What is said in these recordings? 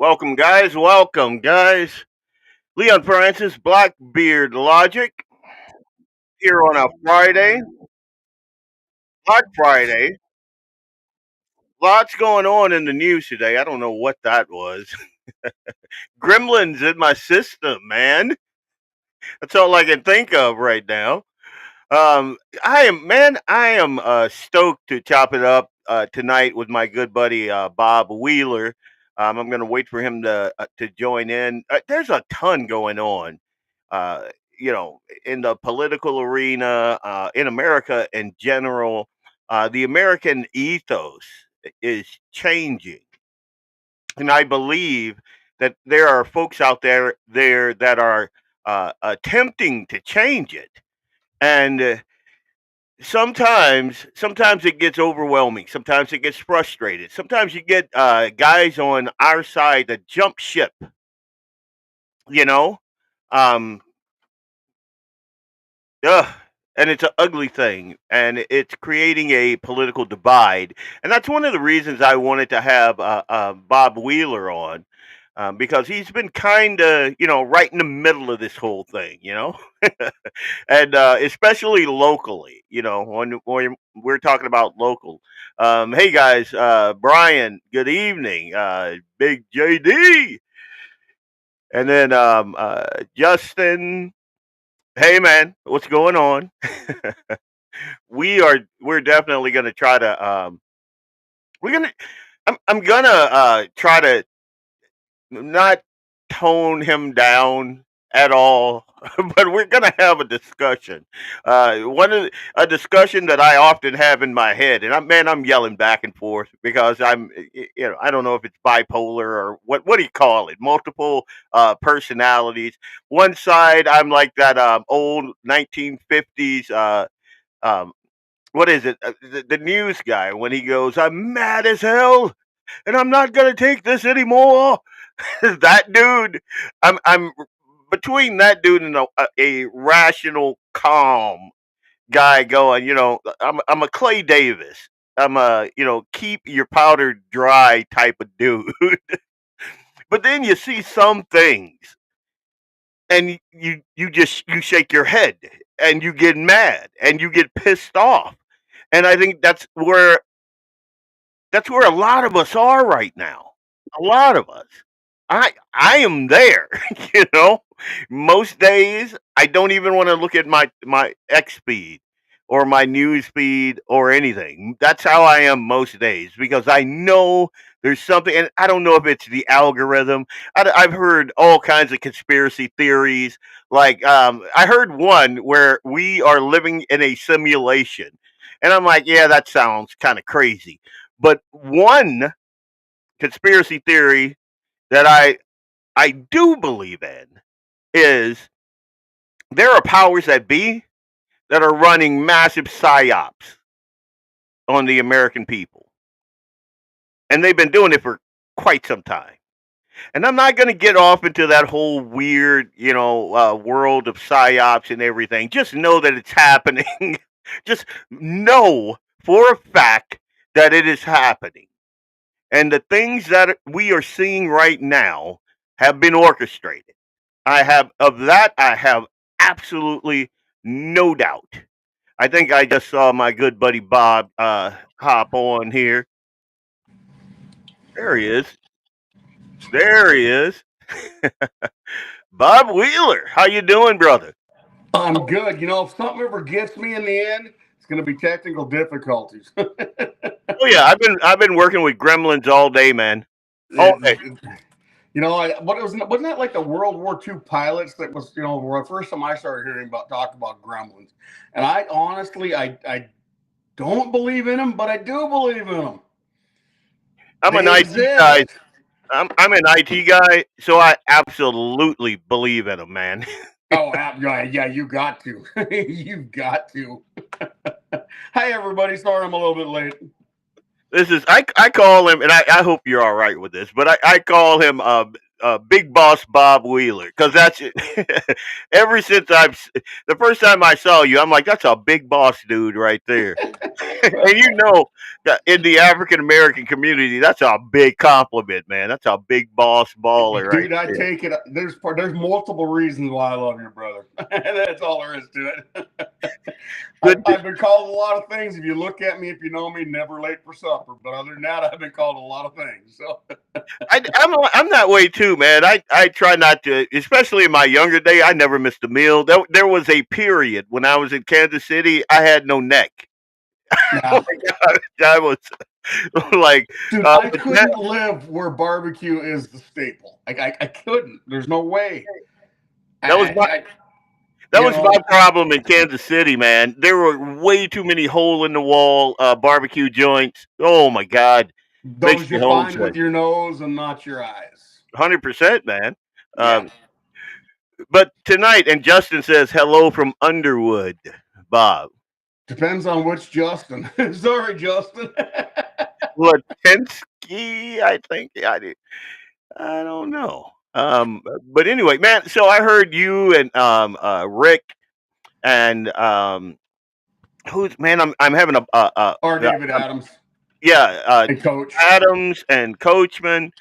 Welcome, guys. Welcome, guys. Leon Francis, Blackbeard Logic, here on a Friday, Black Friday. Lots going on in the news today. I don't know what that was. Gremlins in my system, man. That's all I can think of right now. I am stoked to chop it up tonight with my good buddy Bob Wheeler. I'm going to wait for him to join in. There's a ton going on, uh, in the political arena, in America in general. The American ethos is changing, and I believe that there are folks out there that are attempting to change it. And sometimes it gets overwhelming, sometimes it gets frustrated, sometimes you get guys on our side that jump ship, you know um ugh, and it's an ugly thing, and it's creating a political divide. And that's one of the reasons I wanted to have Bob Wheeler on, because he's been kind of, right in the middle of this whole thing, and especially locally, when we're talking about local. Hey guys, Brian, good evening. Big JD, and then Justin. Hey man, what's going on? We're definitely going to try to we're gonna I'm gonna try to not tone him down at all, but we're gonna have a discussion. A discussion that I often have in my head, and I'm yelling back and forth because I don't know if it's bipolar or what do you call it? Multiple personalities. One side, I'm like that old 1950s. Um, what is it? The news guy when he goes, "I'm mad as hell, and I'm not gonna take this anymore." That dude, I'm between that dude and a rational, calm guy going. I'm a Clay Davis. I'm a keep your powder dry type of dude. But then you see some things, and you shake your head, and you get mad, and you get pissed off. And I think that's where a lot of us are right now. A lot of us. I am there, you know. Most days I don't even want to look at my X feed or my news feed or anything. That's how I am most days because I know there's something, and I don't know if it's the algorithm. I've heard all kinds of conspiracy theories. Like I heard one where we are living in a simulation, and I'm like, yeah, that sounds kind of crazy. But one conspiracy theory that I do believe in is there are powers that be that are running massive psyops on the American people, and they've been doing it for quite some time. And I'm not going to get off into that whole weird, world of psyops and everything. Just know that it's happening. Just know for a fact that it is happening. And the things that we are seeing right now have been orchestrated. I have absolutely no doubt. I think I just saw my good buddy Bob hop on here. There he is. There he is. Bob Wheeler, how you doing, brother? I'm good. If something ever gets me in the end, it's going to be technical difficulties. Oh yeah, I've been working with gremlins all day, man. All day. Wasn't that like the World War II pilots that was, the first time I started hearing about talk about gremlins, and I honestly, I don't believe in them, but I do believe in them. I'm an IT guy. I'm an IT guy, so I absolutely believe in them, man. Oh, yeah, you got to. You've got to. Hi, everybody. Sorry I'm a little bit late. I call him, and I hope you're all right with this, but I call him Big Boss Bob Wheeler, because that's it. Ever since the first time I saw you, I'm like, that's a big boss dude right there. And you know that in the African American community, that's a big compliment, man. That's a big boss baller right Dude, I there. take it. There's multiple reasons why I love your brother. That's all there is to it. Good. I've been called a lot of things. If you look at me, if you know me, never late for supper. But other than that, I've been called a lot of things. So I'm that way too, man. I try not to, especially in my younger day. I never missed a meal. There was a period when I was in Kansas City. I had no neck. yeah, I was like, dude, I but that, couldn't live where barbecue is the staple. I couldn't. There's no way. that was my I that you was my know, problem in Kansas City, man. There were way too many hole in the wall barbecue joints. Oh my God, makes those me you find homesick. with your nose and not your eyes. 100%, man. Yeah. But tonight, and Justin says hello from Underwood, Bob. Depends on which Justin. Sorry, Justin. Latinsky, I think. I don't know. But anyway, man. So I heard you and Rick and who's man. I'm having Or David Adams yeah, and Coach. Adams and Coachman,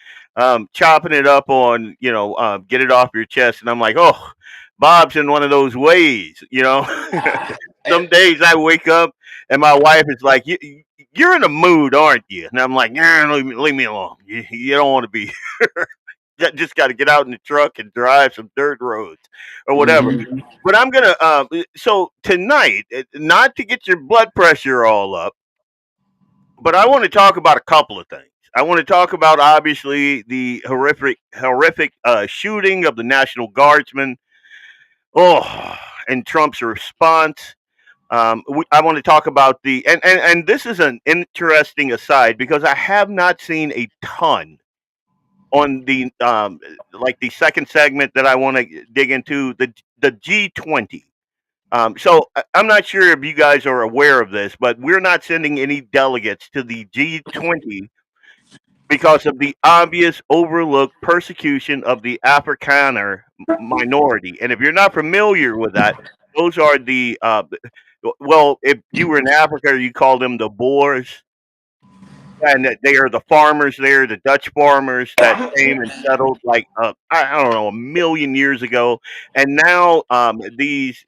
chopping it up on get it off your chest, and I'm like, oh, Bob's in one of those ways. Some days I wake up and my wife is like, "You're in a mood, aren't you?" And I'm like, "Nah, leave me alone. You don't want to be." Just got to get out in the truck and drive some dirt roads or whatever. Mhm. But I'm gonna. So tonight, not to get your blood pressure all up, but I want to talk about a couple of things. I want to talk about obviously the horrific shooting of the National Guardsmen. Oh, and Trump's response. I want to talk about and this is an interesting aside because I have not seen a ton on the like the second segment that I want to dig into the G20. I'm not sure if you guys are aware of this, but we're not sending any delegates to the G20 because of the obvious overlooked persecution of the Afrikaner minority. And if you're not familiar with that, those are well, if you were in Africa, you call them the Boers, and they are the farmers there, the Dutch farmers that came and settled like I don't know, a million years ago, and now these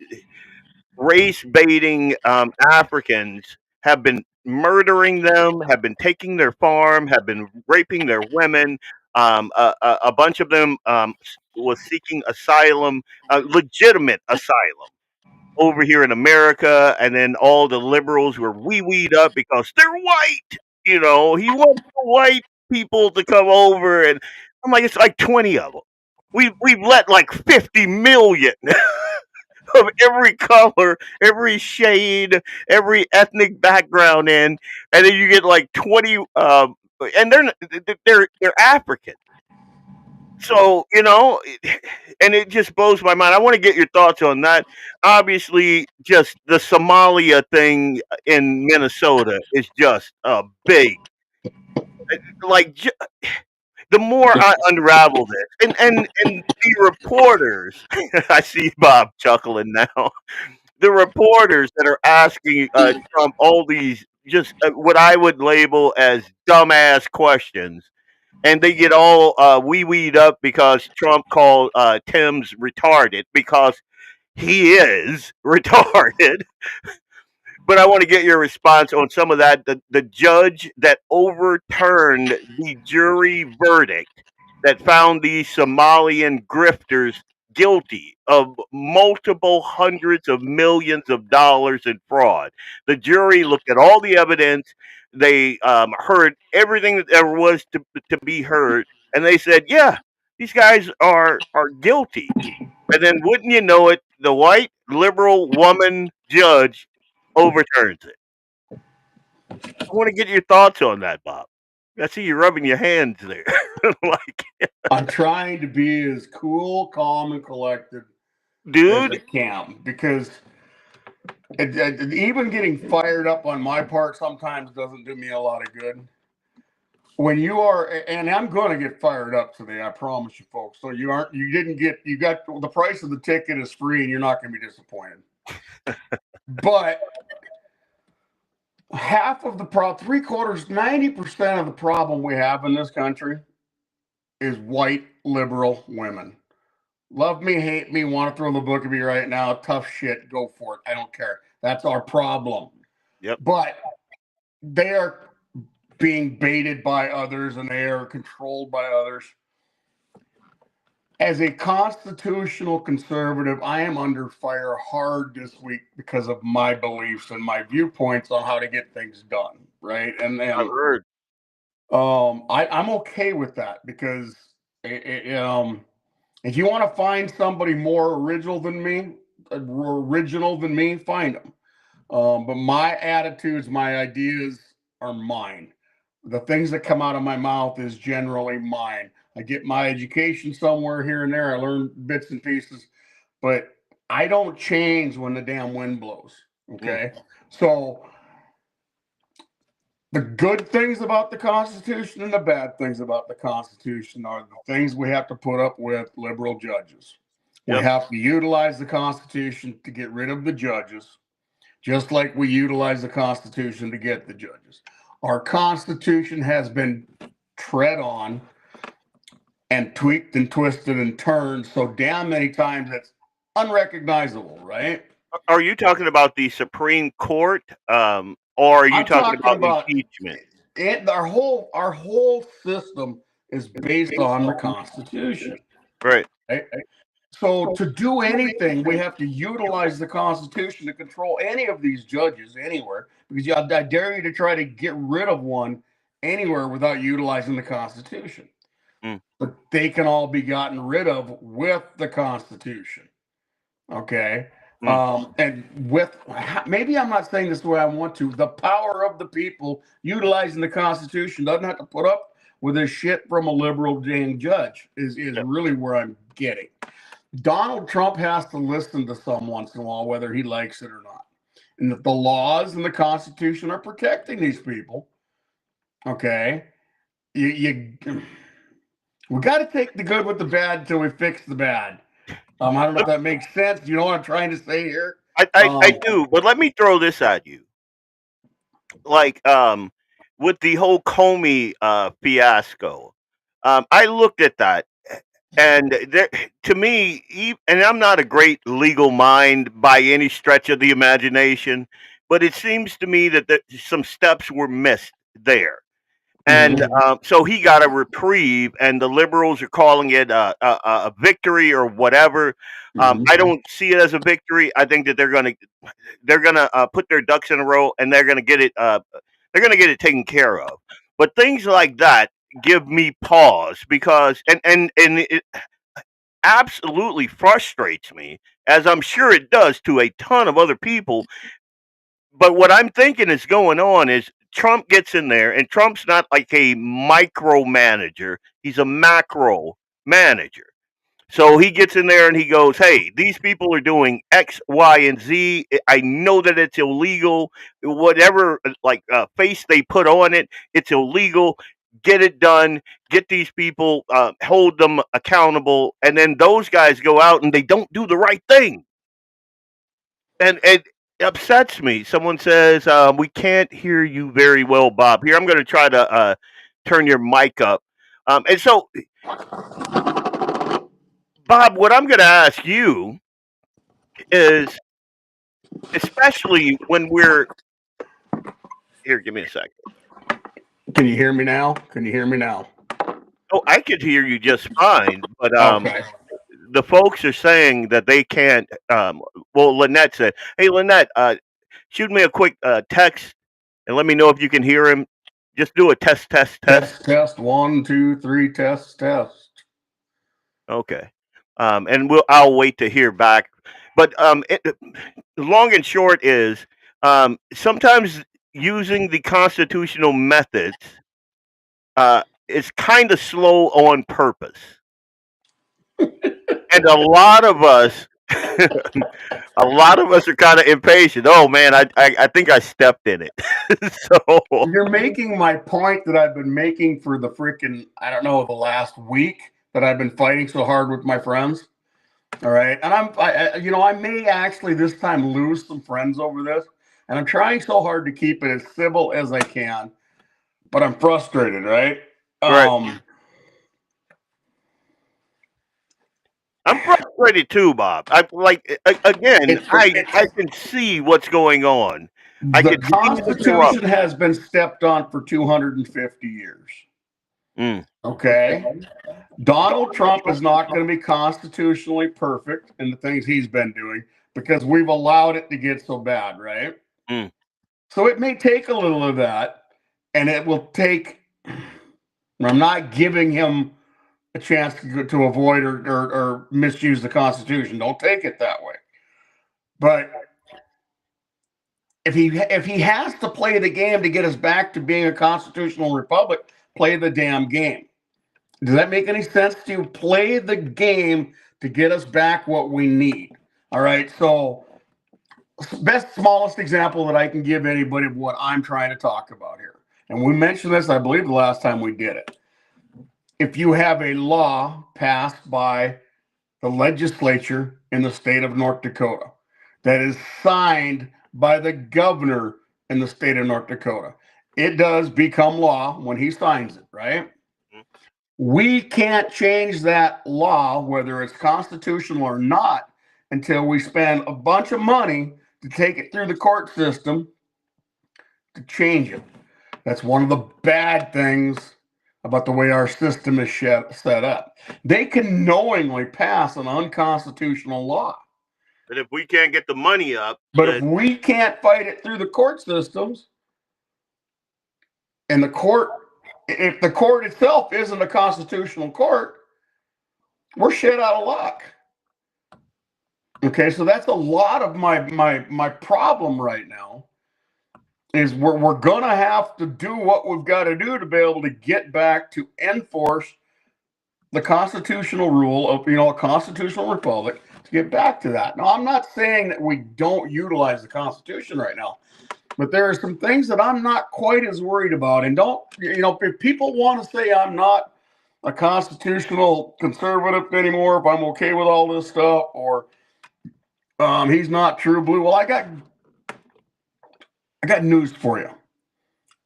race baiting Africans have been murdering them, have been taking their farm, have been raping their women. A bunch of them was seeking asylum, legitimate asylum over here in America, and then all the liberals were wee-weed up because they're white. He wants the white people to come over, and I'm like, it's like 20 of them. We've let like 50 million of every color, every shade, every ethnic background in, and then you get like 20, and they're African. So and it just blows my mind. I want to get your thoughts on that. Obviously, just the Somalia thing in Minnesota is just a big, like the more I unravel this, and the reporters, I see Bob chuckling now. The reporters that are asking Trump all these just what I would label as dumbass questions, and they get all wee-weed up because Trump called Tim's retarded because he is retarded. But I want to get your response on some of that. The judge that overturned the jury verdict that found these Somalian grifters guilty of multiple hundreds of millions of dollars in fraud. The jury looked at all the evidence. They heard everything that there was to be heard, and they said, "Yeah, these guys are guilty." And then, wouldn't you know it, the white liberal woman judge overturns it. I want to get your thoughts on that, Bob. I see you rubbing your hands there. Like, I'm trying to be as cool, calm, and collected as I dude, can because even getting fired up on my part sometimes doesn't do me a lot of good. when you are, and I'm going to get fired up today, I promise you, folks. So you didn't get, you got the price of the ticket is free, and you're not going to be disappointed. But half of the problem, 3/4, 90% of the problem we have in this country is white liberal women. Love me, hate me, want to throw the book at me right now. Tough shit, go for it. I don't care. That's our problem. Yep. But they are being baited by others and they are controlled by others. As a constitutional conservative, I am under fire hard this week because of my beliefs and my viewpoints on how to get things done, right? I've heard. I'm okay with that because if you want to find somebody more original than me, find them. But my attitudes, my ideas are mine. The things that come out of my mouth is generally mine. I get my education somewhere here and there. I learn bits and pieces, but I don't change when the damn wind blows. Okay. So the good things about the Constitution and the bad things about the Constitution are the things we have to put up with liberal judges. We have to utilize the Constitution to get rid of the judges, just like we utilize the Constitution to get the judges. Our Constitution has been tread on and tweaked and twisted and turned so damn many times it's unrecognizable, right? Are you talking about the Supreme Court, or are you talking about impeachment? Our whole system is based on the Constitution. Right. So to do anything, we have to utilize the Constitution to control any of these judges anywhere, because I dare you to try to get rid of one anywhere without utilizing the Constitution. But they can all be gotten rid of with the Constitution. Okay. And with, maybe I'm not saying this the way I want to, the power of the people utilizing the Constitution doesn't have to put up with this shit from a liberal dang judge is really where I'm getting. Donald Trump has to listen to some once in a while, whether he likes it or not. And the laws and the Constitution are protecting these people. Okay. We got to take the good with the bad until we fix the bad. I don't know if that makes sense. You know what I'm trying to say here? I do, but let me throw this at you. Like, with the whole Comey fiasco, I looked at that, and there, to me, and I'm not a great legal mind by any stretch of the imagination, but it seems to me that some steps were missed there. And so he got a reprieve, and the liberals are calling it a victory or whatever. I don't see it as a victory. I think that they're gonna put their ducks in a row, and they're gonna get it taken care of. But things like that give me pause, because and it absolutely frustrates me, as I'm sure it does to a ton of other people. But what I'm thinking is going on is Trump gets in there, and Trump's not like a micromanager. He's a macro manager. So he gets in there and he goes, "Hey, these people are doing X, Y, and Z. I know that it's illegal. Whatever face they put on it, it's illegal. Get it done. Get these people, hold them accountable." And then those guys go out and they don't do the right thing. And it upsets me. Someone says, "We can't hear you very well, Bob." Here, I'm going to try to turn your mic up. And so, Bob, what I'm going to ask you is, especially when we're here, give me a second. Can you hear me now? Oh, I could hear you just fine, but Okay. the folks are saying that they can't. Well, Lynette said, "Hey, Lynette, shoot me a quick text and let me know if you can hear him. Just do a test. Test 1, 2, 3, test. Okay. And I'll wait to hear back. But long and short is, sometimes using the constitutional methods is kind of slow on purpose. And a lot of us A lot of us are kind of impatient. Oh man, I think I stepped in it. So You're making my point that I've been making for the freaking, I don't know, the last week that I've been fighting so hard with my friends. All right. And I may actually this time lose some friends over this. And I'm trying so hard to keep it as civil as I can, but I'm frustrated, right? right, Um, I'm frustrated too, Bob. I like again. I it's can see what's going on. I the can see the Constitution corruption. has been stepped on for 250 years. Mm, Okay. Donald Trump is not going to be constitutionally perfect in the things he's been doing because we've allowed it to get so bad, right? mm. So it may take a little of that, and it will take. I'm not giving him a chance to avoid or misuse the Constitution. Don't take it that way. But if he has to play the game to get us back to being a constitutional republic, play the damn game. Does that make any sense to you? Play the game to get us back what we need. All right. So, best, smallest example that I can give anybody of what I'm trying to talk about here. And we mentioned this, I believe, the last time we did it. If you have a law passed by the legislature in the state of North Dakota that is signed by the governor in the state of North Dakota, it does become law when he signs it, right? We can't change that law, whether it's constitutional or not, until we spend a bunch of money to take it through the court system to change it. That's one of the bad things about the way our system is set up. They can knowingly pass an unconstitutional law. And if we can't get the money up, But if then we can't fight it through the court systems, and if the court itself isn't a constitutional court, we're shit out of luck. Okay, so that's a lot of my problem right now. Is we're gonna have to do what we've got to do to be able to get back to enforce the constitutional rule of a constitutional republic to get back to that. Now, I'm not saying that we don't utilize the Constitution right now, but there are some things that I'm not quite as worried about. And don't if people want to say I'm not a constitutional conservative anymore, if I'm okay with all this stuff, or he's not true blue. Well, I got news for you.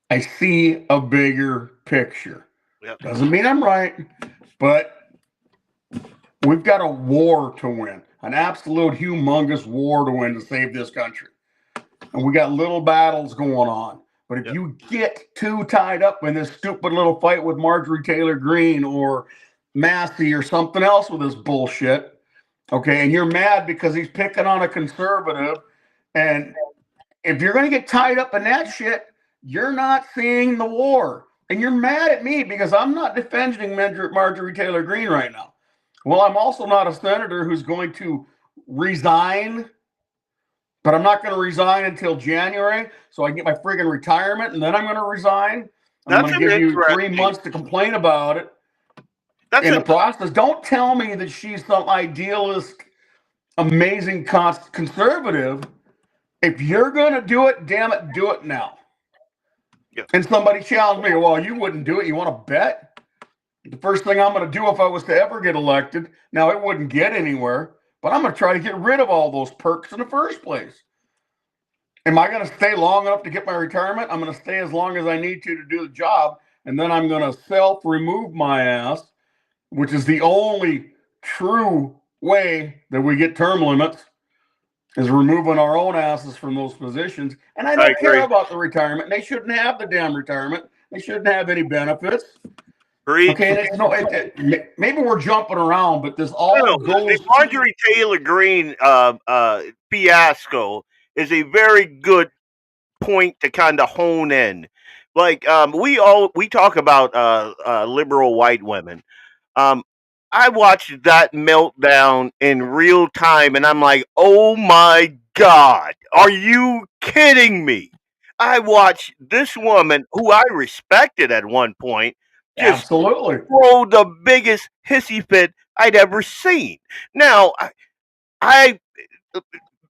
I see a bigger picture. yep. Doesn't mean I'm right, but we've got a war to win, an absolute humongous war to win to save this country. And we got little battles going on. But if you get too tied up in this stupid little fight with Marjorie Taylor Greene or Massey or something else with this bullshit, okay, and you're mad because he's picking on a conservative, and if you're going to get tied up in that shit, you're not seeing the war. And you're mad at me because I'm not defending Marjorie Taylor Greene right now. Well, I'm also not a senator who's going to resign, but I'm not going to resign until January so I can get my friggin' retirement, and then I'm going to resign. I'm going to give you 3 months to complain about it. In the process, don't tell me that she's some idealist, amazing conservative. If you're going to do it, damn it, do it now. Yep. And somebody challenged me, well, you wouldn't do it. You want to bet? The first thing I'm going to do if I was to ever get elected, now it wouldn't get anywhere, but I'm going to try to get rid of all those perks in the first place. Am I going to stay long enough to get my retirement? I'm going to stay as long as I need to do the job, and then I'm going to self-remove my ass, which is the only true way that we get term limits, is removing our own asses from those positions. And I don't care about the retirement. They shouldn't have the damn retirement. They shouldn't have any benefits. Okay, and maybe we're jumping around, but this all goes. The Marjorie Taylor Greene fiasco is a very good point to kind of hone in. Like we talk about liberal white women. I watched that meltdown in real time, and I'm like, oh my God, are you kidding me? I watched this woman, who I respected at one point, just absolutely throw the biggest hissy fit I'd ever seen. Now,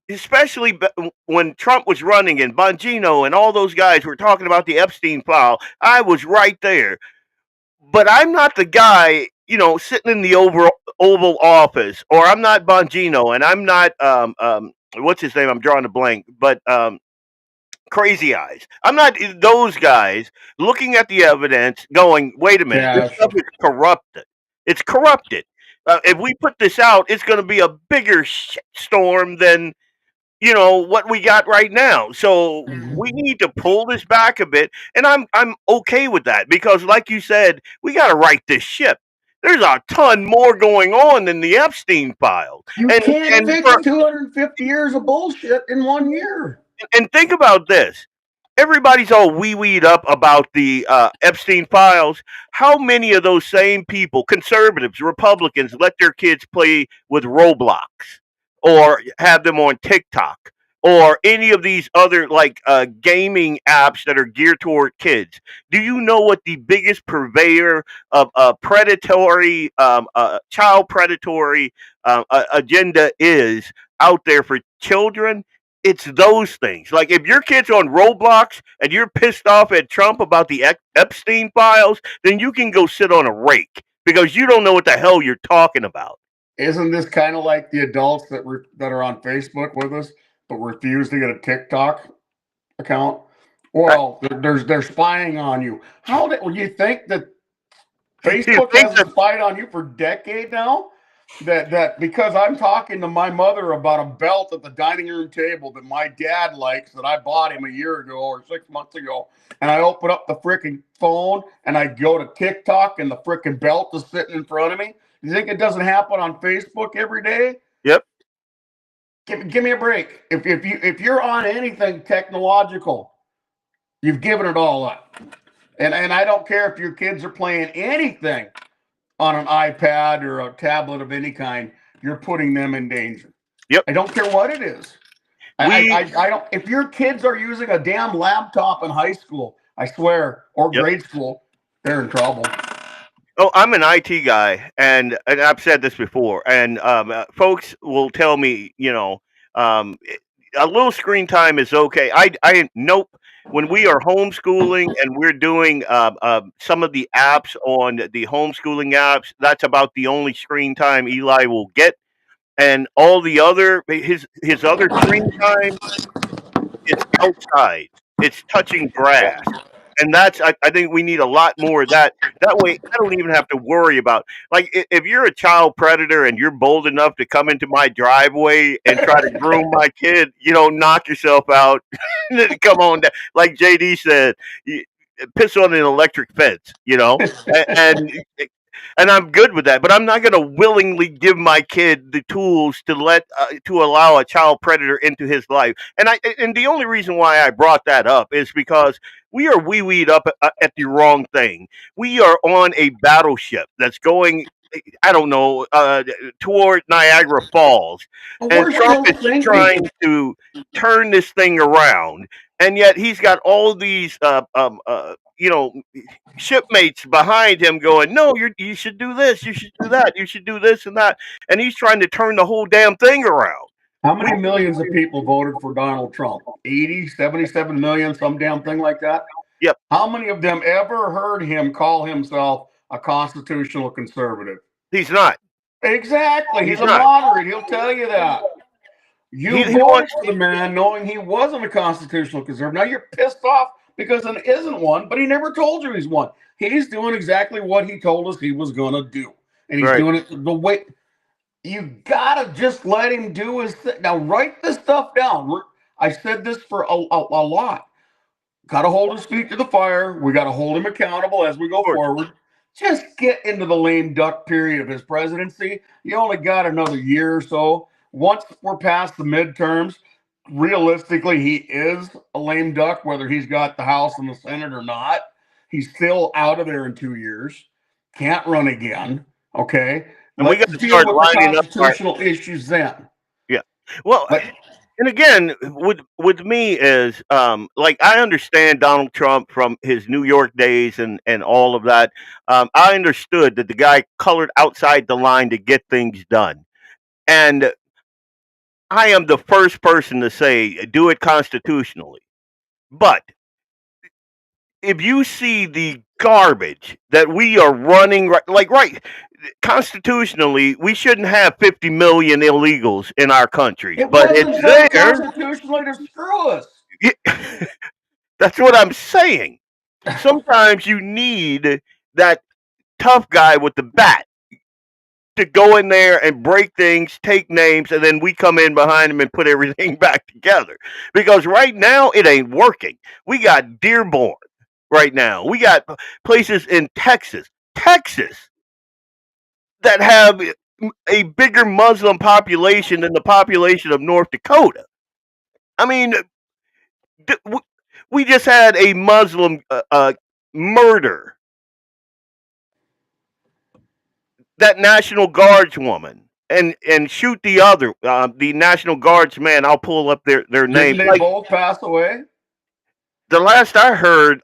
especially when Trump was running and Bongino and all those guys were talking about the Epstein file, I was right there. But I'm not the guy, sitting in the Oval Office, or I'm not Bongino, and I'm not what's his name? I'm drawing a blank, but Crazy Eyes. I'm not those guys looking at the evidence, going, "Wait a minute, this Cash. stuff is corrupted. It's corrupted. If we put this out, it's going to be a bigger storm than what we got right now. So we Mhm. need to pull this back a bit, and I'm okay with that because, like you said, we got to right this ship. There's a ton more going on than the Epstein files, You and can't and fix 250 years of bullshit in 1 year. think about this. Everybody's all wee-weed up about the Epstein files. How many of those same people, conservatives, Republicans, let their kids play with Roblox or have them on TikTok or any of these other like gaming apps that are geared toward kids? Do you know what the biggest purveyor of predatory, child predatory agenda is out there for children? It's those things. Like if your kid's on Roblox and you're pissed off at Trump about the Epstein files, then you can go sit on a rake because you don't know what the hell you're talking about. Isn't this kind of like the adults that are on Facebook with us but refuse to get a TikTok account? I, Well, they're spying on you. How did well, you think that do you Facebook think that? hasn't spied on you for a decade now? That because I'm talking to my mother about a belt at the dining room table that my dad likes that I bought him a year ago or 6 months ago, and I open up the freaking phone and I go to TikTok and the freaking belt is sitting in front of me. You think it doesn't happen on Facebook every day? Yep. Give me a break. If you're on anything technological, you've given it all up. And I don't care if your kids are playing anything on an iPad or a tablet of any kind, you're putting them in danger. Yep. I don't care what it is. We. I don't. If your kids are using a damn laptop in high school, I swear, or Yep. grade school, they're in trouble. Oh, I'm an IT guy, and I've said this before, and folks will tell me, a little screen time is okay. I nope. When we are homeschooling and we're doing some of the apps on the homeschooling apps, that's about the only screen time Eli will get, and all the other his other screen time is outside. It's touching grass. And I think we need a lot more of that. That way, I don't even have to worry about like if you're a child predator and you're bold enough to come into my driveway and try to groom my kid, knock yourself out. Come on down. Like JD said, piss on an electric fence, and I'm good with that. But I'm not going to willingly give my kid the tools to allow a child predator into his life. And the only reason why I brought that up is because we are wee weed up at the wrong thing. We are on a battleship that's going. I don't know, toward Niagara Falls, But and we're Trump still is thinking. trying to turn this thing around, and yet he's got all these, shipmates behind him going, "No, you should do this, you should do that, you should do this and that," and he's trying to turn the whole damn thing around. How We, many millions of people voted for Donald Trump? 80, 77 million, some damn thing like that. yep, How many of them ever heard him call himself a constitutional conservative? he's not. Exactly. He's He's a not. moderate. He'll tell you that. You He voted wants. for the man knowing he wasn't a constitutional conservative. Now you're pissed off because there isn't one, but he never told you he's one. He's doing exactly what he told us he was going to do. And he's Right. doing it the way you got to just let him do his thing. Now, write this stuff down. I said this for a lot. Got to hold his feet to the fire. We got to hold him accountable as we Of go course. forward. Just get into the lame duck period of his presidency. You only got another year or so. Once we're past the midterms, realistically, he is a lame duck, whether he's got the House and the Senate or not. He's still out of there in 2 years. Can't run again. Okay. And we got Let's to deal start with the lining up our. constitutional issues then. Yeah. Well, But and again, with me is like I understand Donald Trump from his New York days and all of that. I understood that the guy colored outside the line to get things done, and I am the first person to say do it constitutionally. But if you see the garbage that we are running, right, constitutionally, we shouldn't have 50 million illegals in our country, It but it's wasn't done there. constitutionally to screw us. That's what I'm saying. Sometimes you need that tough guy with the bat to go in there and break things, take names, and then we come in behind him and put everything back together. Because right now it ain't working. We got Dearborn right now. We got places in Texas that have a bigger Muslim population than the population of North Dakota. I mean, we just had a Muslim murder that National Guards woman and shoot the other the National Guardsman. I'll pull up their Didn't name. they Like both pass away? the last I heard,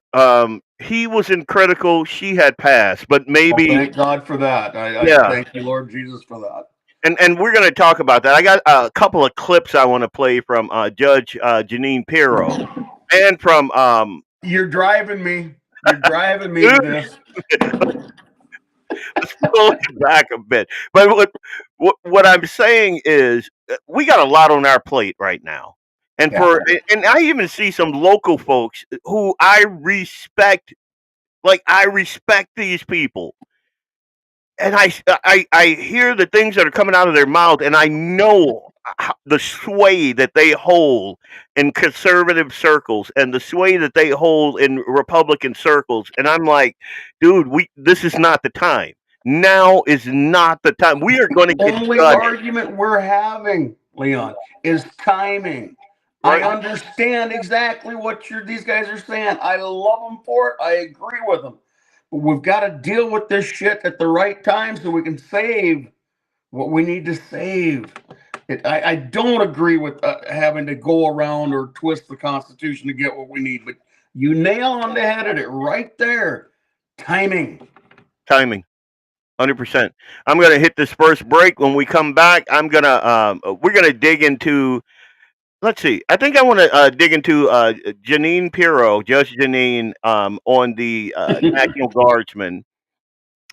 he was in critical. She had passed, but Oh, maybe thank God for that. I yeah. thank you, Lord Jesus, for that. And we're going to talk about that. I got a couple of clips I want to play from Judge Janine Pirro and from You're driving me. You're driving me to this. let's pull it back a bit. But what I'm saying is we got a lot on our plate right now. And Yeah. and I even see some local folks who I respect. Like I respect these people. And I hear the things that are coming out of their mouth, and I know the sway that they hold in conservative circles and the sway that they hold in Republican circles, and I'm like, dude, this is not the time. Now is not the time. We are going to get Only gutted, argument we're having, Leon, is timing. right? I understand exactly what these guys are saying. I love them for it. I agree with them. But we've got to deal with this shit at the right time so we can save what we need to save. I don't agree with having to go around or twist the Constitution to get what we need. But you nail on the head of it right there. Timing. 100%. I'm going to hit this first break. When we come back, we're going to dig into. Let's see. I think I want to dig into Janine Pirro, Judge Janine, on the National Guardsmen,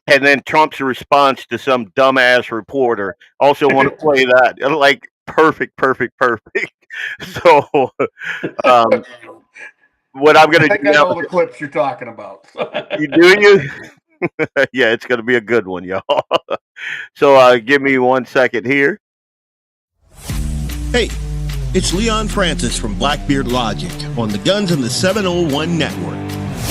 and then Trump's response to some dumbass reporter. Also want to play that. Like perfect. So, what I'm going to do I now? know the clips you're talking about. You? Yeah, it's going to be a good one, y'all. So, give me 1 second here. Hey. It's Leon Francis from Blackbeard Logic on the Guns and the 701 Network.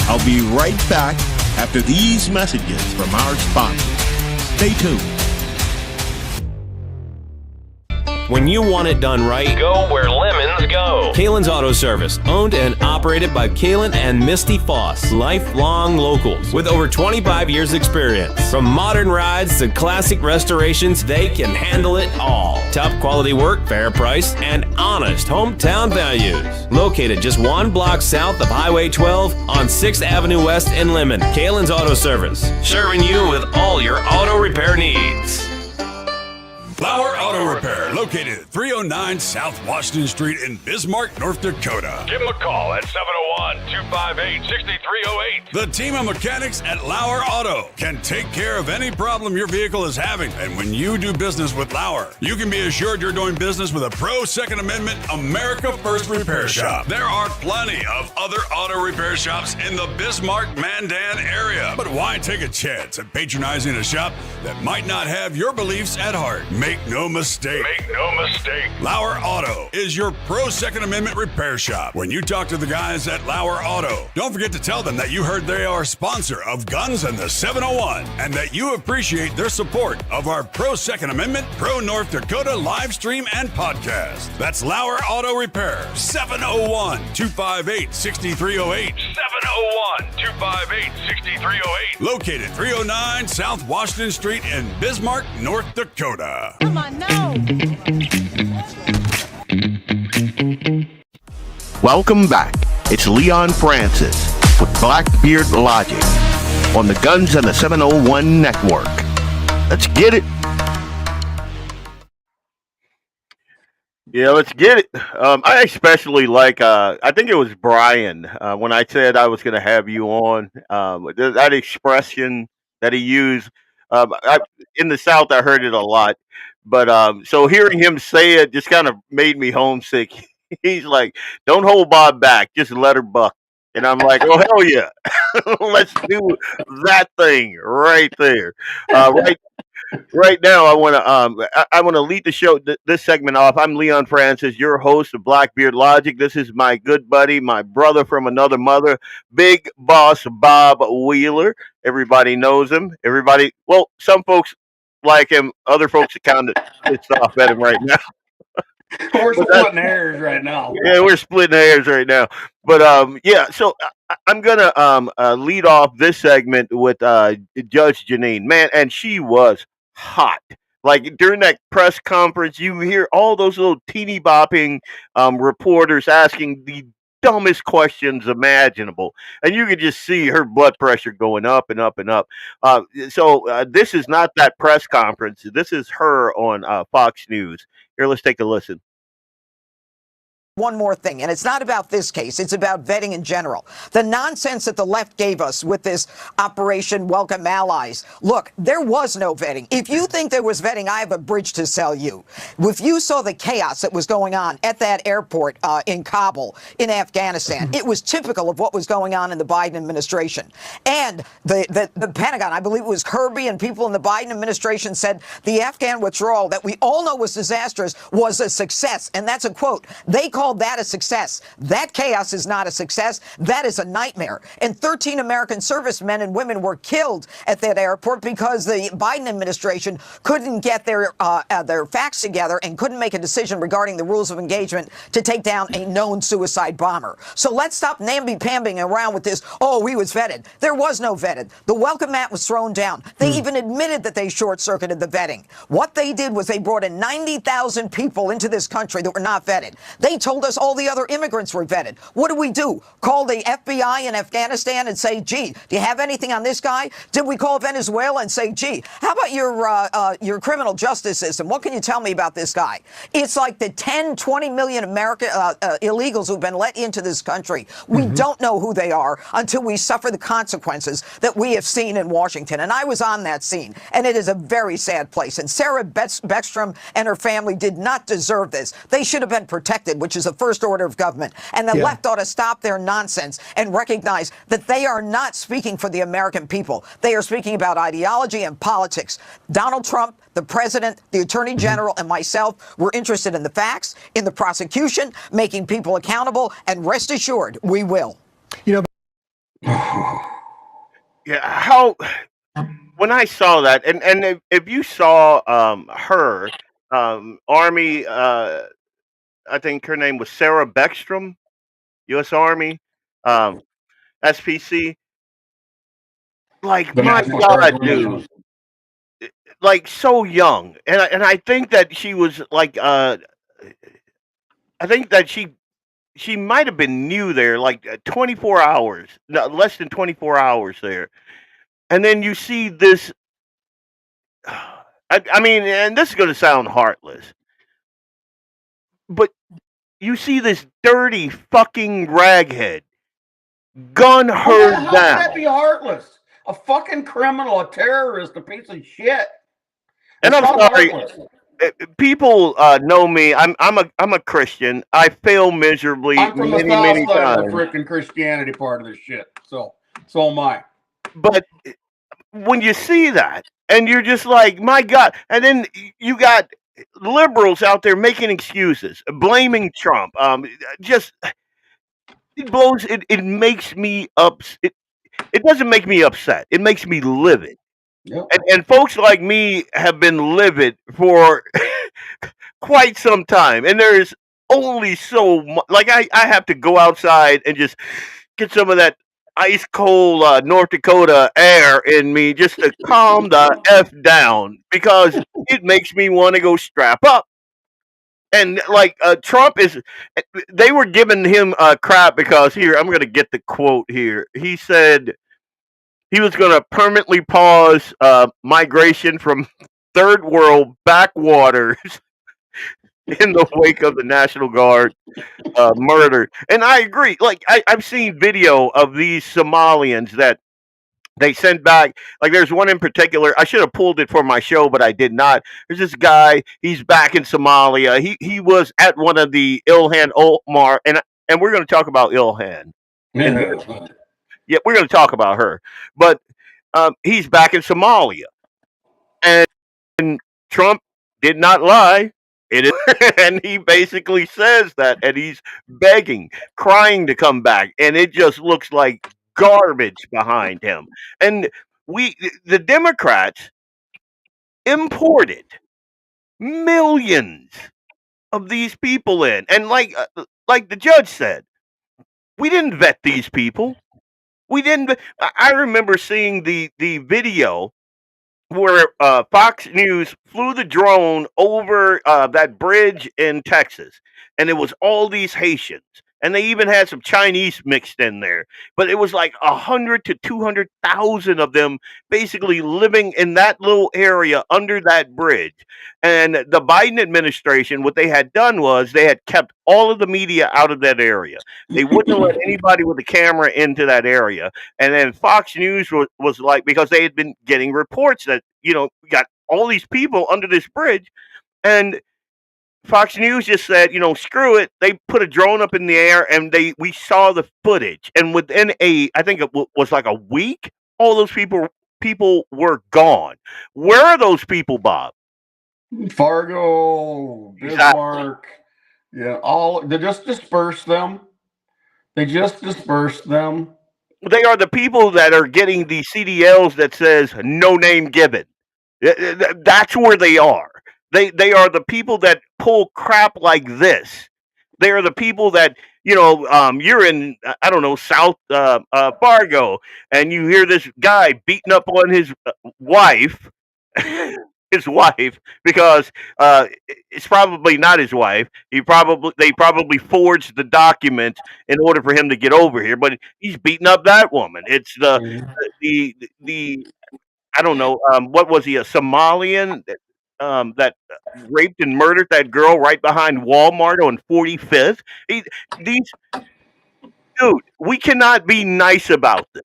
I'll be right back after these messages from our sponsors. Stay tuned. When you want it done right, go where lemons go. Kalen's Auto Service, owned and operated by Kalen and Misty Foss, lifelong locals with over 25 years experience. From modern rides to classic restorations, they can handle it all. Top quality work, fair price, and honest hometown values. Located just 1 block south of Highway 12 on 6th Avenue West in Lemon. Kalen's Auto Service, serving you with all your auto repair needs. Flower Auto Repair, located at 309 South Washington Street in Bismarck, North Dakota. Give them a call at 701-258-6308. The team of mechanics at Lauer Auto can take care of any problem your vehicle is having. And when you do business with Lauer, you can be assured you're doing business with a pro Second Amendment America First repair shop. There are plenty of other auto repair shops in the Bismarck-Mandan area. But why take a chance at patronizing a shop that might not have your beliefs at heart? Make no mistake. Lauer Auto is your pro Second Amendment repair shop. When you talk to the guys at Lauer Auto, don't forget to tell them that you heard they are a sponsor of Guns and the 701 and that you appreciate their support of our pro Second Amendment, pro North Dakota live stream and podcast. That's Lauer Auto Repair, 701-258-6308. 701-258-6308. Located 309 South Washington Street in Bismarck, North Dakota. Come on, no. Welcome back. It's Leon Francis with Blackbeard Logic on the Guns and the 701 Network. Let's get it. Yeah, let's get it. I especially like. I think it was Brian when I said I was going to have you on. That expression that he used. In the South, I heard it a lot, but so hearing him say it just kind of made me homesick. He's like, "Don't hold Bob back, just let her buck." And I'm like, "Oh hell yeah, let's do that thing right there, right right now. I want to lead the show this segment off. I'm Leon Francis, your host of Blackbeard Logic. This is my good buddy, my brother from another mother, Big Boss Bob Wheeler. Everybody knows him. Everybody, well, some folks like him. Other folks are kind of pissed off at him right now. We're But that's splitting hairs right now. yeah, we're splitting hairs right now. But yeah. So I'm gonna lead off this segment with Judge Janine, man, and she was hot. Like during that press conference, you hear all those little teeny bopping reporters asking the dumbest questions imaginable, and you could just see her blood pressure going up and up and up. This is not that press conference. This is her on Fox News. Here, let's take a listen. One more thing, and it's not about this case, it's about vetting in general. The nonsense that the left gave us with this Operation Welcome Allies. Look, there was no vetting. If you think there was vetting, I have a bridge to sell you. If you saw the chaos that was going on at that airport in Kabul, in Afghanistan, it was typical of what was going on in the Biden administration. And the Pentagon, I believe it was Kirby and people in the Biden administration said the Afghan withdrawal that we all know was disastrous was a success. And that's a quote. They called that a success. That chaos is not a success. That is a nightmare. And 13 American servicemen and women were killed at that airport because the Biden administration couldn't get their facts together and couldn't make a decision regarding the rules of engagement to take down a known suicide bomber. So let's stop namby-pambing around with this, oh, he was vetted. There was no vetted. The welcome mat was thrown down. They even admitted that they short-circuited the vetting. What they did was they brought in 90,000 people into this country that were not vetted. They told us all the other immigrants were vetted. What do? Call the FBI in Afghanistan and say, gee, do you have anything on this guy? Did we call Venezuela and say, gee, how about your criminal justice system? What can you tell me about this guy? It's like the 10, 20 million American illegals who've been let into this country. We don't know who they are until we suffer the consequences that we have seen in Washington. And I was on that scene, and it is a very sad place. And Sarah Beckstrom and her family did not deserve this. They should have been protected, which is the first order of government. And the left ought to stop their nonsense and recognize that they are not speaking for the American people. They are speaking about ideology and politics. Donald Trump, the president, the attorney general, and myself were interested in the facts, in the prosecution, making people accountable, and rest assured, we will. Yeah, how when I saw that, and if you saw her Army, I think her name was Sarah Beckstrom, U.S. Army, um, SPC. Like The my National God, Security dude, Police. like so young, and I think that she was like I think that she might have been new there, like 24 hours, no, less than 24 hours there, and then you see this. I mean, and this is going to sound heartless, but you see this dirty fucking raghead gun her How could down. that be heartless? A fucking criminal, a terrorist, a piece of shit. And It's I'm not sorry, heartless. people know me. I'm a Christian. I fail miserably I'm from the many south many side of the times. freaking Christianity part of this shit. So am I. But when you see that, and you're just like, my God, and then you got liberals out there making excuses, blaming Trump. Just it blows. It makes me it doesn't make me upset. It makes me livid. Yep. And folks like me have been livid for quite some time. And there's only so much. Like I have to go outside and just get some of that ice cold North Dakota air in me just to calm the F down because it makes me want to go strap up. And like Trump is, they were giving him crap because here, I'm going to get the quote here. He said he was going to permanently pause migration from third world backwaters in the wake of the National Guard murder. And I agree. Like I've seen video of these Somalians that they sent back. Like there's one in particular. I should have pulled it for my show, but I did not. There's this guy. He's back in Somalia. He was at one of the Ilhan Omar, and we're going to talk about Ilhan. And yeah, we're going to talk about her. But he's back in Somalia, and Trump did not lie. It is, and he basically says that, and he's begging, crying to come back, and it just looks like garbage behind him. And the Democrats, imported millions of these people in, and like the judge said, we didn't vet these people. We didn't. I remember seeing the video where Fox News flew the drone over that bridge in Texas, and it was all these Haitians, and they even had some Chinese mixed in there. But it was like 100 to 200,000 of them basically living in that little area under that bridge. And the Biden administration, what they had done was they had kept all of the media out of that area. They wouldn't let anybody with a camera into that area. And then Fox News was like, because they had been getting reports that, we got all these people under this bridge. And Fox News just said, screw it. They put a drone up in the air, and we saw the footage. And within I think it was like a week, all those people were gone. Where are those people, Bob? Fargo, Bismarck, they just disperse them. They are the people that are getting the CDLs that says no name given. That's where they are. They are the people that pull crap like this. They are the people that, you're in, I don't know, South Fargo, and you hear this guy beating up on his wife, because it's probably not his wife. They probably forged the document in order for him to get over here, but he's beating up that woman. It's the I don't know, what was he, a Somalian that raped and murdered that girl right behind Walmart on 45th? These Dude, we cannot be nice about this.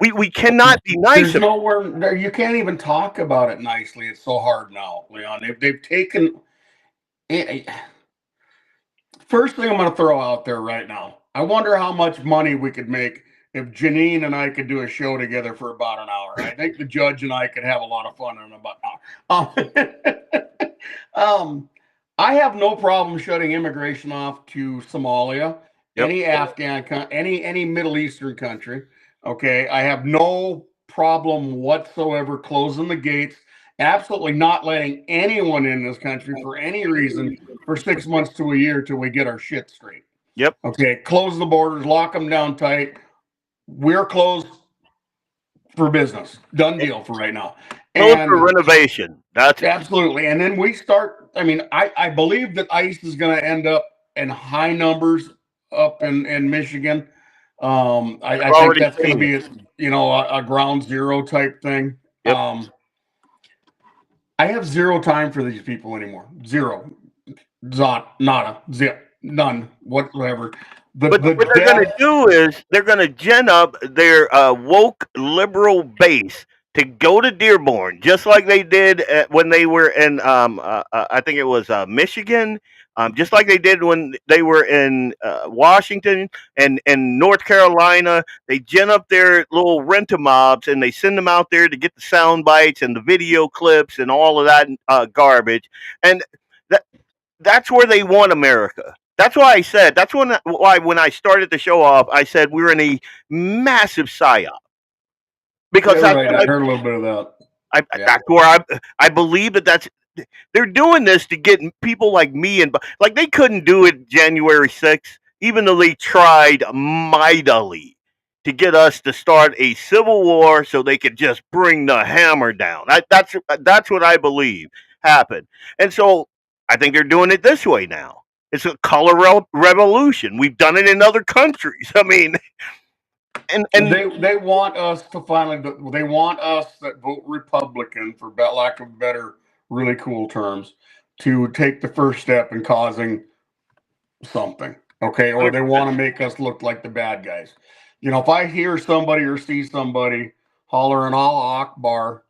We cannot be nice. There's nowhere you can't even talk about it nicely. It's so hard now, Leon. They've taken. First thing I'm going to throw out there right now. I wonder how much money we could make if Janine and I could do a show together for about an hour. I think the judge and I could have a lot of fun in about an hour. I have no problem shutting immigration off to Somalia, any Afghan, any Middle Eastern country. Okay, I have no problem whatsoever closing the gates. Absolutely not letting anyone in this country for any reason for 6 months to a year till we get our shit straight. Yep. Okay, close the borders, lock them down tight. We're closed for business. Done deal for right now. Closed for renovation. That's absolutely. And then we start. I mean, I believe that ICE is going to end up in high numbers up in Michigan. I think that's going to be a ground zero type thing. Yep. I have zero time for these people anymore. Zero. Nada. Zip. None whatsoever. But what they're going to do is they're going to gin up their woke liberal base to go to Dearborn, just like they did when they were in, I think it was Michigan, just like they did when they were in Washington and North Carolina. They gin up their little rent-a-mobs, and they send them out there to get the sound bites and the video clips and all of that garbage. And that's where they want America. That's why I said, why when I started the show off, I said we're in a massive psyop. Because I heard a little bit of that. That's where I believe that they're doing this to get people like me, and like they couldn't do it January 6th, even though they tried mightily to get us to start a civil war so they could just bring the hammer down. That's what I believe happened. And so I think they're doing it this way now. It's a color revolution. We've done it in other countries. I mean, and they want us to finally. They want us that vote Republican, for lack of better, really cool terms, to take the first step in causing something, okay? Or they want to make us look like the bad guys. You know, if I hear somebody or see somebody hollering Allah Akbar,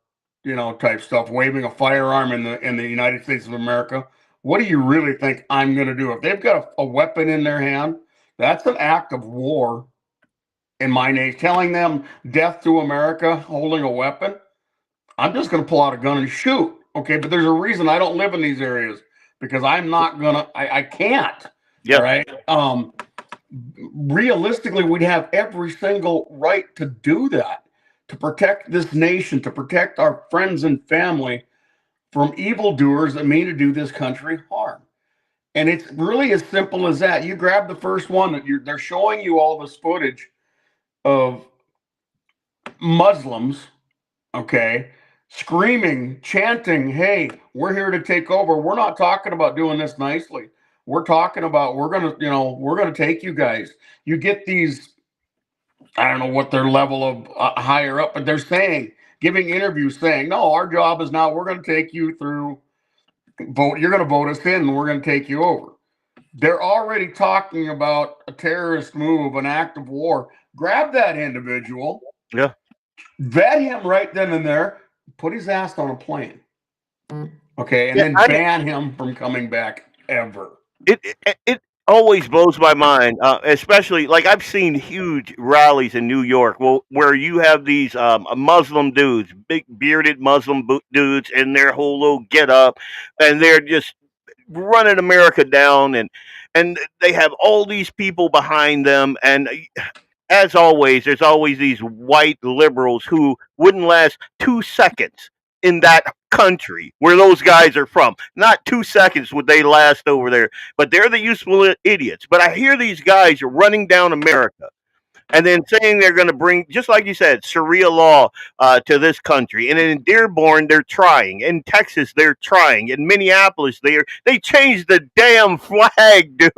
you know, type stuff, waving a firearm in the United States of America, what do you really think I'm going to do? If they've got a weapon in their hand, that's an act of war in my name. Telling them death to America, holding a weapon, I'm just going to pull out a gun and shoot. Okay, but there's a reason I don't live in these areas, because I'm not gonna. I can't. Yeah. Right. Realistically, we'd have every single right to do that, to protect this nation, to protect our friends and family from evildoers that mean to do this country harm. And it's really as simple as that. You grab the first one that they're showing you all this footage of Muslims, okay, screaming, chanting, "Hey, we're here to take over. We're not talking about doing this nicely. We're talking about we're gonna take you guys." You get these, I don't know what their level of higher up, but they're saying, giving interviews saying, "No, our job is now we're going to take you through vote. You're going to vote us in, and we're going to take you over." They're already talking about a terrorist move, an act of war. Grab that individual, Yeah. vet him right then and there, put his ass on a plane, okay, and Yeah, then ban him from coming back ever. It always blows my mind, especially like I've seen huge rallies in New York, where you have these Muslim dudes, big bearded Muslim dudes, in their whole little get up, and they're just running America down, and they have all these people behind them, and as always, there's always these white liberals who wouldn't last 2 seconds in that country where those guys are from. Not 2 seconds would they last over there, but they're the useful idiots. But I hear these guys running down America and then saying they're going to bring, just like you said, Sharia law to this country. And in Dearborn, they're trying. In Texas, they're trying. In Minneapolis, they changed the damn flag, dude.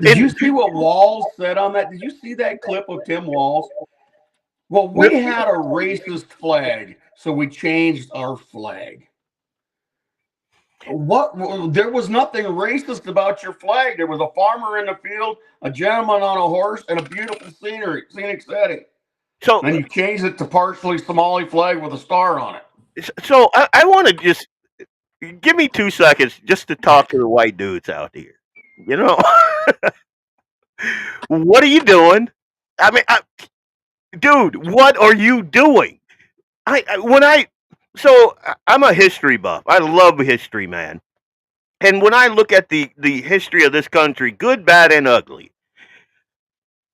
Did you see what Walls said on that? Did you see that clip of Tim Walls? Well, we had a racist flag, so we changed our flag. What? There was nothing racist about your flag. There was a farmer in the field, a gentleman on a horse, and a beautiful scenic setting. So, and you changed it to partially Somali flag with a star on it. So I want to just give me 2 seconds just to talk to the white dudes out here. You know, what are you doing? I mean, dude, what are you doing? I'm a history buff. I love history, man. And when I look at the history of this country, good, bad, and ugly,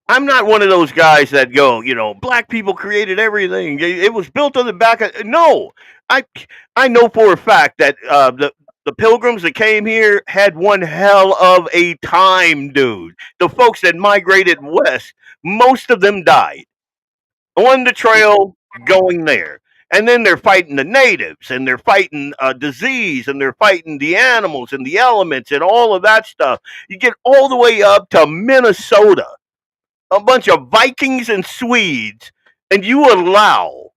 I'm not one of those guys that go, black people created everything. It was built on the back of. No, I know for a fact that the pilgrims that came here had one hell of a time, dude. The folks that migrated west, most of them died on the trail going there. And then they're fighting the natives, and they're fighting disease, and they're fighting the animals and the elements and all of that stuff. You get all the way up to Minnesota, a bunch of Vikings and Swedes, and you allow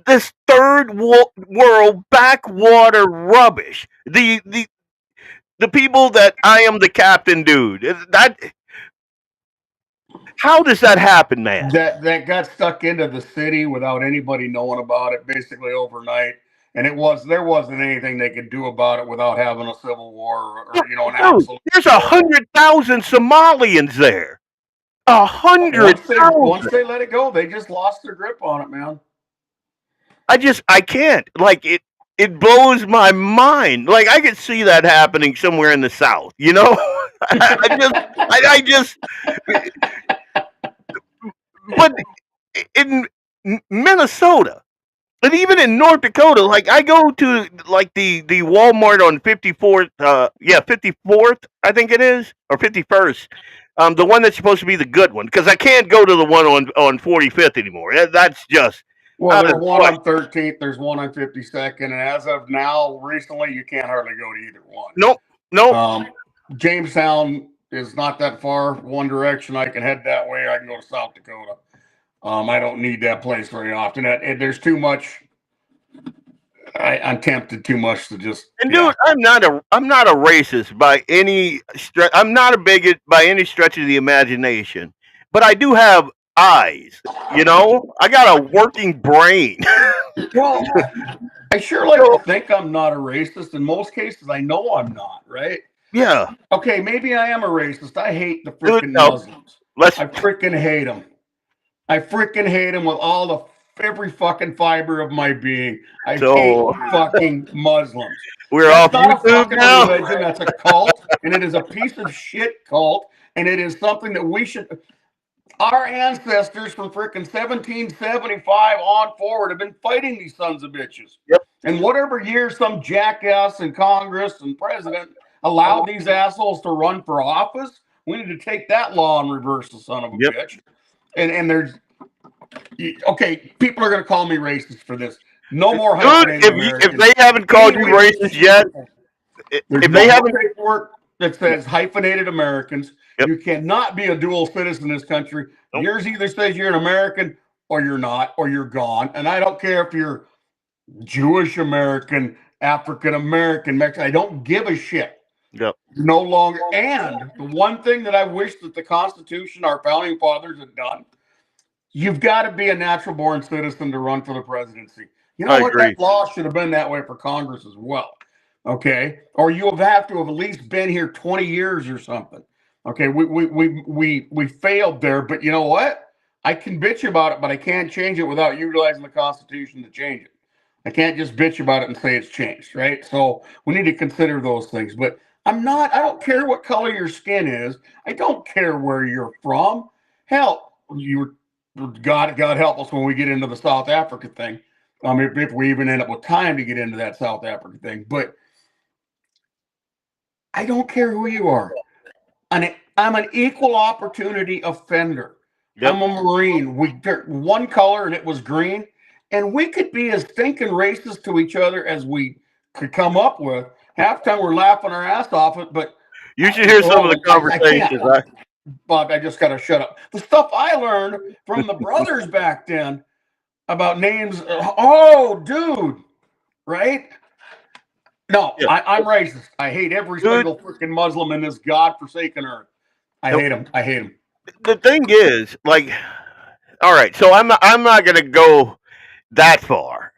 this third world backwater rubbish. The people that I am the captain, dude. How does that happen, man? That got stuck into the city without anybody knowing about it, basically overnight. And there wasn't anything they could do about it without having a civil war or an absolute. There's 100,000 Somalians there. 100,000. Once they let it go, they just lost their grip on it, man. I can't. Like it blows my mind. Like I could see that happening somewhere in the South, I just but in Minnesota, and even in North Dakota, like I go to like the Walmart on 54th, 54th, I think it is, or 51st, the one that's supposed to be the good one, because I can't go to the one on 45th anymore. That's just. Well, there's one on 13th, there's one on 52nd, and as of now, recently, you can't hardly go to either one. Nope. Jamestown is not that far one direction. I can head that way. I can go to South Dakota. I don't need that place very often. There's too much I'm tempted too much to just. And dude, I'm not a racist by any stretch. I'm not a bigot by any stretch of the imagination. But I do have eyes. You know, I got a working brain. Well, I sure like to think I'm not a racist. In most cases, I know I'm not. Right? Yeah. Okay, maybe I am a racist. I hate the freaking no. Muslims. Let's. I freaking hate them. I freaking hate them with every fucking fiber of my being. I hate fucking Muslims. We're That's off not a YouTube fucking now. religion. That's a cult, and it is a piece of shit cult, and it is something that we should. Our ancestors from freaking 1775 on forward have been fighting these sons of bitches. Yep. And whatever year some jackass in Congress and president allowed these assholes to run for office, we need to take that law and reverse the son of a bitch. And there's okay, people are going to call me racist for this. No more hyphenated Americans. If they haven't called you racist yet, there's no more paperwork that says hyphenated Americans. Yep. You cannot be a dual citizen in this country. Nope. Yours either says you're an American or you're not, or you're gone. And I don't care if you're Jewish American, African American, Mexican. I don't give a shit. Yep. No longer. And the one thing that I wish that the Constitution, our founding fathers, had done, you've got to be a natural born citizen to run for the presidency. You know what? That law should have been that way for Congress as well. Okay. Or you have to have at least been here 20 years or something. Okay. We failed there, but you know what? I can bitch about it, but I can't change it without utilizing the Constitution to change it. I can't just bitch about it and say it's changed, right? So we need to consider those things. But I don't care what color your skin is. I don't care where you're from. Hell, God help us when we get into the South Africa thing. If we even end up with time to get into that South Africa thing. But I don't care who you are. I'm an equal opportunity offender. Yep. I'm a Marine. One color and it was green. And we could be as stinking racist to each other as we could come up with. Half the time we're laughing our ass off it, but you should hear some of the conversations. Bob, I just got to shut up. The stuff I learned from the brothers back then about names. Oh, dude, right? No, yeah. I'm racist. I hate every single freaking Muslim in this godforsaken earth. I hate them. I hate them. The thing is, like, all right, so I'm not going to go that far.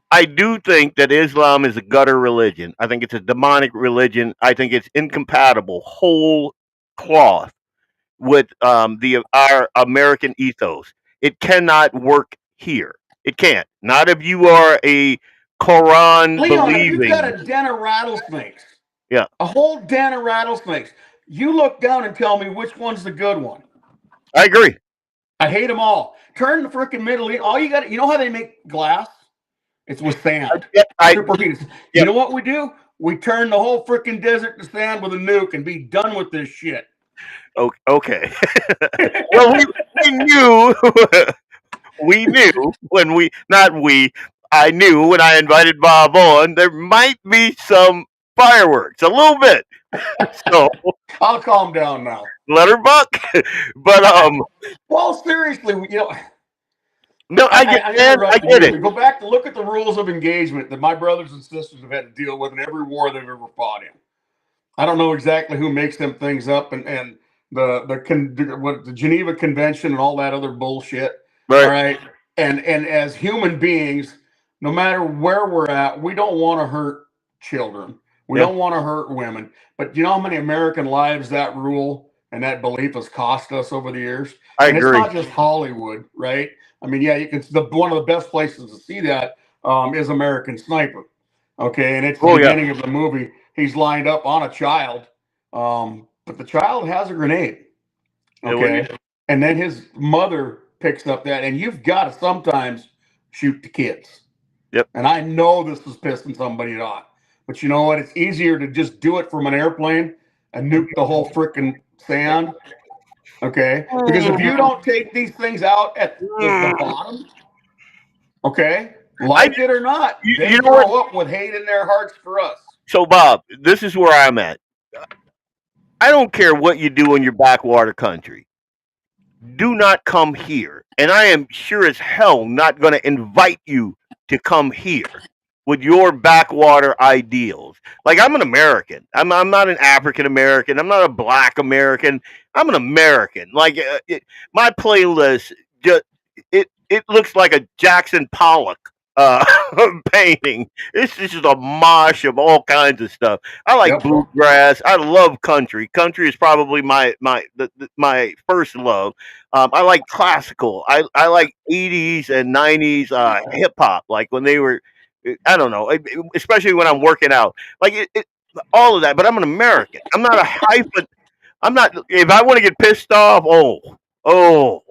I do think that Islam is a gutter religion. I think it's a demonic religion. I think it's incompatible, whole cloth, with our American ethos. It cannot work here. It can't. Not if you are a Quran believing. You've got a den of rattlesnakes. Yeah. A whole den of rattlesnakes. You look down and tell me which one's the good one. I agree. I hate them all. Turn the freaking Middle East. All you got, you know how they make glass? It's with sand. You know what we do? We turn the whole freaking desert to sand with a nuke and be done with this shit. Okay. Well, we knew I knew when I invited Bob on, there might be some fireworks, a little bit. So I'll calm down now. Let her buck. But well, seriously, you know. No, I get it. Go back to look at the rules of engagement that my brothers and sisters have had to deal with in every war they've ever fought in. I don't know exactly who makes them things up and the Geneva Convention and all that other bullshit. Right. All right. And as human beings, no matter where we're at, we don't want to hurt children. We don't want to hurt women. But you know how many American lives that rule and that belief has cost us over the years? I agree. It's not just Hollywood, right? I mean, yeah, you can. One of the best places to see that is American Sniper. Okay, and it's the beginning of the movie. He's lined up on a child, but the child has a grenade. Okay, and then his mother picks up that, and you've got to sometimes shoot the kids. Yep. And I know this is pissing somebody off, but you know what? It's easier to just do it from an airplane and nuke the whole freaking sand. Okay, because if you don't take these things out at the bottom, okay, like it or not, they grow up with hate in their hearts for us. So, Bob, this is where I'm at. I don't care what you do in your backwater country. Do not come here, and I am sure as hell not going to invite you to come here with your backwater ideals. Like, I'm an American. I'm not an African American. I'm not a Black American. I'm an American. Like, my playlist just it looks like a Jackson Pollock uh, painting. It's just a mosh of all kinds of stuff. I like Yep. bluegrass. I love country. Country is probably my first love. I like classical. I like 80s and 90s hip hop. Like when they were, I don't know, especially when I'm working out. Like all of that. But I'm an American. I'm not a hyphen. I'm not. If I want to get pissed off, oh,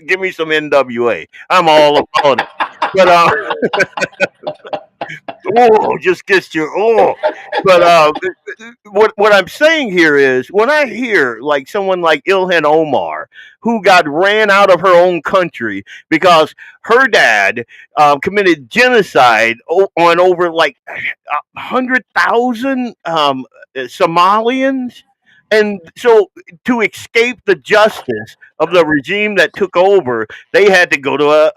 give me some NWA. I'm all about it. But just gets you. But what I'm saying here is when I hear like someone like Ilhan Omar, who got ran out of her own country because her dad committed genocide on over like 100,000 Somalians. And so, to escape the justice of the regime that took over, they had to go to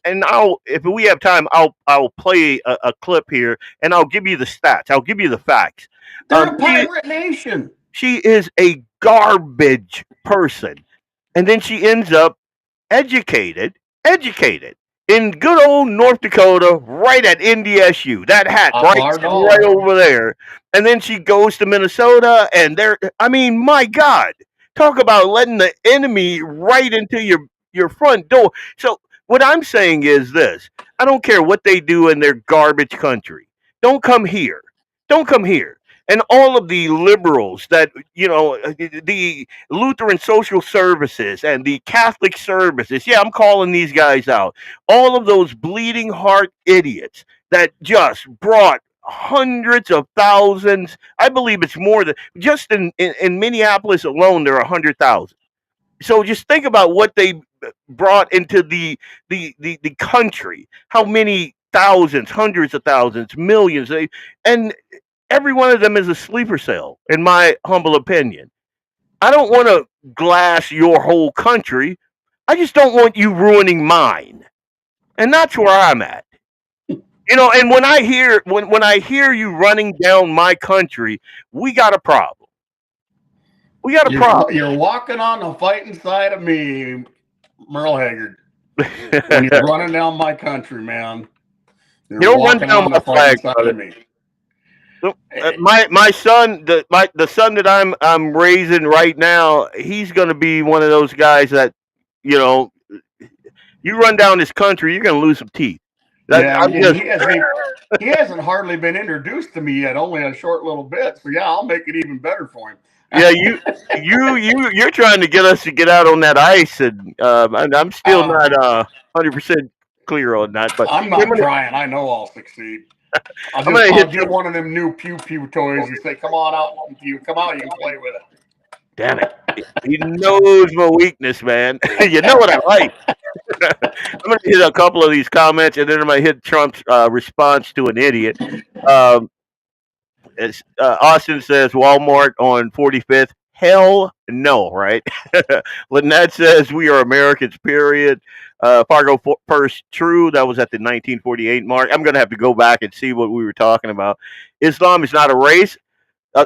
and I'll, if we have time, I'll play a clip here, and I'll give you the stats. I'll give you the facts. They're a pirate nation. She is a garbage person, and then she ends up educated in good old North Dakota, right at NDSU. That hat, right over there. And then she goes to Minnesota, and I mean, my God, talk about letting the enemy right into your front door. So what I'm saying is this: I don't care what they do in their garbage country. Don't come here. Don't come here. And all of the liberals that, the Lutheran social services and the Catholic services, yeah, I'm calling these guys out. All of those bleeding heart idiots that just brought hundreds of thousands. I believe it's more than just in Minneapolis alone, there are 100,000. So just think about what they brought into the country. How many thousands, hundreds of thousands, millions, and every one of them is a sleeper cell, in my humble opinion. I don't want to glass your whole country. I just don't want you ruining mine, and that's where I'm at. And when I hear you running down my country, we got a problem. We got a problem. You're walking on the fighting side of me, Merle Haggard. When you're running down my country, man. You don't run down my flag, side of me. My son, the son that I'm raising right now, he's going to be one of those guys that, you run down this country, you're going to lose some teeth. He hasn't hardly been introduced to me yet, only a short little bit. So yeah, I'll make it even better for him. Yeah, you're trying to get us to get out on that ice, and I'm still not 100% clear on that. But I'm not trying. I know I'll succeed. I'll get one of them new pew pew toys and say, "Come on out, you come out, you can play with it." Damn it! He knows my weakness, man. You know what I like. I'm gonna hit a couple of these comments, and then I'm gonna hit Trump's response to an idiot. Austin says Walmart on 45th. Hell no, right? Lynette says we are Americans, period. Fargo first, true. That was at the 1948 mark. I'm going to have to go back and see what we were talking about. Islam is not a race.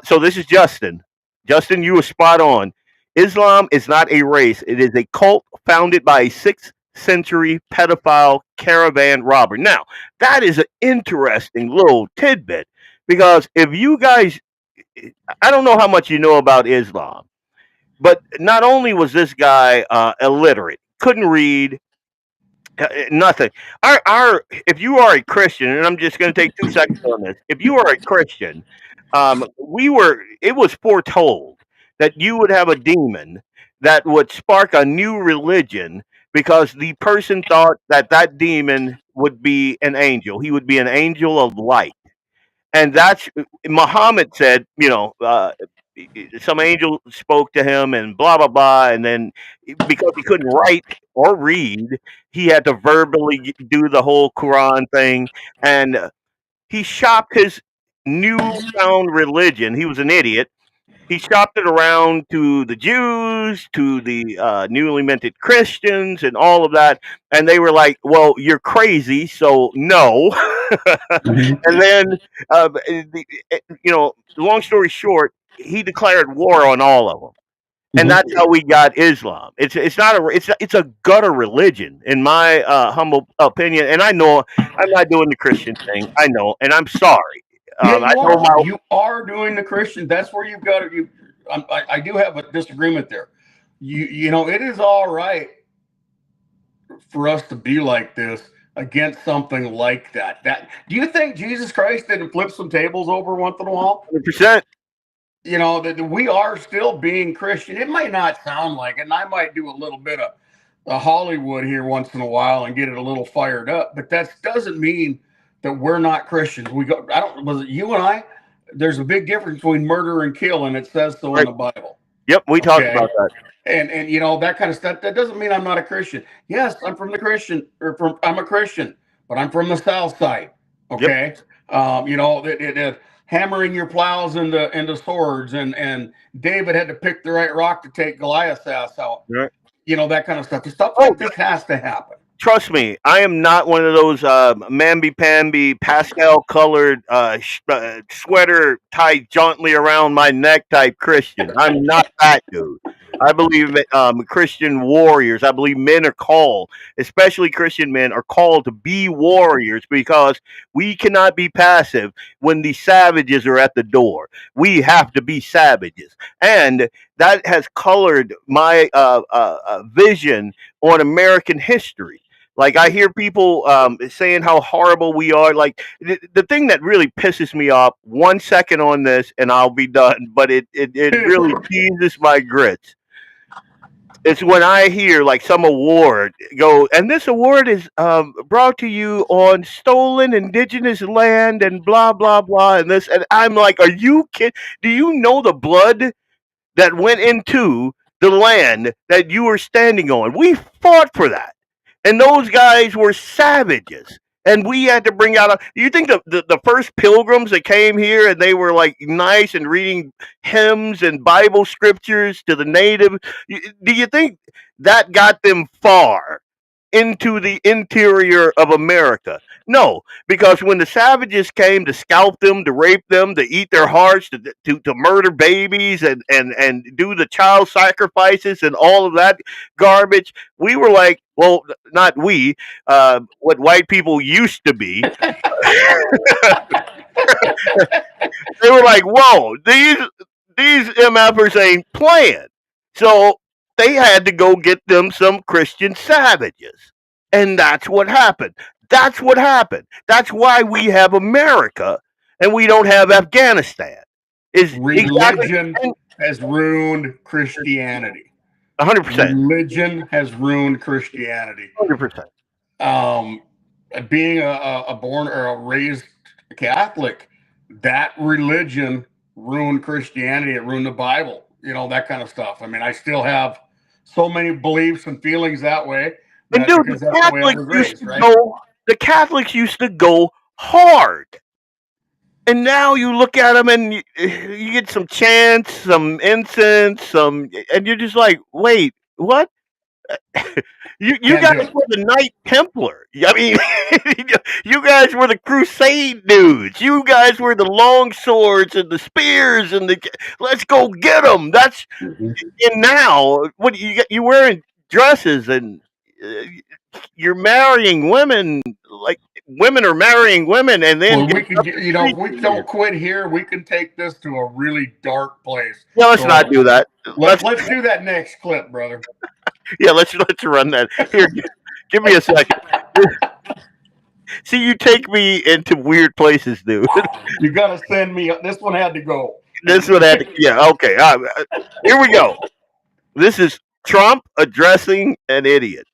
So this is Justin. Justin, you were spot on. Islam is not a race. It is a cult founded by a 6th century pedophile caravan robber. Now, that is an interesting little tidbit. Because if you guys, I don't know how much you know about Islam, but not only was this guy illiterate, couldn't read, nothing. If you are a Christian, and I'm just going to take 2 seconds on this. If you are a Christian, it was foretold that you would have a demon that would spark a new religion because the person thought that demon would be an angel. He would be an angel of light. And that's Muhammad said, some angel spoke to him and blah, blah, blah. And then because he couldn't write or read, he had to verbally do the whole Quran thing. And he shopped his newfound religion. He was an idiot. he shopped it around to the Jews, to the newly minted Christians, and all of that, and they were like, "Well, you're crazy, so no." And then, long story short, he declared war on all of them, and that's how we got Islam. It's not it's a gutter religion, in my humble opinion. And I know I'm not doing the Christian thing. I know, and I'm sorry. Yeah, I you know are. my You are doing the Christian. That's where you've got to. I do have a disagreement there. You know, it is all right for us to be like this against something like that. Do you think Jesus Christ didn't flip some tables over once in a while? 100%. You know, that we are still being Christian. It might not sound like it, and I might do a little bit of Hollywood here once in a while and get it a little fired up, but that doesn't mean that we're not Christians. Was it you and I? There's a big difference between murder and kill, and it says so in the Bible. Yep, we talked about that. And you know, that kind of stuff. That doesn't mean I'm not a Christian. Yes, I'm from the Christian, I'm a Christian, but I'm from the South Side. Okay, you know, hammering your plows into swords, and David had to pick the right rock to take Goliath's ass out. Right. You know, that kind of stuff. The stuff like this has to happen. Trust me, I am not one of those mamby-pamby, pastel-colored sweater tied jauntily around my neck type Christian. I'm not that dude. I believe Christian warriors. I believe men are called, especially Christian men, are called to be warriors, because we cannot be passive when the savages are at the door. We have to be savages. And that has colored my vision on American history. Like, I hear people saying how horrible we are. Like, the thing that really pisses me off, 1 second on this and I'll be done, but it really teases my grits. It's when I hear like some award go, and this award is brought to you on stolen indigenous land and blah, blah, blah. And this, and I'm like, are you kidding? Do you know the blood that went into the land that you were standing on? We fought for that. And those guys were savages. And we had to bring out you think the first pilgrims that came here and they were like nice and reading hymns and Bible scriptures to the native, do you think that got them far into the interior of America? No, because when the savages came to scalp them, to rape them, to eat their hearts, to murder babies and do the child sacrifices and all of that garbage, we were like, well, not we, what white people used to be. They were like, whoa, these MFers ain't playing. So they had to go get them some Christian savages. And that's what happened. That's what happened. That's why we have America and we don't have Afghanistan. Religion has ruined Christianity. 100%. Religion has ruined Christianity. 100%. Being a born or a raised Catholic, that religion ruined Christianity. It ruined the Bible. You know, that kind of stuff. I mean, I still have so many beliefs and feelings that way. And dude, the Catholics used to go hard. And now you look at them and you get some chants, some incense, and you're just like, wait, what? You guys were the Knight Templar. I mean, you guys were the Crusade dudes. You guys were the long swords and the spears and let's go get them. That's and now what you wearing dresses and you're marrying women, like women are marrying women, and then we can, we don't quit here. We can take this to a really dark place. Yeah, let's not do that. Let's do that next clip, brother. Yeah, let's run that. Here, give me a second. See, you take me into weird places, dude. You gotta send me. This one had to go. This one had to. Yeah, okay. Here we go. This is Trump addressing an idiot.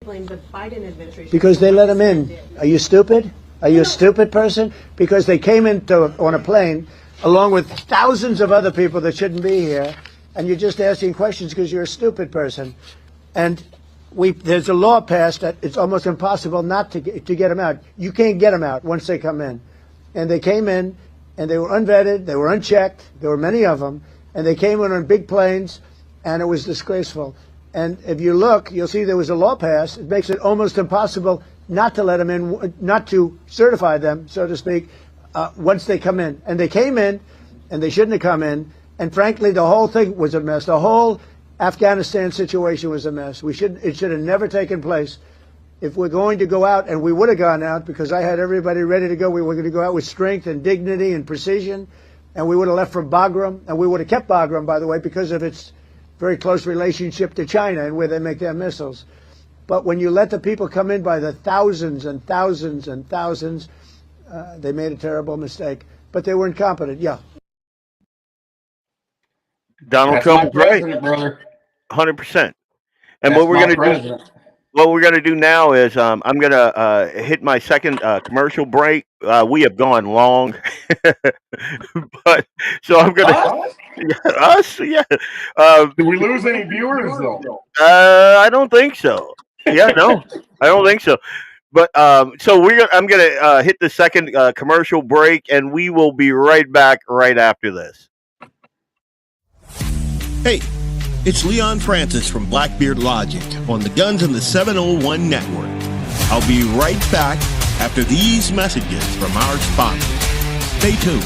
The Biden administration because they let him in. Are you stupid? Are you a stupid person? Because they came on a plane along with thousands of other people that shouldn't be here, and you're just asking questions because you're a stupid person. And there's a law passed that it's almost impossible not to get them out. You can't get them out once they come in. And they came in, and they were unvetted, they were unchecked, there were many of them, and they came in on big planes, and it was disgraceful. And if you look, you'll see there was a law passed. It makes it almost impossible not to let them in, not to certify them, so to speak, once they come in. And they came in, and they shouldn't have come in. And frankly, the whole thing was a mess. The whole Afghanistan situation was a mess. It should have never taken place. If we're going to go out, and we would have gone out because I had everybody ready to go, we were going to go out with strength and dignity and precision, and we would have left from Bagram, and we would have kept Bagram, by the way, because of its very close relationship to China and where they make their missiles. But when you let the people come in by the thousands and thousands and thousands, they made a terrible mistake. But they were incompetent, yeah. Donald Trump is right, brother. 100%. And That's what we're my going to do. president. What we're going to do now is I'm going to hit my second commercial break. We have gone long, but so I'm going to us. Yeah. Did we lose any viewers though? I don't think so. Yeah, no, I don't think so. But so I'm going to hit the second commercial break, and we will be right back right after this. Hey, it's Leon Francis from Blackbeard Logic on the Guns in the 701 Network. I'll be right back after these messages from our sponsors. Stay tuned.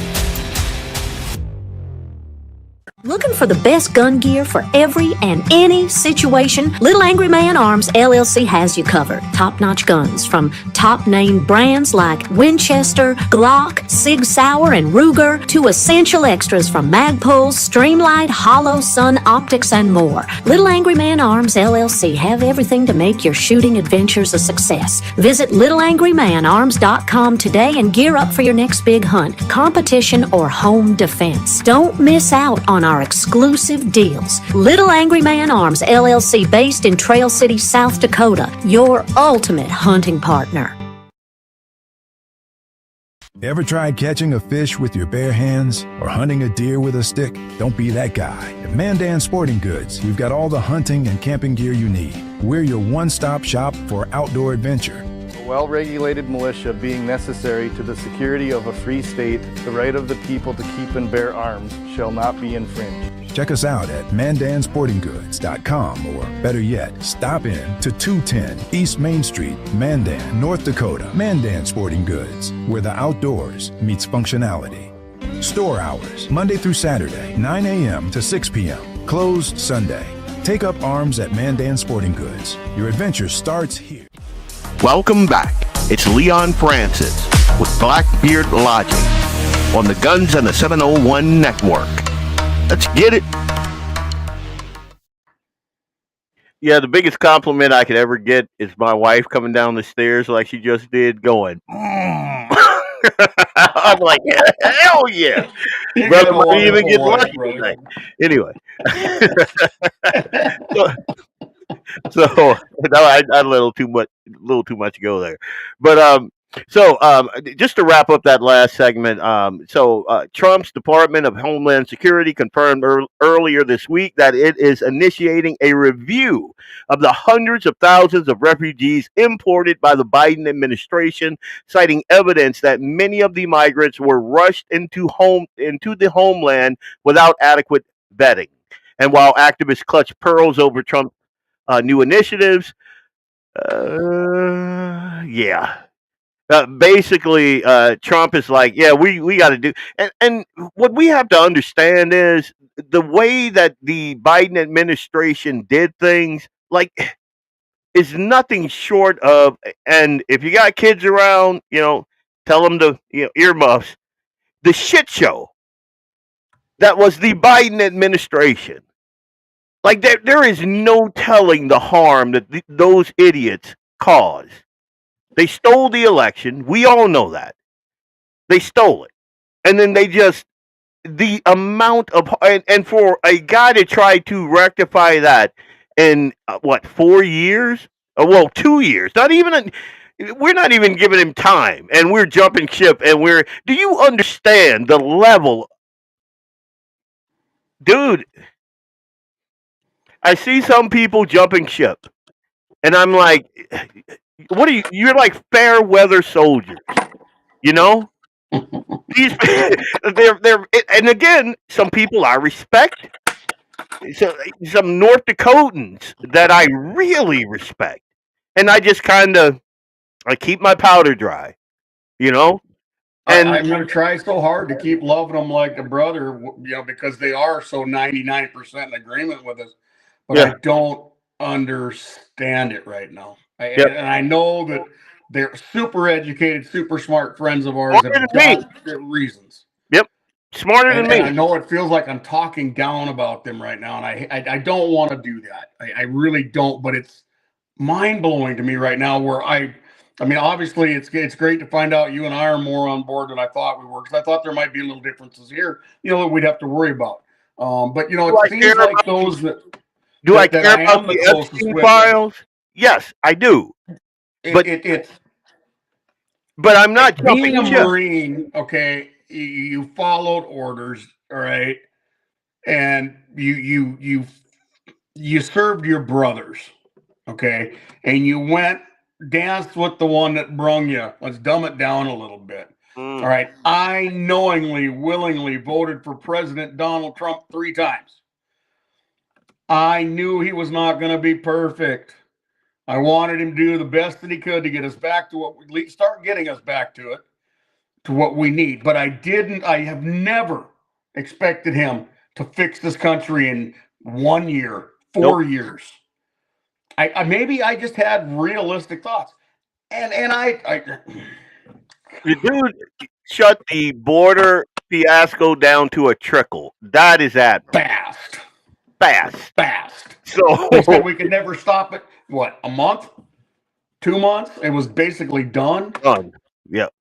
Looking for the best gun gear for every and any situation? Little Angry Man Arms LLC has you covered. Top-notch guns from top-name brands like Winchester, Glock, Sig Sauer, and Ruger to essential extras from Magpul, Streamlight, Hollow, Sun Optics, and more. Little Angry Man Arms LLC have everything to make your shooting adventures a success. Visit littleangrymanarms.com today and gear up for your next big hunt, competition, or home defense. Don't miss out on our exclusive deals. Little Angry Man Arms LLC, based in Trail City, South Dakota, your ultimate hunting partner. Ever tried catching a fish with your bare hands or hunting a deer with a stick? Don't be that guy. At Mandan Sporting Goods, you've got all the hunting and camping gear you need. We're your one-stop shop for outdoor adventure. A well-regulated militia being necessary to the security of a free state, the right of the people to keep and bear arms shall not be infringed. Check us out at mandansportinggoods.com, or better yet, stop in to 210 East Main Street, Mandan, North Dakota. Mandan Sporting Goods, where the outdoors meets functionality. Store hours, Monday through Saturday, 9 a.m. to 6 p.m. Closed Sunday. Take up arms at Mandan Sporting Goods. Your adventure starts here. Welcome back. It's Leon Francis with Blackbeard Logic on the Guns and the 701 Network. Let's get it. Yeah, the biggest compliment I could ever get is my wife coming down the stairs like she just did, going, I'm like, hell yeah. Brother might even get lucky tonight. Anyway. So no, I a little too much to go there, but just to wrap up that last segment, Trump's Department of Homeland Security confirmed earlier this week that it is initiating a review of the hundreds of thousands of refugees imported by the Biden administration, citing evidence that many of the migrants were rushed into the homeland without adequate vetting. And while activists clutch pearls over Trump's new initiatives, basically, Trump is like, yeah, we got to do, and what we have to understand is the way that the Biden administration did things, like, is nothing short of, and if you got kids around, tell them to, earmuffs, the shit show that was the Biden administration. Like, there is no telling the harm that those idiots caused. They stole the election. We all know that. They stole it. And then the amount of, and for a guy to try to rectify that in, 4 years? 2 years. We're not even giving him time. And we're jumping ship. And do you understand the level? Dude, I see some people jumping ship. And I'm like, what are you're like fair weather soldiers, These they're and again, some people I respect. So, some North Dakotans that I really respect, and I just kind of I keep my powder dry, you know. And I'm going to try so hard to keep loving them like a brother, because they are so 99% in agreement with us. But I yeah, don't understand it right now. yep, And I know that they're super educated, super smart friends of ours smarter have than me. got their reasons. Yep, smarter than And I me. know it feels like I'm talking down about them right now, and I don't want to do that. I really don't. But it's mind blowing to me right now. Where I mean, obviously, it's great to find out you and I are more on board than I thought we were, because I thought there might be little differences here, that we'd have to worry about. But Do I it care seems like about those Do I that care I about am the the closest Epstein with. files? Yes, I do. But It's I'm not being jumping a ship. Marine. Okay, you followed orders, all right, and you served your brothers, okay, and you went danced with the one that brung you. Let's dumb it down a little bit. All right, I knowingly, willingly voted for President Donald Trump 3 times. I knew he was not going to be perfect. I wanted him to do the best that he could to get us back to start getting us back to what we need. But I have never expected him to fix this country in 1 year, 4 years. I maybe I just had realistic thoughts. And The dude shut the border fiasco down to a trickle. That is admirable. Fast. So They said we could never stop it. What, a month? 2 months? It was basically done. done. Yep.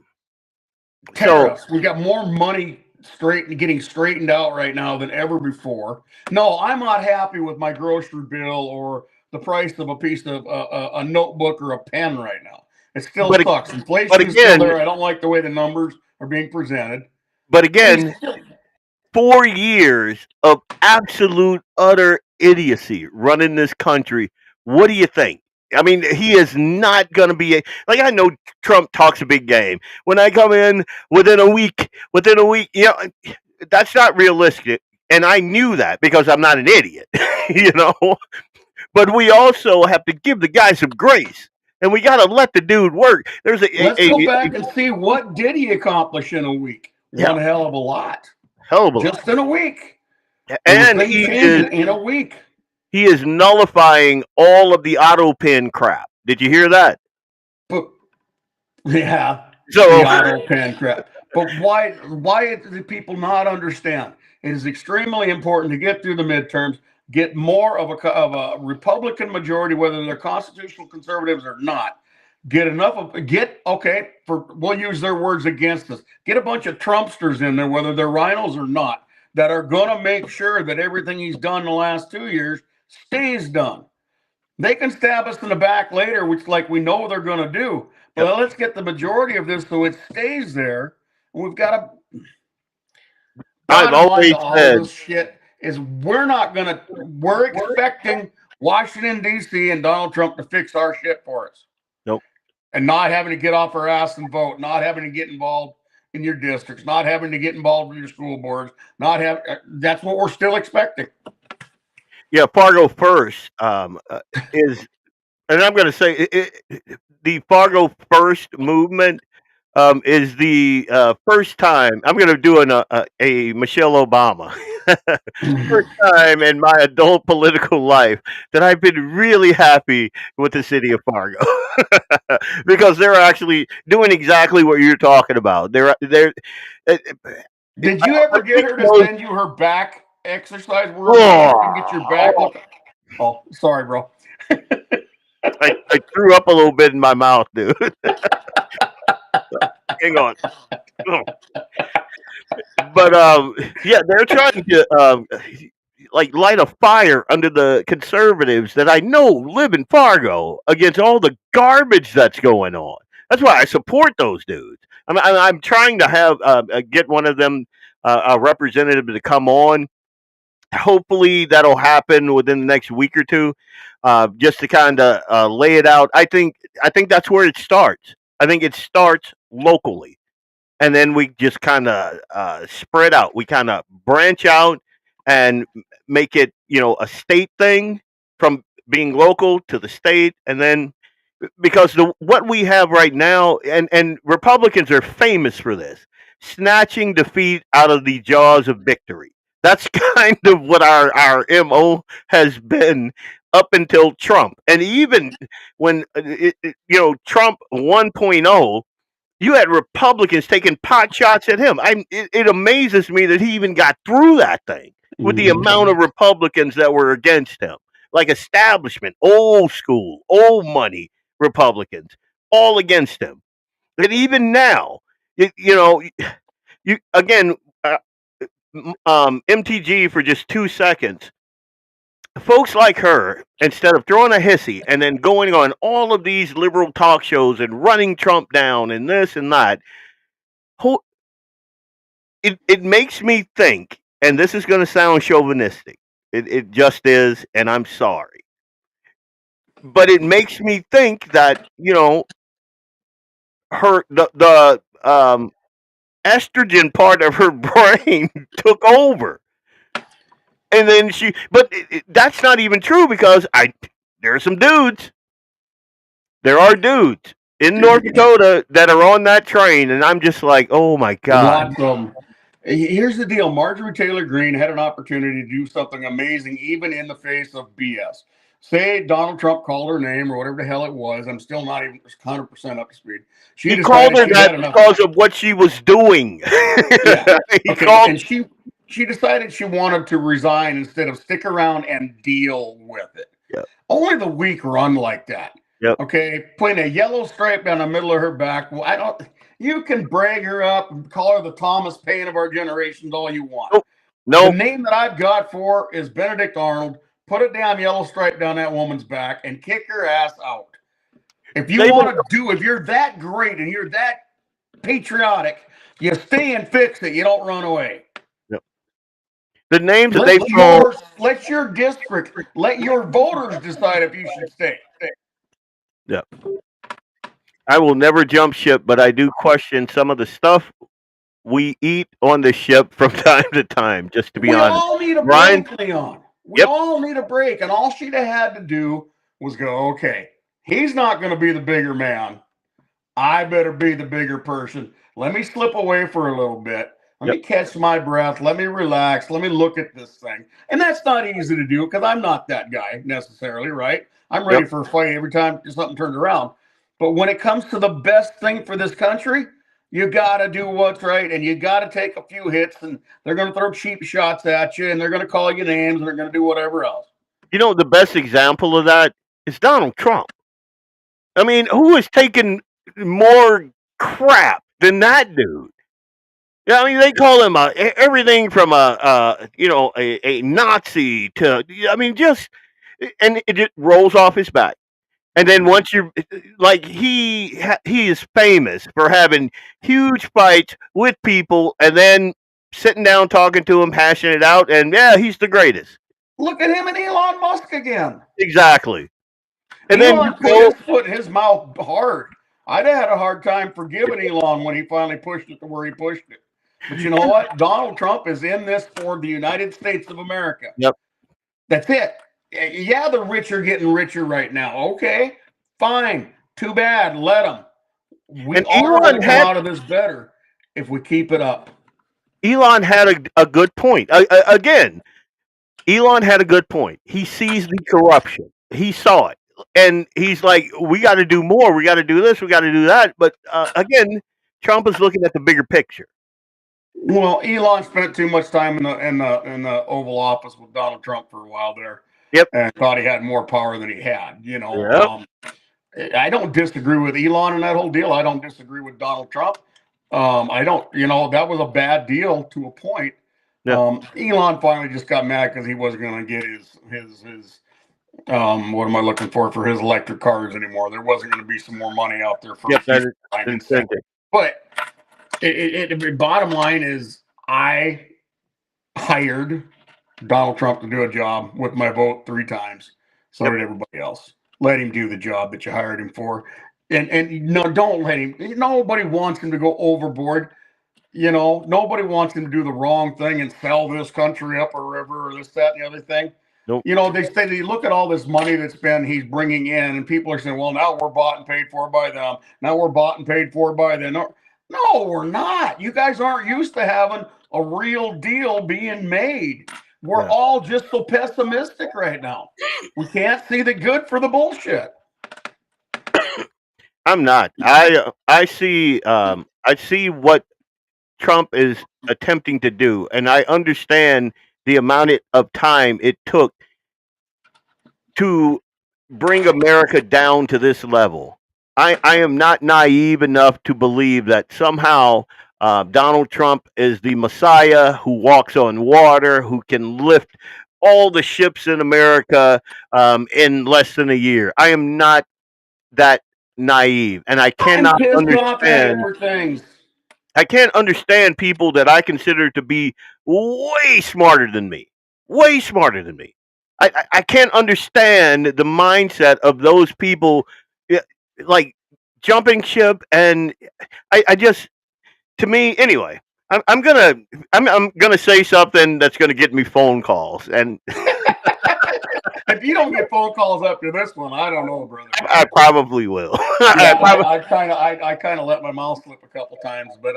Tariffs. We got more money getting straightened out right now than ever before. No, I'm not happy with my grocery bill or the price of a piece of a notebook or a pen right now. It still sucks. Inflation is still there. I don't like the way the numbers are being presented. But again, 4 years of absolute utter idiocy running this country. What do you think? I mean, he is not going to be I know Trump talks a big game. When I come in within a week, that's not realistic. And I knew that because I'm not an idiot, you know. But we also have to give the guy some grace, and we got to let the dude work. Let's go back and see what did he accomplish in a week. One hell of a lot. Hell of a lot. Just in a week. And he is in a week. He is nullifying all of the auto pen crap. Did you hear that? Yeah. So the auto pen crap. But why do people not understand? It is extremely important to get through the midterms, get more of a Republican majority, whether they're constitutional conservatives or not. We'll use their words against us. Get a bunch of Trumpsters in there, whether they're rhinos or not, that are going to make sure that everything he's done in the last 2 years stays done. They can stab us in the back later, which we know they're going to do. But let's get the majority of this so it stays there. We've got to. I've always said this shit is we're expecting Washington, D.C. and Donald Trump to fix our shit for us. Nope. And not having to get off our ass and vote, not having to get involved in your districts, not having to get involved with your school boards, that's what we're still expecting. Yeah, Fargo First is, and I'm going to say the Fargo First movement is the first time I'm going to do a Michelle Obama. First time in my adult political life that I've been really happy with the city of Fargo because they're actually doing exactly what you're talking about. Did you ever get her to send you her back exercise where you can get your back look? Oh, sorry, bro. I threw up a little bit in my mouth, dude. Hang on. But yeah, they're trying to light a fire under the conservatives that I know live in Fargo against all the garbage that's going on. That's why I support those dudes. I'm trying to have get one of them a representative to come on. Hopefully that'll happen within the next week or two, just to kind of lay it out. I think that's where it starts. I think it starts locally. and then we just kind of spread out. We kind of branch out and make it, a state thing from being local to the state, and then because what we have right now, and Republicans are famous for this, snatching defeat out of the jaws of victory. That's kind of what our mo has been up until Trump, and even when Trump 1.0, you had Republicans taking pot shots at him. It amazes me that he even got through that thing with the amount of Republicans that were against him, like establishment, old school, old money Republicans, all against him. And even now, you again, MTG for just 2 seconds. Folks like her, instead of throwing a hissy and then going on all of these liberal talk shows and running Trump down and this and that, it makes me think, and this is going to sound chauvinistic. It just is, and I'm sorry. But it makes me think that, her the estrogen part of her brain took over. And then but that's not even true, because there are some dudes. There are dudes in North Dakota that are on that train, and I'm just like, oh my God. Here's the deal. Marjorie Taylor Greene had an opportunity to do something amazing, even in the face of BS. Say Donald Trump called her name or whatever the hell it was. I'm still not even 100% up to speed. He called her that because of what she was doing. Yeah. And she decided she wanted to resign instead of stick around and deal with it. Yep. Only the weak run like that. Yep. Okay, putting a yellow stripe down the middle of her back. Well, you can brag her up and call her the Thomas Paine of our generations all you want. No. The name that I've got for is Benedict Arnold. Put a damn yellow stripe down that woman's back and kick her ass out. If you if you're that great and you're that patriotic, you stay and fix it. You don't run away. Yep. The names that let your district, let your voters decide if you should stay. Yeah. I will never jump ship, but I do question some of the stuff we eat on the ship from time to time, just to be honest. We all need a break, Leon. We all need a break. And all she'd have had to do was go, okay, he's not going to be the bigger man. I better be the bigger person. Let me slip away for a little bit. Let me catch my breath. Let me relax. Let me look at this thing. And that's not easy to do because I'm not that guy necessarily, right? I'm ready for a fight every time something turns around. But when it comes to the best thing for this country, you got to do what's right, and you got to take a few hits, and they're going to throw cheap shots at you, and they're going to call you names, and they're going to do whatever else. The best example of that is Donald Trump. I mean, who is taking more crap than that dude? Yeah, I mean, they call him everything from a Nazi to, I mean, and it just rolls off his back. And then once you're like, he is famous for having huge fights with people and then sitting down, talking to him, hashing it out. And yeah, he's the greatest. Look at him and Elon Musk again. Exactly. And Elon put his foot in his mouth hard. I'd have had a hard time forgiving Elon when he finally pushed it to where he pushed it. But you know what? Donald Trump is in this for the United States of America. Yep. That's it. Yeah, the rich are getting richer right now. Okay, fine. Too bad. Let them. We are going to come out of this better if we keep it up. Elon had a good point. Again, Elon had a good point. He sees the corruption. He saw it. And he's like, we got to do more. We got to do this. We got to do that. But again, Trump is looking at the bigger picture. Well, Elon spent too much time in the Oval Office with Donald Trump for a while there. Yep. And thought he had more power than he had. I don't disagree with Elon in that whole deal. I don't disagree with Donald Trump. I don't, that was a bad deal to a point. Yep. Elon finally just got mad because he wasn't going to get his what am I looking for his electric cars anymore. There wasn't going to be some more money out there for But bottom line is I hired Donald Trump to do a job with my vote 3 times. So did everybody else. Let him do the job that you hired him for. And no, don't let him. Nobody wants him to go overboard. You know, nobody wants him to do the wrong thing and sell this country up a river or this, that, and the other thing. Nope. You know, they say they look at all this money he's bringing in, and people are saying, well, now we're bought and paid for by them. Now we're bought and paid for by them. No, we're not. You guys aren't used to having a real deal being made. We're all just so pessimistic right now. We can't see the good for the bullshit. I'm not. I see what Trump is attempting to do, and I understand the amount of time it took to bring America down to this level. I am not naive enough to believe that somehow Donald Trump is the Messiah who walks on water, who can lift all the ships in America in less than a year. I am not that naive, and I cannot understand. I can't understand people that I consider to be way smarter than me. Way smarter than me. I can't understand the mindset of those people, like jumping ship, and I just, to me anyway. I'm gonna say something that's gonna get me phone calls, and if you don't get phone calls after this one, I don't know, brother. I probably will. Yeah, I kind of let my mouth slip a couple times, but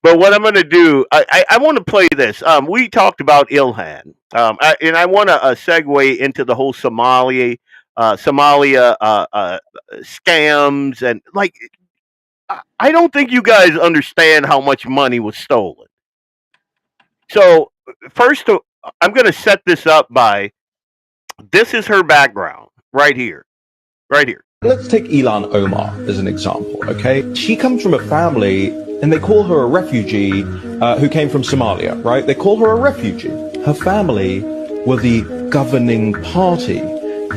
But what I'm going to do, I want to play this. We talked about Ilhan, and I want to segue into the whole Somalia scams, and like, I don't think you guys understand how much money was stolen. So first, I'm going to set this up by, this is her background right here, right here. Let's take Ilhan Omar as an example, okay? She comes from a family, and they call her a refugee who came from Somalia, right? They call her a refugee. Her family were the governing party,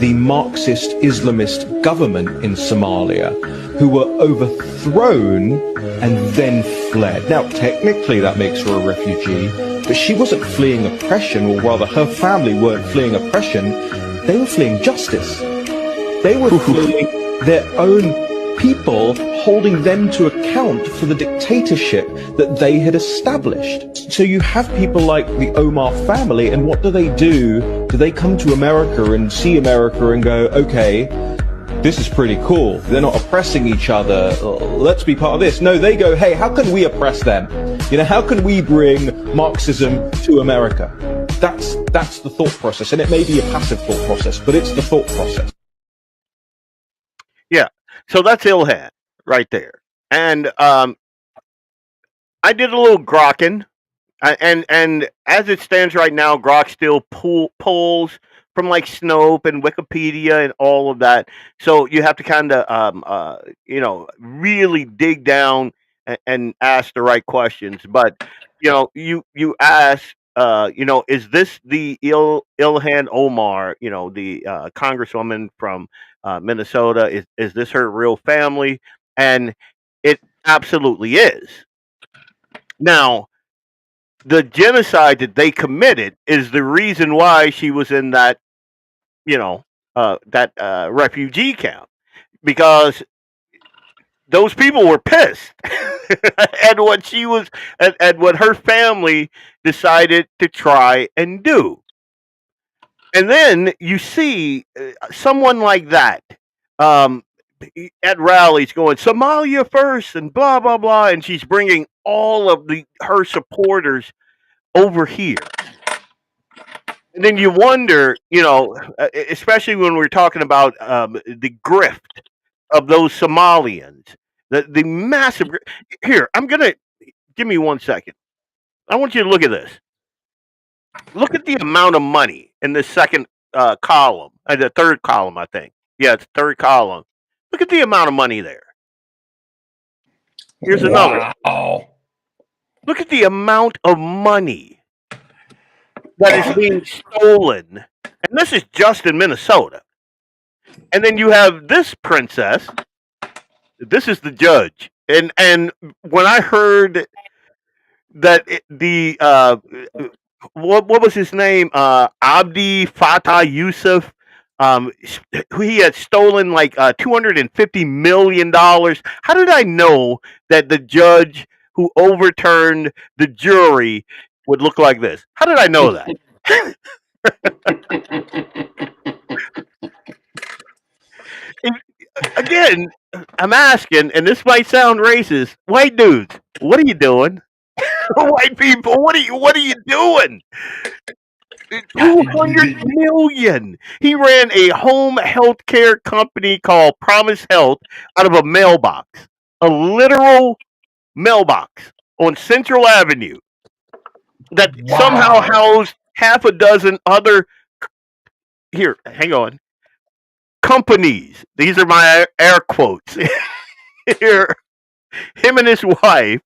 the Marxist Islamist government in Somalia, who were overthrown and then fled. Now, technically that makes her a refugee, but she wasn't fleeing oppression, or rather her family weren't fleeing oppression, they were fleeing justice. They were fleeing their own people, holding them to account for the dictatorship that they had established. So you have people like the Omar family, and what do? Do they come to America and see America and go, okay, this is pretty cool. They're not oppressing each other. Let's be part of this. No, they go, hey, how can we oppress them? You know, how can we bring Marxism to America? That's the thought process, and it may be a passive thought process, but it's the thought process. Yeah, so that's Ilhan right there, and I did a little grokking, and as it stands right now, Grok still pulls from like Snopes and Wikipedia and all of that. So you have to kind of really dig down and ask the right questions. But you ask, is this the Ilhan Omar, the congresswoman from Minnesota? Is this her real family? And it absolutely is. Now, the genocide that they committed is the reason why she was in that, refugee camp, because those people were pissed at what she was, at what her family decided to try and do. And then you see someone like that at rallies going Somalia first and blah blah blah, and she's bringing all of her supporters over here. And then you wonder, especially when we're talking about the grift of those Somalians, the massive. Here, give me 1 second. I want you to look at this. Look at the amount of money in the second column, the third column, I think. Yeah, it's third column. Look at the amount of money there. Here's another. Wow. Look at the amount of money that is being stolen. And this is just in Minnesota. And then you have this princess. This is the judge. And when I heard that what was his name? Abdi Fattah Yusuf. He had stolen like $250 million. How did I know that the judge who overturned the jury would look like this. How did I know that? Again, I'm asking, and this might sound racist. White dudes, what are you doing? White people, what are you doing? 200 million. He ran a home health care company called Promise Health out of a mailbox, a literal mailbox on Central Avenue that somehow housed half a dozen other, here, hang on, companies. These are my air quotes. Here, him and his wife,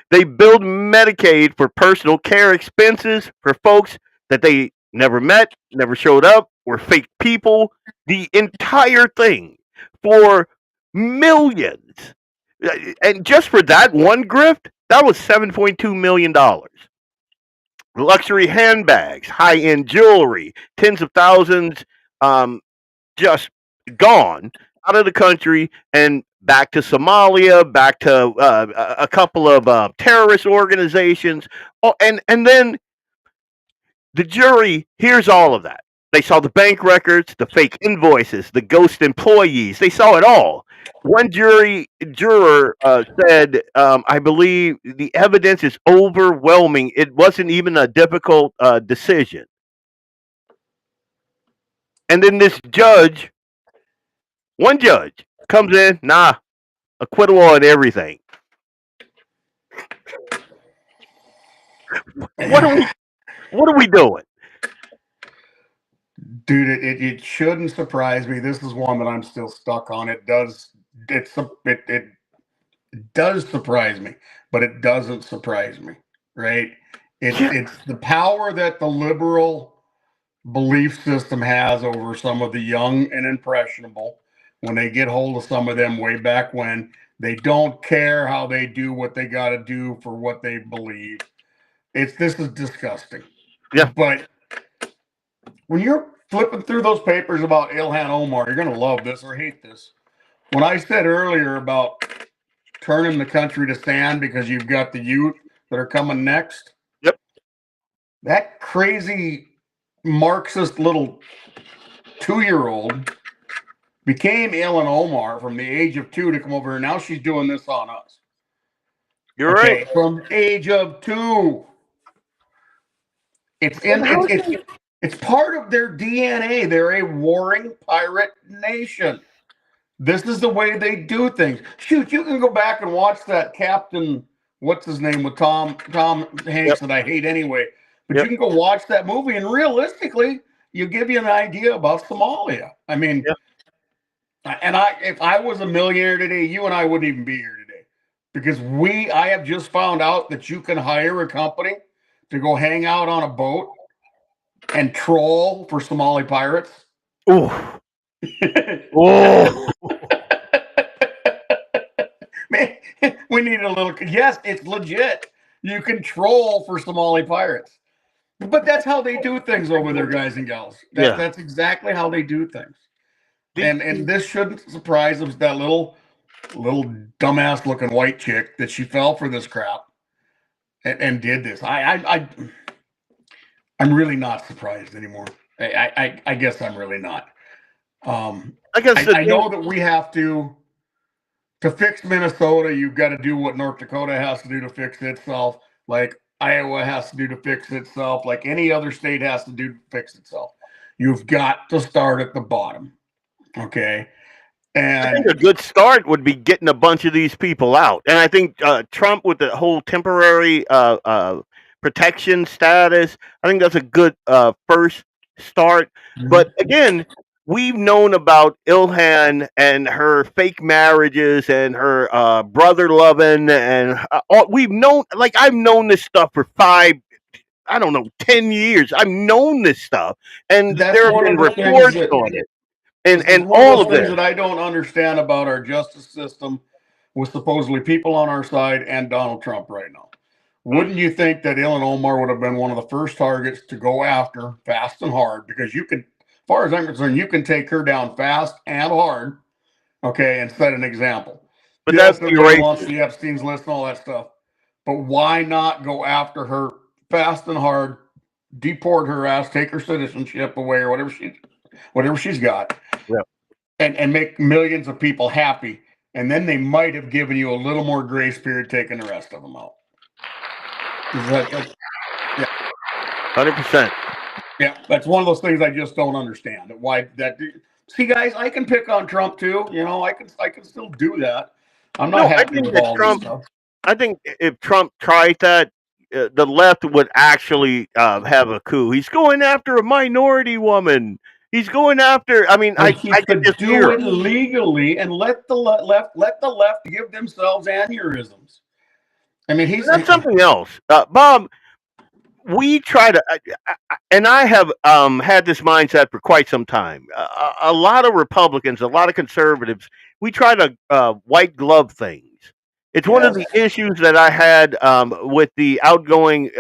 they billed Medicaid for personal care expenses for folks that they never met, never showed up, were fake people. The entire thing for millions. And just for that one grift, that was $7.2 million. Luxury handbags, high end jewelry, tens of thousands just gone out of the country and back to Somalia, back to a couple of terrorist organizations. Oh, and then the jury hears all of that. They saw the bank records, the fake invoices, the ghost employees. They saw it all. One juror said, I believe the evidence is overwhelming. It wasn't even a difficult decision. And then this judge, one judge, comes in, acquittal on everything. What are we doing? Dude, it shouldn't surprise me. This is one that I'm still stuck on. It does surprise me, but it doesn't surprise me, right? It's the power that the liberal belief system has over some of the young and impressionable. When they get hold of some of them way back when, they don't care how they do what they got to do for what they believe. This is disgusting. Yeah. But when you're flipping through those papers about Ilhan Omar, you're going to love this or hate this. When I said earlier about turning the country to sand because you've got the youth that are coming next. Yep. That crazy Marxist little 2-year-old became Ilhan Omar from the age of 2 to come over here. Now she's doing this on us. You're right. From age of 2. It's part of their DNA. They're a warring pirate nation. This is the way they do things. Shoot, you can go back and watch that Captain, what's his name, with Tom Hanks that I hate anyway. But you can go watch that movie, and realistically, you give you an idea about Somalia. I mean, if I was a millionaire today, you and I wouldn't even be here today, because I have just found out that you can hire a company to go hang out on a boat and troll for Somali pirates. Ooh. Oh. Man, we need a little. Yes, it's legit. You can troll for Somali pirates. But that's how they do things over there, guys and gals. That's exactly how they do things. And this shouldn't surprise us, that little dumbass looking white chick, that she fell for this crap and did this. I'm really not surprised anymore. I guess I'm really not. I know that we have to fix Minnesota. You've got to do what North Dakota has to do to fix itself, like Iowa has to do to fix itself, like any other state has to do to fix itself. You've got to start at the bottom. Okay. And I think a good start would be getting a bunch of these people out. And I think Trump, with the whole temporary protection status, I think that's a good first start. Mm-hmm. But again, we've known about Ilhan and her fake marriages and her brother loving, and we've known, like, I've known this stuff for 10 years. I've known this stuff, and there have been reports on it. And all of things that I don't understand about our justice system, with supposedly people on our side and Donald Trump right now. Wouldn't you think that Ilhan Omar would have been one of the first targets to go after fast and hard? Because you could, as far as I'm concerned, you can take her down fast and hard, okay, and set an example. But that's the Epstein's list and all that stuff. but why not go after her fast and hard, deport her ass, take her citizenship away or whatever she's got, Yeah. and make millions of people happy, and then they might have given you a little more grace period, taking the rest of them out. Yeah, 100%. yeah, that's one of those things I just don't understand. Why that? See, guys, I can pick on Trump too. You know, I can still do that. I'm not happy with all this stuff. I think if Trump tried that, the left would actually have a coup. He's going after a minority woman. He's going after. I mean, I could just do hear it legally and let the left give themselves aneurysms. I mean, that's something else, Bob. We try to, and I have had this mindset for quite some time. A lot of Republicans, a lot of conservatives, we try to white glove things. It's one of the issues that I had with the outgoing.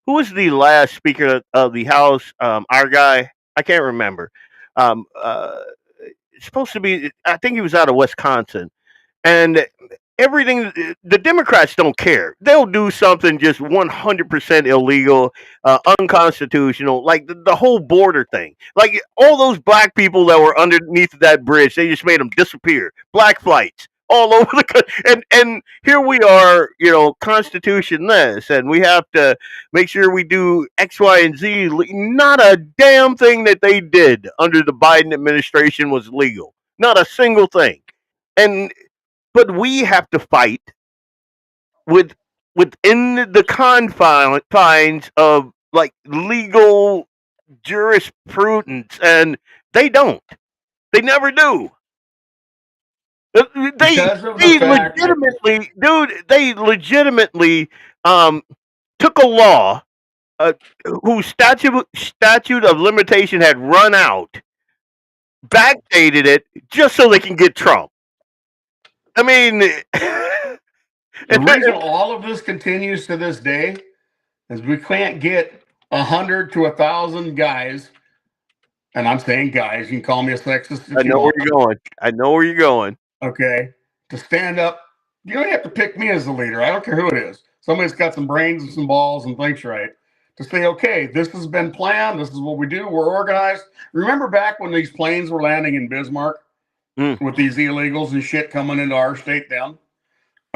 Who was the last Speaker of the House? Our guy, I can't remember. It's supposed to be. I think he was out of Wisconsin, and everything. The Democrats don't care. They'll do something just 100% illegal, unconstitutional, like the whole border thing. Like all those black people that were underneath that bridge, they just made them disappear. Black flights all over the country, and here we are, constitutionless, and we have to make sure we do X, Y, and Z. Not a damn thing that they did under the Biden administration was legal. Not a single thing. But we have to fight within the confines of like legal jurisprudence, and they don't. They never do. They legitimately took a law whose statute of limitation had run out, backdated it just so they can get Trump. I mean, the reason all of this continues to this day is we can't get 100 to 1,000 guys, and I'm saying guys, you can call me a sexist. I know where you're going. Okay, to stand up. You don't have to pick me as the leader. I don't care who it is. Somebody's got some brains and some balls and thinks right. To say, okay, this has been planned. This is what we do. We're organized. Remember back when these planes were landing in Bismarck with these illegals and shit coming into our state then?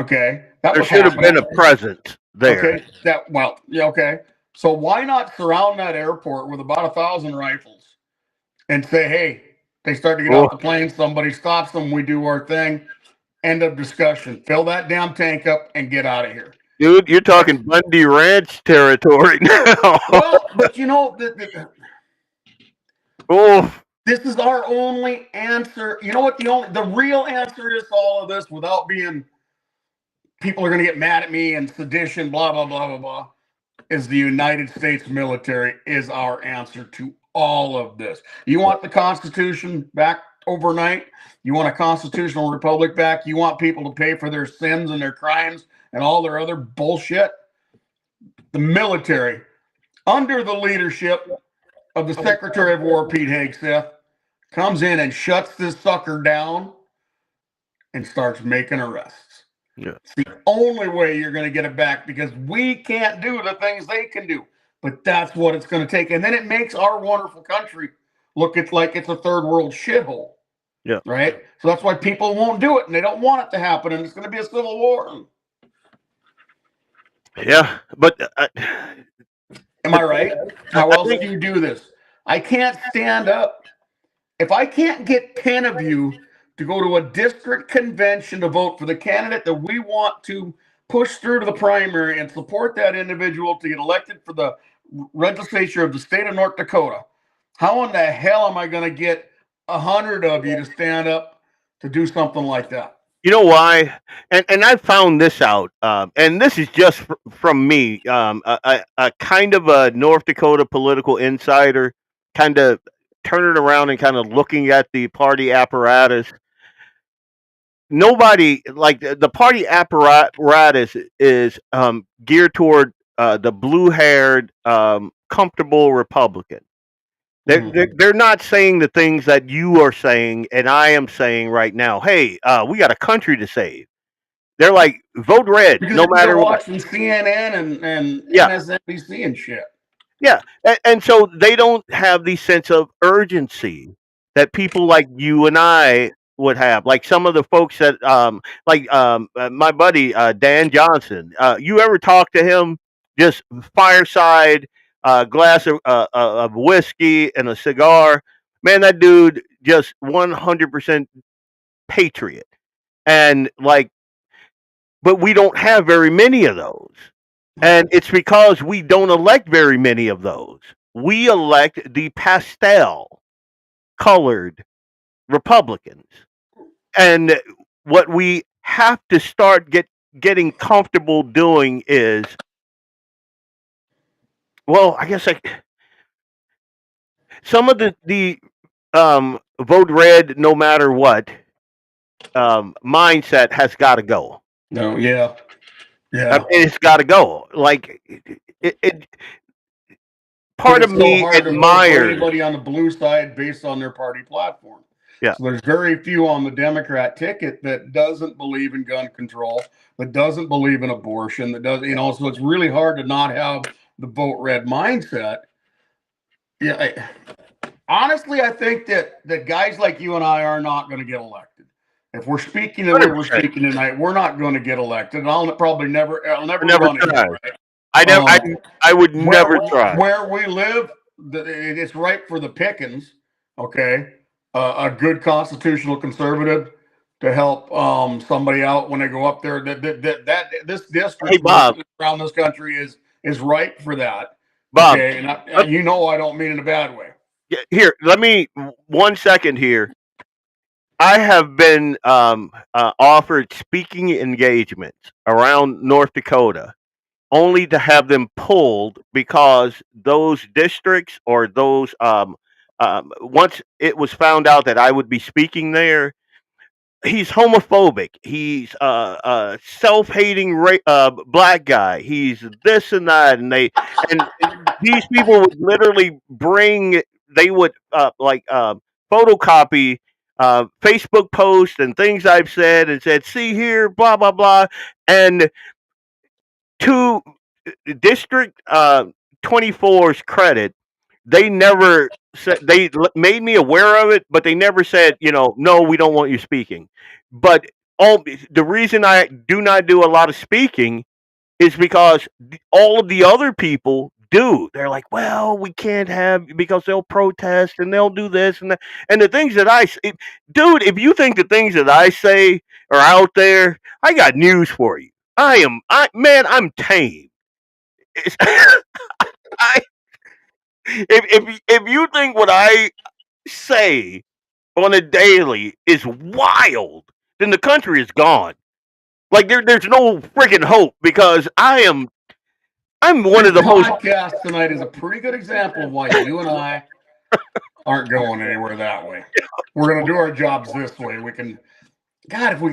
Okay. There should have been a presence there. Okay. Okay. So why not surround that airport with about 1,000 rifles and say, hey, they start to get off the plane, somebody stops them, we do our thing, end of discussion. Fill that damn tank up and get out of here. Dude, you're talking Bundy Ranch territory now. Well, but this is our only answer. You know what the real answer is to all of this, without being, people are going to get mad at me and sedition, blah, blah, blah, blah, blah, is the United States military is our answer to all of this. You want the Constitution back overnight? You want a constitutional republic back? You want people to pay for their sins and their crimes and all their other bullshit? The military, under the leadership of the Secretary of War, Pete Hegseth, comes in and shuts this sucker down and starts making arrests. Yeah. It's the only way you're going to get it back, because we can't do the things they can do. But that's what it's going to take. And then it makes our wonderful country look like it's a third world shithole. Yeah. Right? So that's why people won't do it, and they don't want it to happen, and it's going to be a civil war. Yeah, but am I right? How else do you do this? I can't stand up. If I can't get 10 of you to go to a district convention to vote for the candidate that we want to push through to the primary and support that individual to get elected for the legislature of the state of North Dakota, how in the hell am I going to get 100 of you to stand up to do something like that? You know why? And I found this out, and this is just from me, a kind of a North Dakota political insider, kind of turning around and kind of looking at the party apparatus. Nobody, like the party apparatus is geared toward the blue-haired, comfortable Republican. They're not saying the things that you are saying and I am saying right now. Hey, we got a country to save. They're like, vote red, because no they're matter what. watching CNN and Yeah. MSNBC and shit. Yeah, and so they don't have the sense of urgency that people like you and I would have. Like some of the folks that, my buddy Dan Johnson. You ever talk to him? Just fireside, glass of whiskey and a cigar. Man, that dude just 100% patriot. And like, but we don't have very many of those. And it's because we don't elect very many of those. We elect the pastel colored Republicans. And what we have to start getting comfortable doing is, well, I guess some of the vote red no matter what mindset has got to go. No, yeah. Yeah. It's got to go. Like it part of It's so me hard to vote for admires. anybody on the blue side based on their party platform. Yeah. So there's very few on the Democrat ticket that doesn't believe in gun control, that doesn't believe in abortion, that does, so it's really hard to not have the vote red mindset. Yeah. Honestly, I think that guys like you and I are not going to get elected. If we're speaking the way we're speaking tonight, we're not going to get elected. And I'll never run try. again, right? I would never try. Where we live, it's ripe for the pickings. Okay, a good constitutional conservative to help somebody out when they go up there. This district around this country is ripe for that. Bob, okay, and I don't mean in a bad way. Here, let me 1 second here. I have been offered speaking engagements around North Dakota, only to have them pulled because those districts or those once it was found out that I would be speaking there, he's homophobic. He's a self-hating black guy. He's this and that, and these people would literally bring. They would photocopy Facebook posts and things I've said and said, "See here, blah blah blah," and to District 24's credit, they never said, they made me aware of it, but they never said, no, we don't want you speaking. But the reason I do not do a lot of speaking is because all of the other people do. They're like, well, we can't have, because they'll protest and they'll do this and that. And the things that dude, if you think the things that I say are out there, I got news for you. I'm tame. If you think what I say on a daily is wild, then the country is gone. Like there's no freaking hope because I'm one of the most. Podcast tonight is a pretty good example of why you and I aren't going anywhere that way. We're going to do our jobs this way. If we can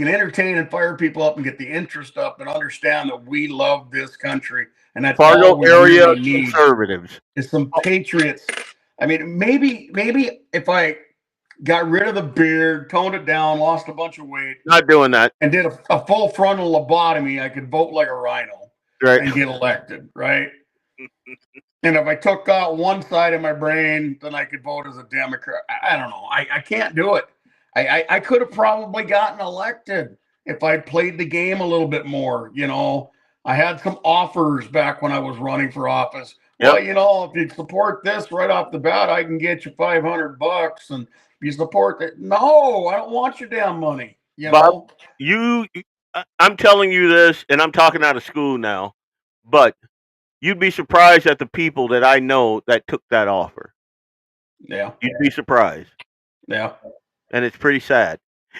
entertain and fire people up and get the interest up and understand that we love this country, and that's Fargo all we area really need conservatives is some patriots. I mean, maybe if I got rid of the beard, toned it down, lost a bunch of weight, not doing that, and did a full frontal lobotomy, I could vote like a rhino, right, and get elected, right? And if I took out one side of my brain, then I could vote as a Democrat. I don't know. I can't do it. I could have probably gotten elected if I'd played the game a little bit more. I had some offers back when I was running for office. Yep. Well, if you support this right off the bat, I can get you $500. And if you support that, no, I don't want your damn money. Bob, I'm telling you this, and I'm talking out of school now, but you'd be surprised at the people that I know that took that offer. Yeah. You'd be surprised. Yeah. And it's pretty sad.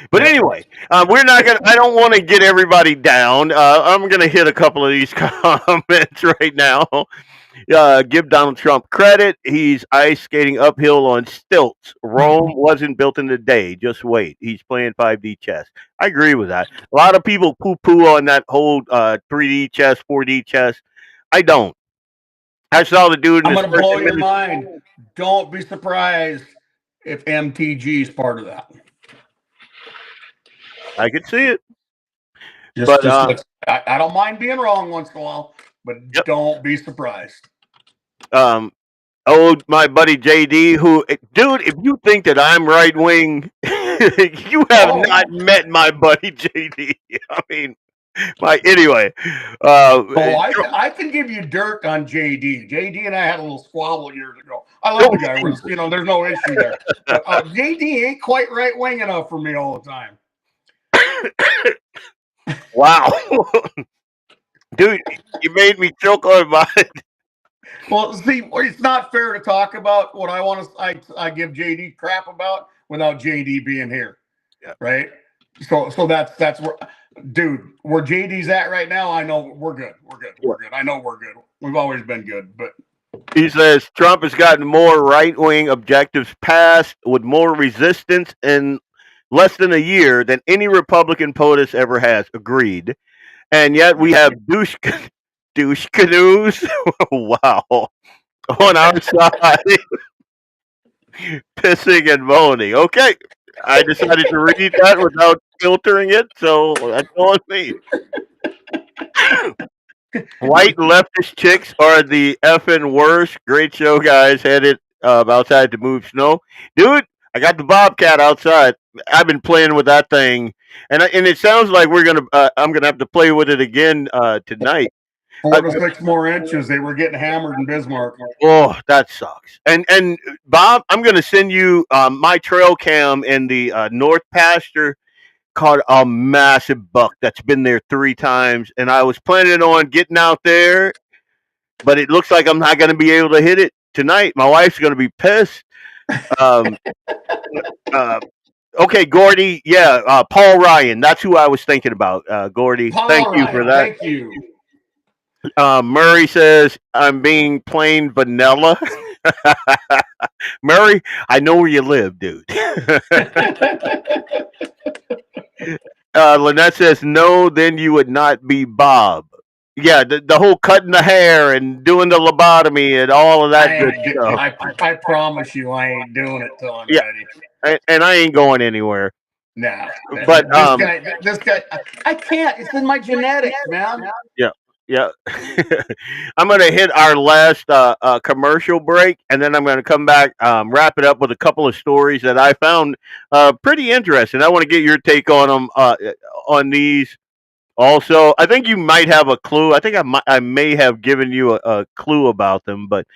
But anyway, we're not going to, I don't want to get everybody down. I'm going to hit a couple of these comments right now. Give Donald Trump credit. He's ice skating uphill on stilts. Rome wasn't built in a day. Just wait. He's playing 5D chess. I agree with that. A lot of people poo-poo on that whole 3D chess, 4D chess. I don't. I saw the dude. I'm going to blow your mind. Don't be surprised if MTG is part of that. I could see it. I don't mind being wrong once in a while, but don't be surprised. My buddy JD, who, dude, if you think that I'm right wing, you have not met my buddy JD. I mean, anyway. I can give you dirt on JD. JD and I had a little squabble years ago. I love the guy. There's no issue there. But, JD ain't quite right wing enough for me all the time. Wow. Dude, you made me choke on mine. Well, see, it's not fair to talk about what I give JD crap about without JD being here. Yeah. Right? So that's where, dude, where JD's at right now, I know we're good. We're good. I know we're good. We've always been good, but he says Trump has gotten more right-wing objectives passed with more resistance in less than a year than any Republican POTUS ever has. Agreed. And yet we have douche canoes, wow, on our side, pissing and moaning. Okay, I decided to read that without filtering it, so that's all me. White leftist chicks are the effing worst. Great show, guys. Headed outside to move snow. Dude, I got the Bobcat outside. I've been playing with that thing, and it sounds like I'm gonna have to play with it again tonight. 4 to 6 more inches. They were getting hammered in Bismarck. Oh, that sucks. And Bob, I'm gonna send you my trail cam in the North Pasture. Caught a massive buck that's been there 3 times, and I was planning on getting out there, but it looks like I'm not gonna be able to hit it tonight. My wife's gonna be pissed. Okay, Gordy. Yeah, Paul Ryan. That's who I was thinking about. Gordy, thank you for that. Thank you. Murray says I'm being plain vanilla. Murray, I know where you live, dude. Lynette says no, then you would not be Bob. Yeah, the whole cutting the hair and doing the lobotomy and all of that good stuff. I promise you, I ain't doing it till I'm ready. And I ain't going anywhere. Nah, but this guy, I can't. It's in my genetics, man. Yeah. I'm going to hit our last commercial break, and then I'm going to come back, wrap it up with a couple of stories that I found pretty interesting. I want to get your take on them, on these. Also, I think you might have a clue. I think I may have given you a clue about them, but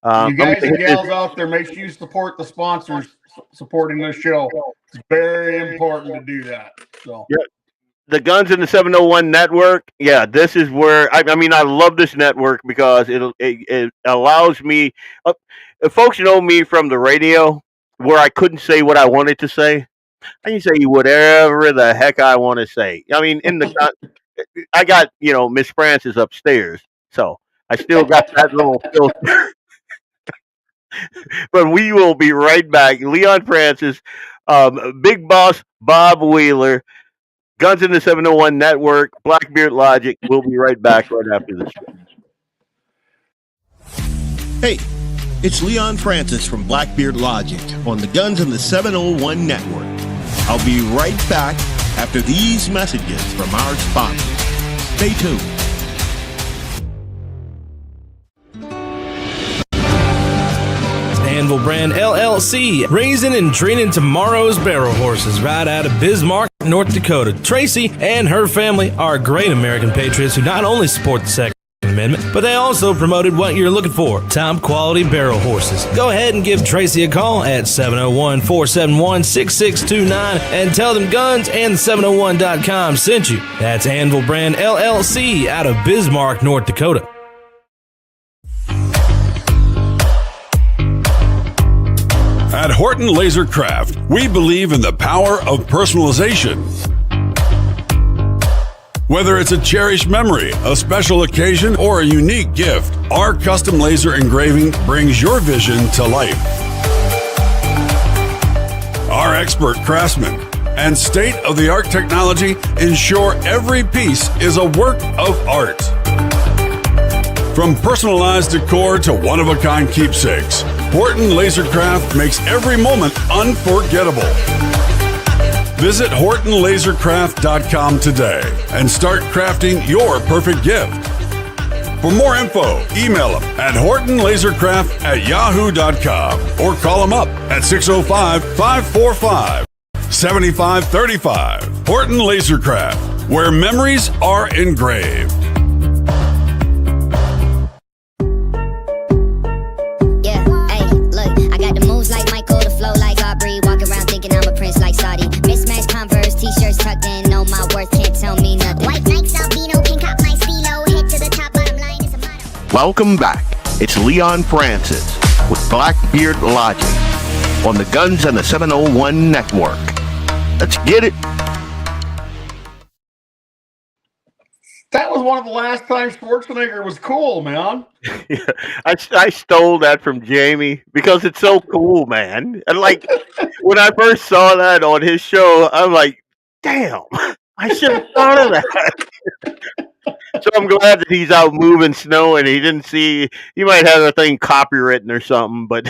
you guys and gals out there, make sure you support the sponsors supporting this show. It's very important to do that. So. Yeah. The Guns in the 701 network. Yeah, this is where I love this network because it allows me. If folks know me from the radio, where I couldn't say what I wanted to say, I can say whatever the heck I want to say. I mean, I got Miss Francis upstairs, so I still got that little filter. But we will be right back. Leon Francis, Big Boss Bob Wheeler. Guns in the 701 Network, Blackbeard Logic. We'll be right back right after this show. Hey, it's Leon Francis from Blackbeard Logic on the Guns in the 701 Network. I'll be right back after these messages from our sponsors. Stay tuned. Anvil Brand LLC, raising and training tomorrow's barrel horses right out of Bismarck, North Dakota. Tracy and her family are great American patriots who not only support the Second Amendment, but they also promoted what you're looking for, top quality barrel horses. Go ahead and give Tracy a call at 701-471-6629 and tell them Guns and 701.com sent you. That's Anvil Brand LLC out of Bismarck, North Dakota. At Horton Laser Craft, we believe in the power of personalization. Whether it's a cherished memory, a special occasion, or a unique gift, our custom laser engraving brings your vision to life. Our expert craftsmen and state-of-the-art technology ensure every piece is a work of art. From personalized decor to one-of-a-kind keepsakes, Horton Lasercraft makes every moment unforgettable. Visit HortonLasercraft.com today and start crafting your perfect gift. For more info, email them at HortonLasercraft@yahoo.com or call them up at 605-545-7535. Horton Lasercraft, where memories are engraved. Yeah, hey, look, I got the moves like Michael, the flow like Aubrey. Walk around thinking I'm a prince like Saudi. Mismatched Converse, t-shirts tucked in, know my worth, can't tell me nothing. White Nikes, albino, pink hop my stilo, head to the top, bottom line is a motto. Welcome back. It's Leon Francis with Blackbeard Logic on the Guns and the 701 Network. Let's get it. That was one of the last times Schwarzenegger was cool, man. Yeah, I stole that from Jamie because it's so cool, man. And like when I first saw that on his show, I'm like, damn, I should have thought of that. So I'm glad that he's out moving snow and he didn't see. He might have a thing copywritten or something, but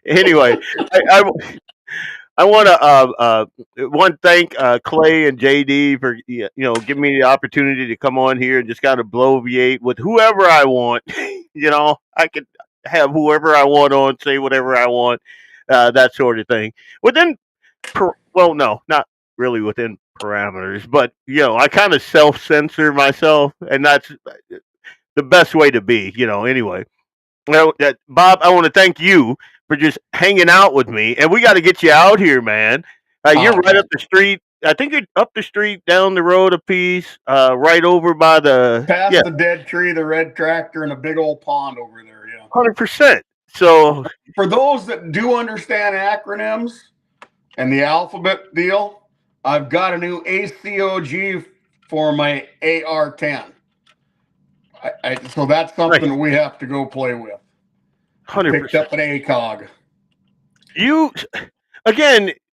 anyway, I want to thank Clay and JD for giving me the opportunity to come on here and just kind of bloviate with whoever I want. I could have whoever I want on, say whatever I want, that sort of thing. Well, no, not really within parameters, but I kind of self-censor myself, and that's the best way to be. Anyway. Well, Bob, I want to thank you for just hanging out with me, and we got to get you out here, man. You're right up the street. I think you're up the street, down the road a piece, right over by the past the dead tree, the red tractor, and a big old pond over there. Yeah, 100%. So, for those that do understand acronyms and the alphabet deal, I've got a new ACOG for my AR-10. So that's something we have to go play with. 100%. Picked up an ACOG.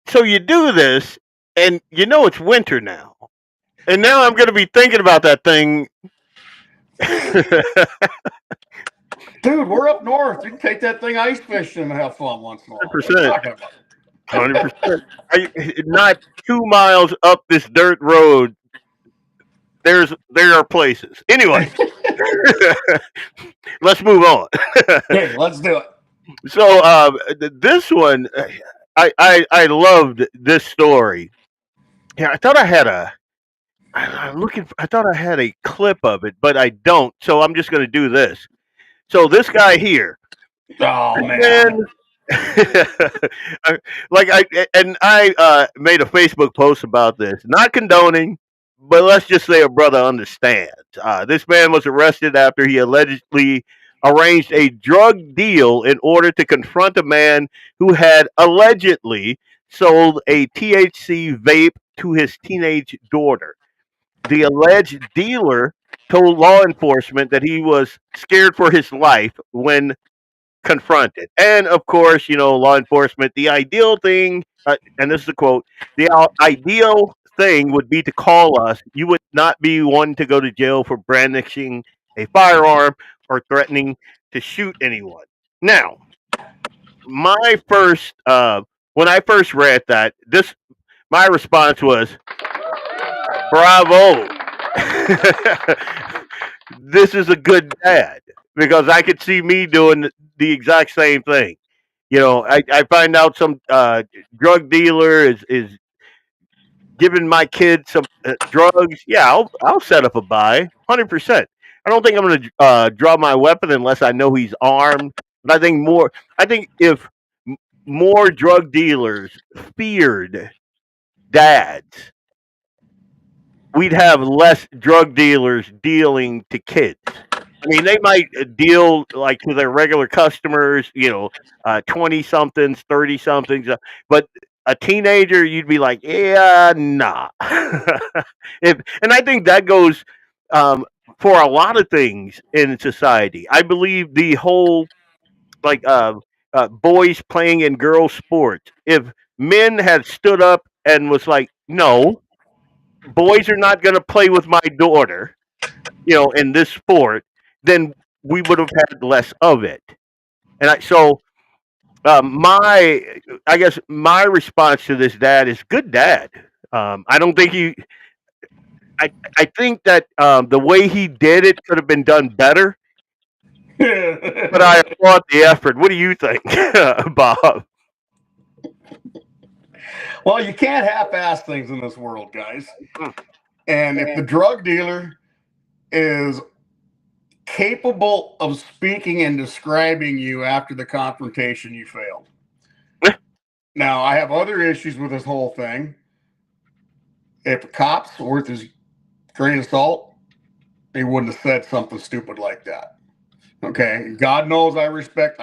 So you do this, and it's winter now. And now I'm going to be thinking about that thing. Dude, we're up north. You can take that thing ice fishing and have fun once in a while. 100%. Not 2 miles up this dirt road. There are places. Anyway, let's move on. Hey, let's do it. So this one, I loved this story. Yeah, I thought I had a clip of it, but I don't. So I'm just going to do this. So this guy here. Oh man. I made a Facebook post about this, not condoning, but let's just say a brother understands. This man was arrested after he allegedly arranged a drug deal in order to confront a man who had allegedly sold a THC vape to his teenage daughter. The alleged dealer told law enforcement that he was scared for his life when confronted. And of course, law enforcement, the ideal thing, and this is a quote, the ideal thing would be to call us. You would not be one to go to jail for brandishing a firearm or threatening to shoot anyone. Now, when I first read that, my response was, bravo. This is a good dad, because I could see me doing the exact same thing. I find out some drug dealer is giving my kid some drugs. Yeah, I'll set up a buy, 100%. I don't think I'm going to draw my weapon unless I know he's armed. But I think if more drug dealers feared dads, we'd have less drug dealers dealing to kids. I mean, they might deal like to their regular customers, 20-somethings, 30-somethings, but a teenager, you'd be like, yeah, nah. And I think that goes for a lot of things in society. I believe the whole boys playing in girls' sports. If men had stood up and was like, no, boys are not going to play with my daughter, in this sport, then we would have had less of it. And so I guess my response to this dad is good dad. I don't think he. I think that the way he did it could have been done better, but I applaud the effort. What do you think, Bob? Well, you can't half-ass things in this world, guys. And if the drug dealer is capable of speaking and describing you after the confrontation, you failed. Now, I have other issues with this whole thing. If a cop's worth his grain of salt, he wouldn't have said something stupid like that. Okay, God knows I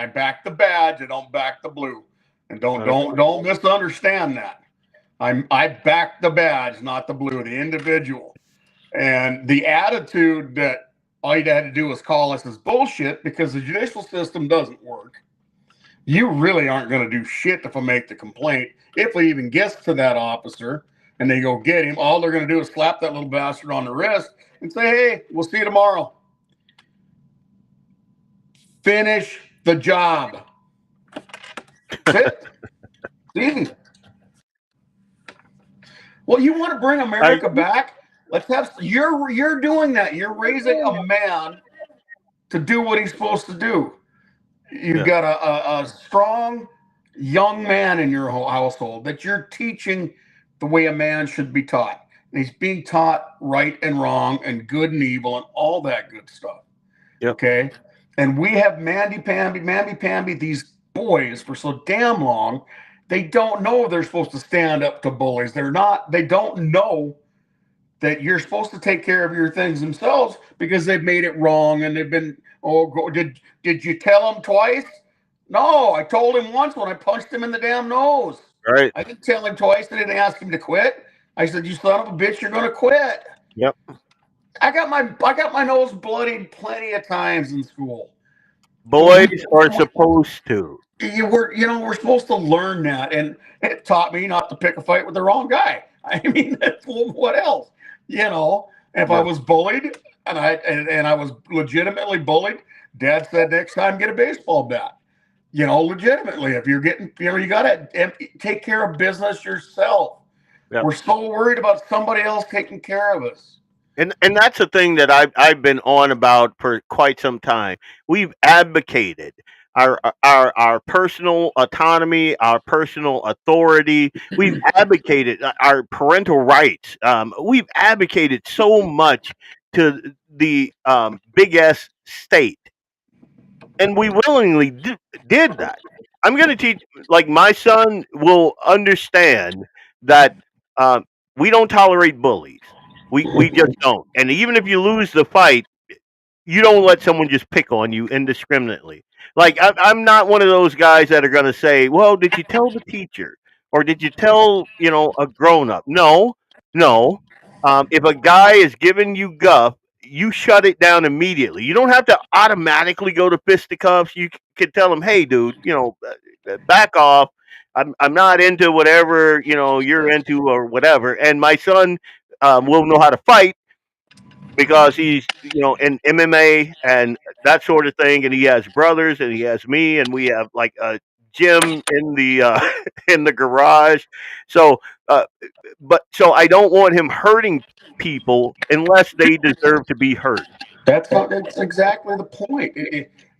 back the badge, I don't back the blue, and don't misunderstand that. I back the badge, not the blue, the individual, and the attitude that all you had to do was call us is bullshit because the judicial system doesn't work. You really aren't going to do shit if I make the complaint. If it even gets to that officer and they go get him, all they're going to do is slap that little bastard on the wrist and say, hey, we'll see you tomorrow. Finish the job. That's it. It's easy. Well, you want to bring America back? Let's have. You're doing that. You're raising a man to do what he's supposed to do. You've got a strong young man in your whole household that you're teaching the way a man should be taught. And he's being taught right and wrong and good and evil and all that good stuff. Yep. Okay. And we have mamby-pamby, these boys for so damn long, they don't know they're supposed to stand up to bullies. They don't know that you're supposed to take care of your things themselves because they've made it wrong and they've been, did you tell him twice? No, I told him once when I punched him in the damn nose. Right. I didn't tell him twice. I didn't ask him to quit. I said, you son of a bitch, you're going to quit. Yep. I got my nose bloodied plenty of times in school. Boys are supposed to. We're supposed to learn that, and it taught me not to pick a fight with the wrong guy. I mean, what else? If I was bullied and I was legitimately bullied, Dad said next time get a baseball bat. Legitimately, if you're getting, you got to take care of business yourself. Yep. We're so worried about somebody else taking care of us. And that's a thing that I've been on about for quite some time. We've advocated our personal autonomy, our personal authority. We've advocated our parental rights. We've advocated so much to the big S state, and we willingly did that. I'm going to teach, like my son will understand that we don't tolerate bullies. We just don't. And even if you lose the fight, you don't let someone just pick on you indiscriminately. Like I'm not one of those guys that are going to say, "Well, did you tell the teacher or did you tell a grown up?" No. If a guy is giving you guff, you shut it down immediately. You don't have to automatically go to fisticuffs. You can tell him, "Hey, dude, back off. I'm not into whatever you're into or whatever." And my son will know how to fight because he's in MMA and that sort of thing, and he has brothers and he has me, and we have like a gym in the in the garage. So, so I don't want him hurting people unless they deserve to be hurt. That's exactly the point.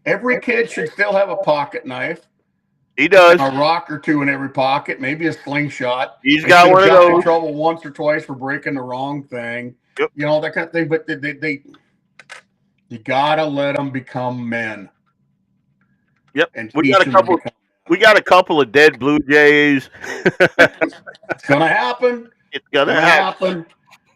Every kid should still have a pocket knife. He does. A rock or two in every pocket, maybe a slingshot. He's got one of those. In trouble once or twice for breaking the wrong thing. Yep. That kind of thing. But you gotta let them become men. Yep. We got a couple of dead Blue Jays. It's gonna happen. It's gonna happen.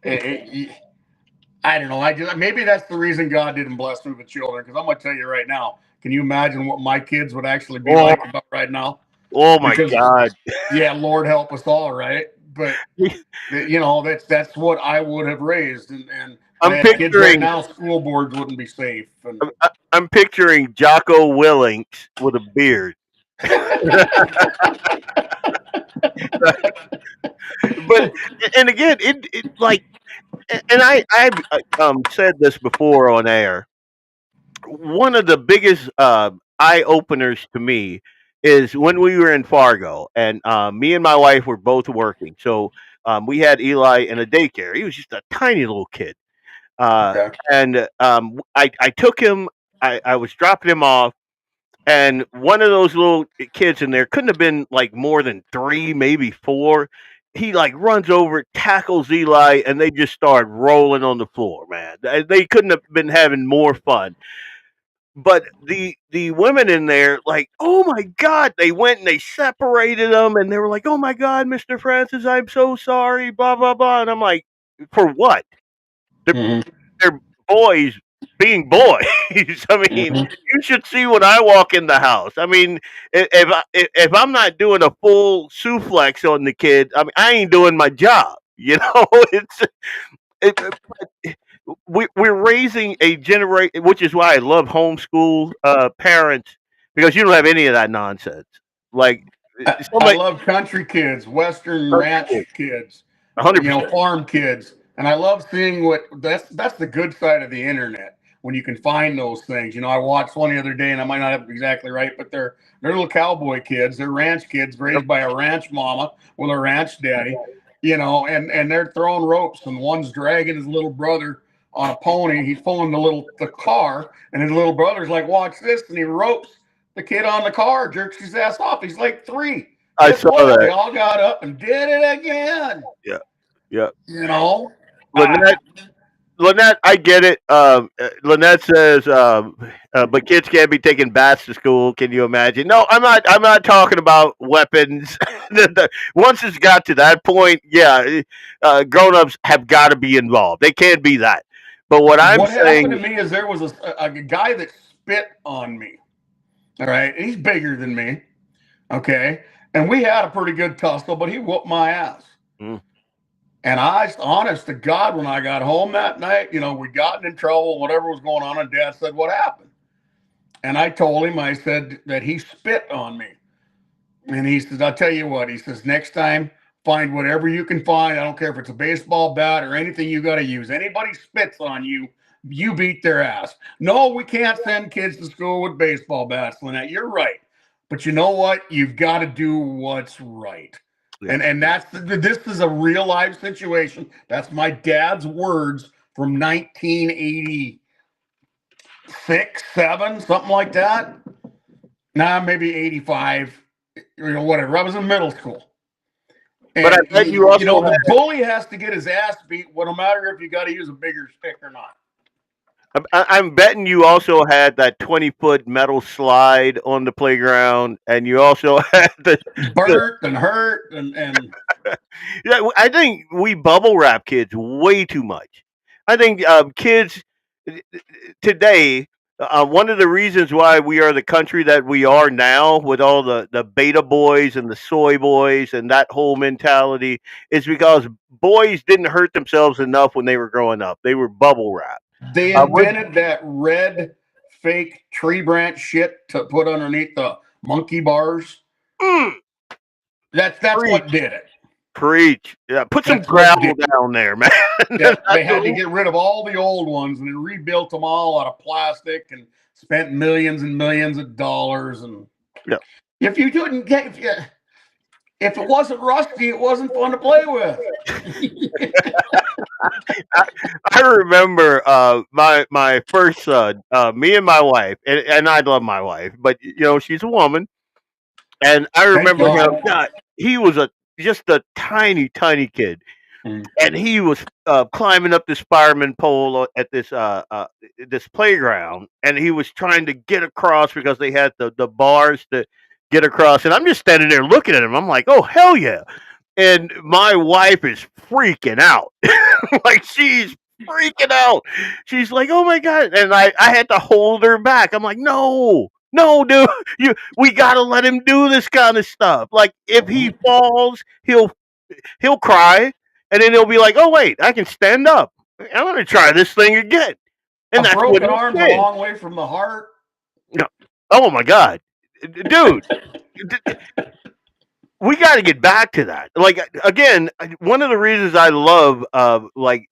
I don't know. Maybe that's the reason God didn't bless me with children. Because I'm gonna tell you right now. Can you imagine what my kids would actually be like about right now? Oh my God! Yeah, Lord help us all, right? But that's what I would have raised, and I'm picturing kids right now. School boards wouldn't be safe. And I'm picturing Jocko Willink with a beard. But and again, it like, and I've said this before on air. One of the biggest eye openers to me is when we were in Fargo, and me and my wife were both working. So we had Eli in a daycare. He was just a tiny little kid. Uh, Okay. and I took him, I was dropping him off, and one of those little kids in there couldn't have been like more than 3, maybe 4. He like runs over, tackles Eli, and they just start rolling on the floor, man. They couldn't have been having more fun. But the women in there, like, oh my God, they went and they separated them, and they were like, oh my God, Mr. Francis, I'm so sorry, blah blah blah. And I'm like, for what? They're, Hmm. they're boys being boys. I mean, Hmm. you should see when I walk in the house. I mean, if I'm not doing a full suplex on the kid, I mean, I ain't doing my job. You know, it, we're raising a generation, which is why I love homeschool parents, because you don't have any of that nonsense. Like I somebody, love country kids, Western ranch kids, hundred percent. farm kids, and I love seeing what that's the good side of the internet when you can find those things. I watched one the other day, and I might not have it exactly right, but they're little cowboy kids, they're ranch kids raised by a ranch mama with a ranch daddy, and they're throwing ropes, and one's dragging his little brother on a pony. He's pulling the car, and his little brother's like, "Watch this," and he ropes the kid on the car, jerks his ass off. He's like 3. I Guess saw what? They that. all got up and did it again. Yeah, yeah. You know. Lynette, Lynette, I get it. Lynette says, but kids can't be taking bats to school. Can you imagine? No, I'm not. I'm not talking about weapons. Once it's got to that point, yeah, grown-ups have got to be involved. They can't be that. But what I'm What happened to saying, me is there was a guy that spit on me. All right, he's bigger than me. Okay, and we had a pretty good tussle, but he whooped my ass. Mm. And honest to God, when I got home that night, we gotten in trouble, whatever was going on, and Dad said, "What happened?" And I told him, I said that he spit on me. And he says, "I'll tell you what," he says, "next time, find whatever you can find. I don't care if it's a baseball bat or anything you got to use. Anybody spits on you, you beat their ass." No, we can't send kids to school with baseball bats, Lynette. You're right. But you know what? You've got to do what's right. Yeah. And this is a real life situation. That's my dad's words from 1986, 7, something like that. Nah, maybe 85, whatever. I was in middle school. And but I bet you also the bully has to get his ass beat, no matter if you got to use a bigger stick or not. I'm betting you also had that 20-foot metal slide on the playground, and you also had the burnt and hurt and yeah. I think we bubble wrap kids way too much. I think kids today. One of the reasons why we are the country that we are now, with all the beta boys and the soy boys and that whole mentality, is because boys didn't hurt themselves enough when they were growing up. They were bubble wrapped. They invented that red fake tree branch shit to put underneath the monkey bars. That's what did it. Preach. Yeah, put some gravel down there, man. Yeah, they had to get rid of all the old ones and then rebuilt them all out of plastic and spent millions and millions of dollars. And if you couldn't get, if it wasn't rusty, it wasn't fun to play with. I remember my first son, me and my wife, and I love my wife, but she's a woman, and I remember him. God, he was just a tiny kid, and he was climbing up this fireman pole at this playground, and he was trying to get across because they had the bars to get across, and I'm just standing there looking at him. I'm like, oh hell yeah. And my wife is freaking out. Like, she's freaking out. She's like, oh my God. And I had to hold her back. I'm like, no, dude, we gotta let him do this kind of stuff. Like, if he falls, he'll cry, and then he'll be like, oh wait, I can stand up. I'm gonna try this thing again. And a broken arm's a long way from the heart. No. Oh my God, dude. We got to get back to that. Like, again, one of the reasons I love like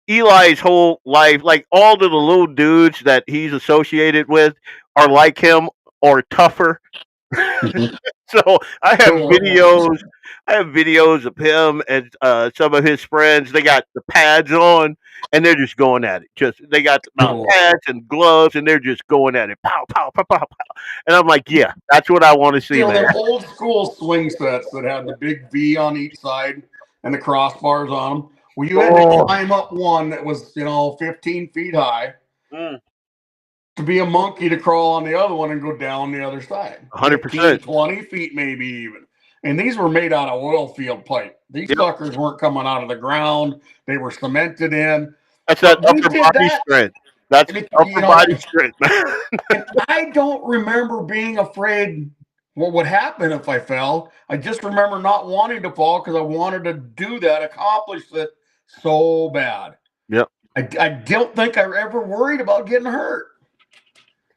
Eli's whole life, like all of the little dudes that he's associated with are like him or tougher. So I have So, videos of him and some of his friends. They got the pads on and they're just going at it. Just they got pads and gloves and they're just going at it. Pow, pow, pow, pow, pow. And I'm like, yeah, that's what I want to see, you know, man. them old school swing sets that had the big V on each side and the crossbars on them. Well, you had to climb up one that was, 15 feet high to be a monkey to crawl on the other one and go down the other side. 100%. 20 feet maybe even. And these were made out of oil field pipe. These suckers weren't coming out of the ground. They were cemented in. That's that upper body strength. That's upper body strength, man. And I don't remember being afraid what would happen if I fell. I just remember not wanting to fall because I wanted to do that, accomplish it so bad. Yep. I don't think I ever worried about getting hurt.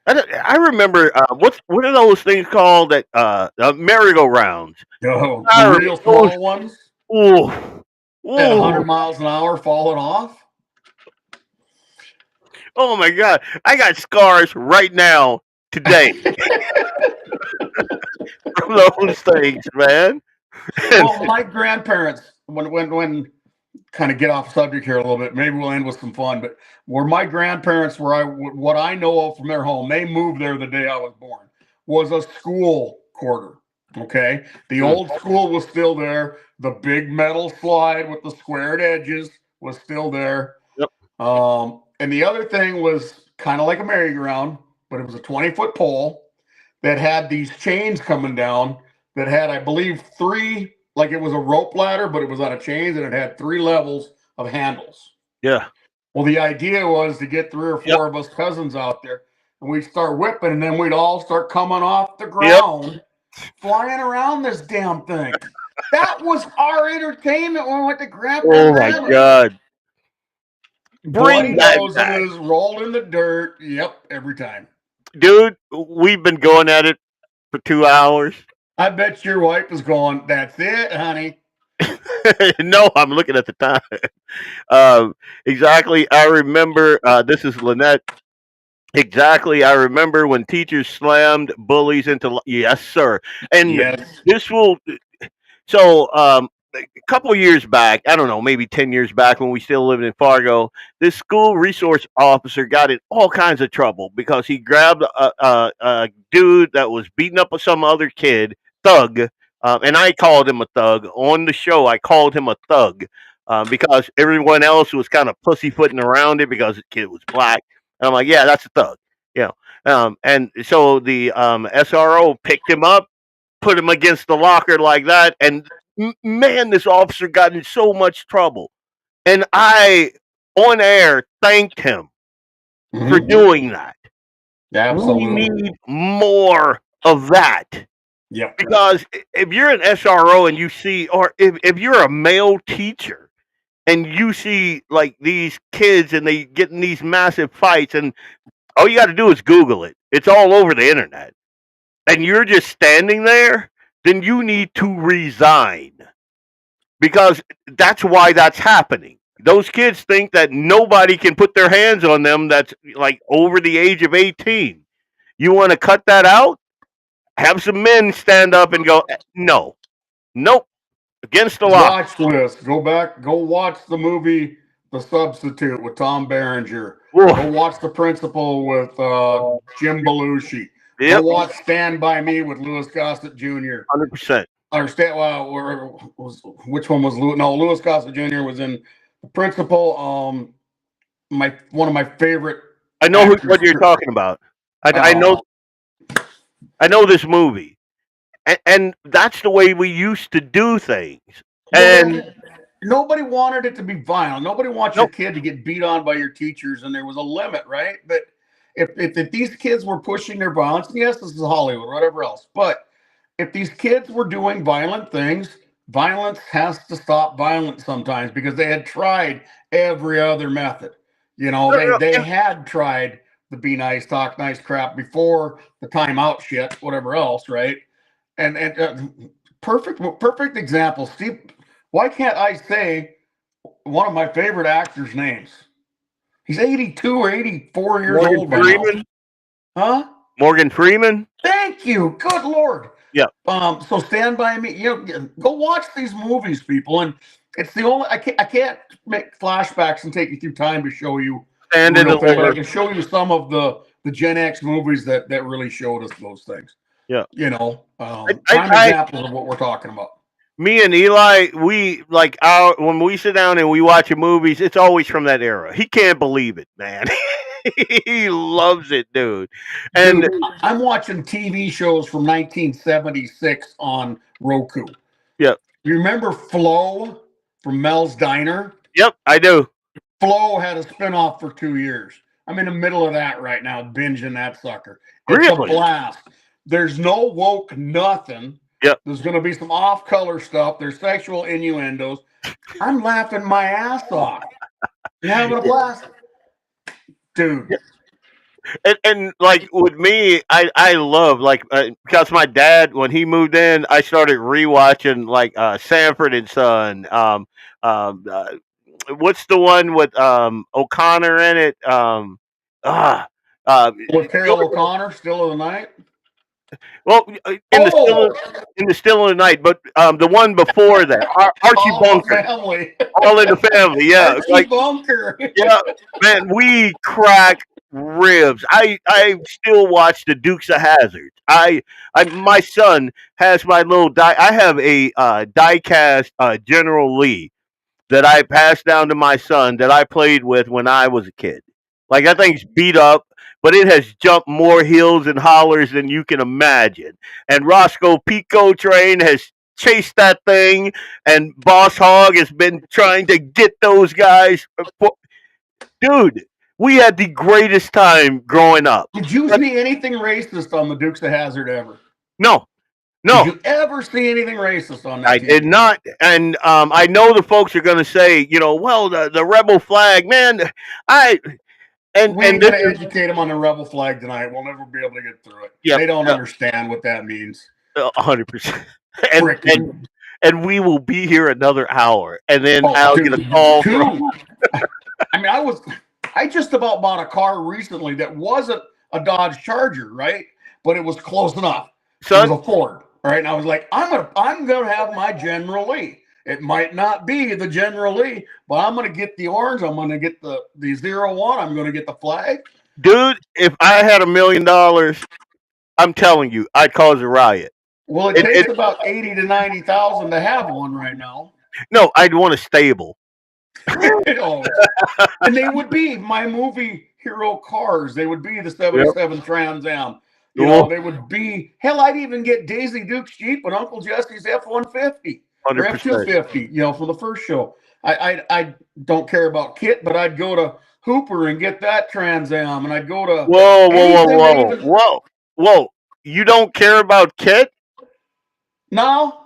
I remember what are those things called that merry-go-rounds? Oh, the real small ones. Ooh. At 100 miles an hour falling off. Oh my God. I got scars right now today from those things, man. Well, my grandparents, when kind of get off subject here a little bit, maybe we'll end with some fun, but where my grandparents were, what I know of from their home, they moved there the day I was born, was a school quarter. Okay. The old school was still there. The big metal slide with the squared edges was still there. Yep. And the other thing was kind of like a merry-go-round, but it was a 20-foot pole that had these chains coming down that had, I believe, three, like it was a rope ladder, but it was out of chains and it had 3 levels of handles. Yeah. Well, the idea was to get 3 or 4 of us cousins out there and we'd start whipping and then we'd all start coming off the ground, flying around this damn thing. That was our entertainment when we went to Grandpa. Oh my God. Bring that back. Rolled in the dirt. Yep, every time. Dude, we've been going at it for 2 hours. I bet your wife is going, that's it, honey. No, I'm looking at the time. Exactly. I remember, this is Lynette. Exactly. I remember when teachers slammed bullies into, yes, sir. And this will, so, a couple of years back, I don't know, maybe 10 years back when we still lived in Fargo, this school resource officer got in all kinds of trouble because he grabbed a dude that was beating up some other kid, thug, and I called him a thug. On the show, I called him a thug because everyone else was kind of pussyfooting around it because the kid was black. And I'm like, yeah, that's a thug. And so the SRO picked him up, put him against the locker like that, and man, this officer got in so much trouble. And I, on air, thanked him for doing that. Absolutely. We need more of that. Yeah. Because if you're an SRO and you see, or if you're a male teacher and you see like these kids and they get in these massive fights, and all you got to do is Google it. It's all over the internet. And you're just standing there, then you need to resign. Because that's why that's happening. Those kids think that nobody can put their hands on them that's like over the age of 18. You want to cut that out? Have some men stand up and go, no, nope, against the law. Watch this. Go back, go watch the movie The Substitute with Tom Berenger. Go watch The Principal with Jim Belushi. Go watch Stand By Me with Louis Gossett Jr. 100%. Which one was Louis? No, Louis Gossett Jr. was in The Principal. One of my favorite. I know what you're talking about. I know this movie, and that's the way we used to do things. And nobody wanted it to be violent. Nobody wants your kid to get beat on by your teachers, and there was a limit, right? But if these kids were pushing their violence, yes, this is Hollywood, whatever else, but if these kids were doing violent things, violence has to stop violence sometimes because they had tried every other method. They had tried the be nice, talk nice crap before the timeout shit, whatever else, right? And perfect example, Steve. Why can't I say one of my favorite actors' names? He's 82 or 84 years old by now. Huh? Morgan Freeman. Thank you. Good Lord. Yeah. So Stand By Me. Go watch these movies, people. And it's the only I can't make flashbacks and take you through time to show you. And but I can show you some of the Gen X movies that really showed us those things. Yeah. Prime examples of what we're talking about. Me and Eli, we when we sit down and we watch movies, it's always from that era. He can't believe it, man. He loves it, dude. And dude, I'm watching TV shows from 1976 on Roku. Yep. You remember Flo from Mel's Diner? Yep, I do. Flo had a spinoff for 2 years. I'm in the middle of that right now, binging that sucker. It's Really? a blast. There's no woke nothing. Yep. There's going to be some off-color stuff. There's sexual innuendos. I'm laughing my ass off. You having a blast? Dude. And like with me, I love because my dad, when he moved in, I started rewatching Sanford and Son. What's the one with O'Connor in it? With Carol O'Connor, Still of the Night. Well, in the Still of the Night, but the one before that, Archie Bunker, All in the Family, yeah, Archie Bunker, yeah, man, we crack ribs. I still watch the Dukes of Hazzard. My son has my little I have a die-cast General Lee that I passed down to my son that I played with when I was a kid. Like, that thing's beat up, but it has jumped more hills and hollers than you can imagine. And Roscoe Pico Train has chased that thing, and Boss Hogg has been trying to get those guys. Dude, we had the greatest time growing up. Did you see anything racist on the Dukes of Hazzard ever? No. Did you ever see anything racist on that? I did not, and I know the folks are going to say, well, the rebel flag, man. We ain't going to educate them on the rebel flag tonight. We'll never be able to get through it. They don't understand what that means. 100%. And we will be here another hour, and then I'll get a call. I just about bought a car recently that wasn't a Dodge Charger, right? But it was close enough. It was a Ford. All right, and I was like, I'm gonna have my General Lee. It might not be the General Lee, but I'm gonna get the orange. I'm gonna get the 01. I'm gonna get the flag. Dude, if I had $1 million, I'm telling you, I'd cause a riot. Well, it takes about 80 to 90,000 to have one right now. No, I'd want a stable. And they would be my movie hero cars. They would be the 77 Trans Am. They would be, hell, I'd even get Daisy Duke's Jeep and Uncle Jesse's F-150 or F-250, from the first show. I don't care about Kit, but I'd go to Hooper and get that Trans Am, and I'd go to... Whoa. You don't care about Kit? No,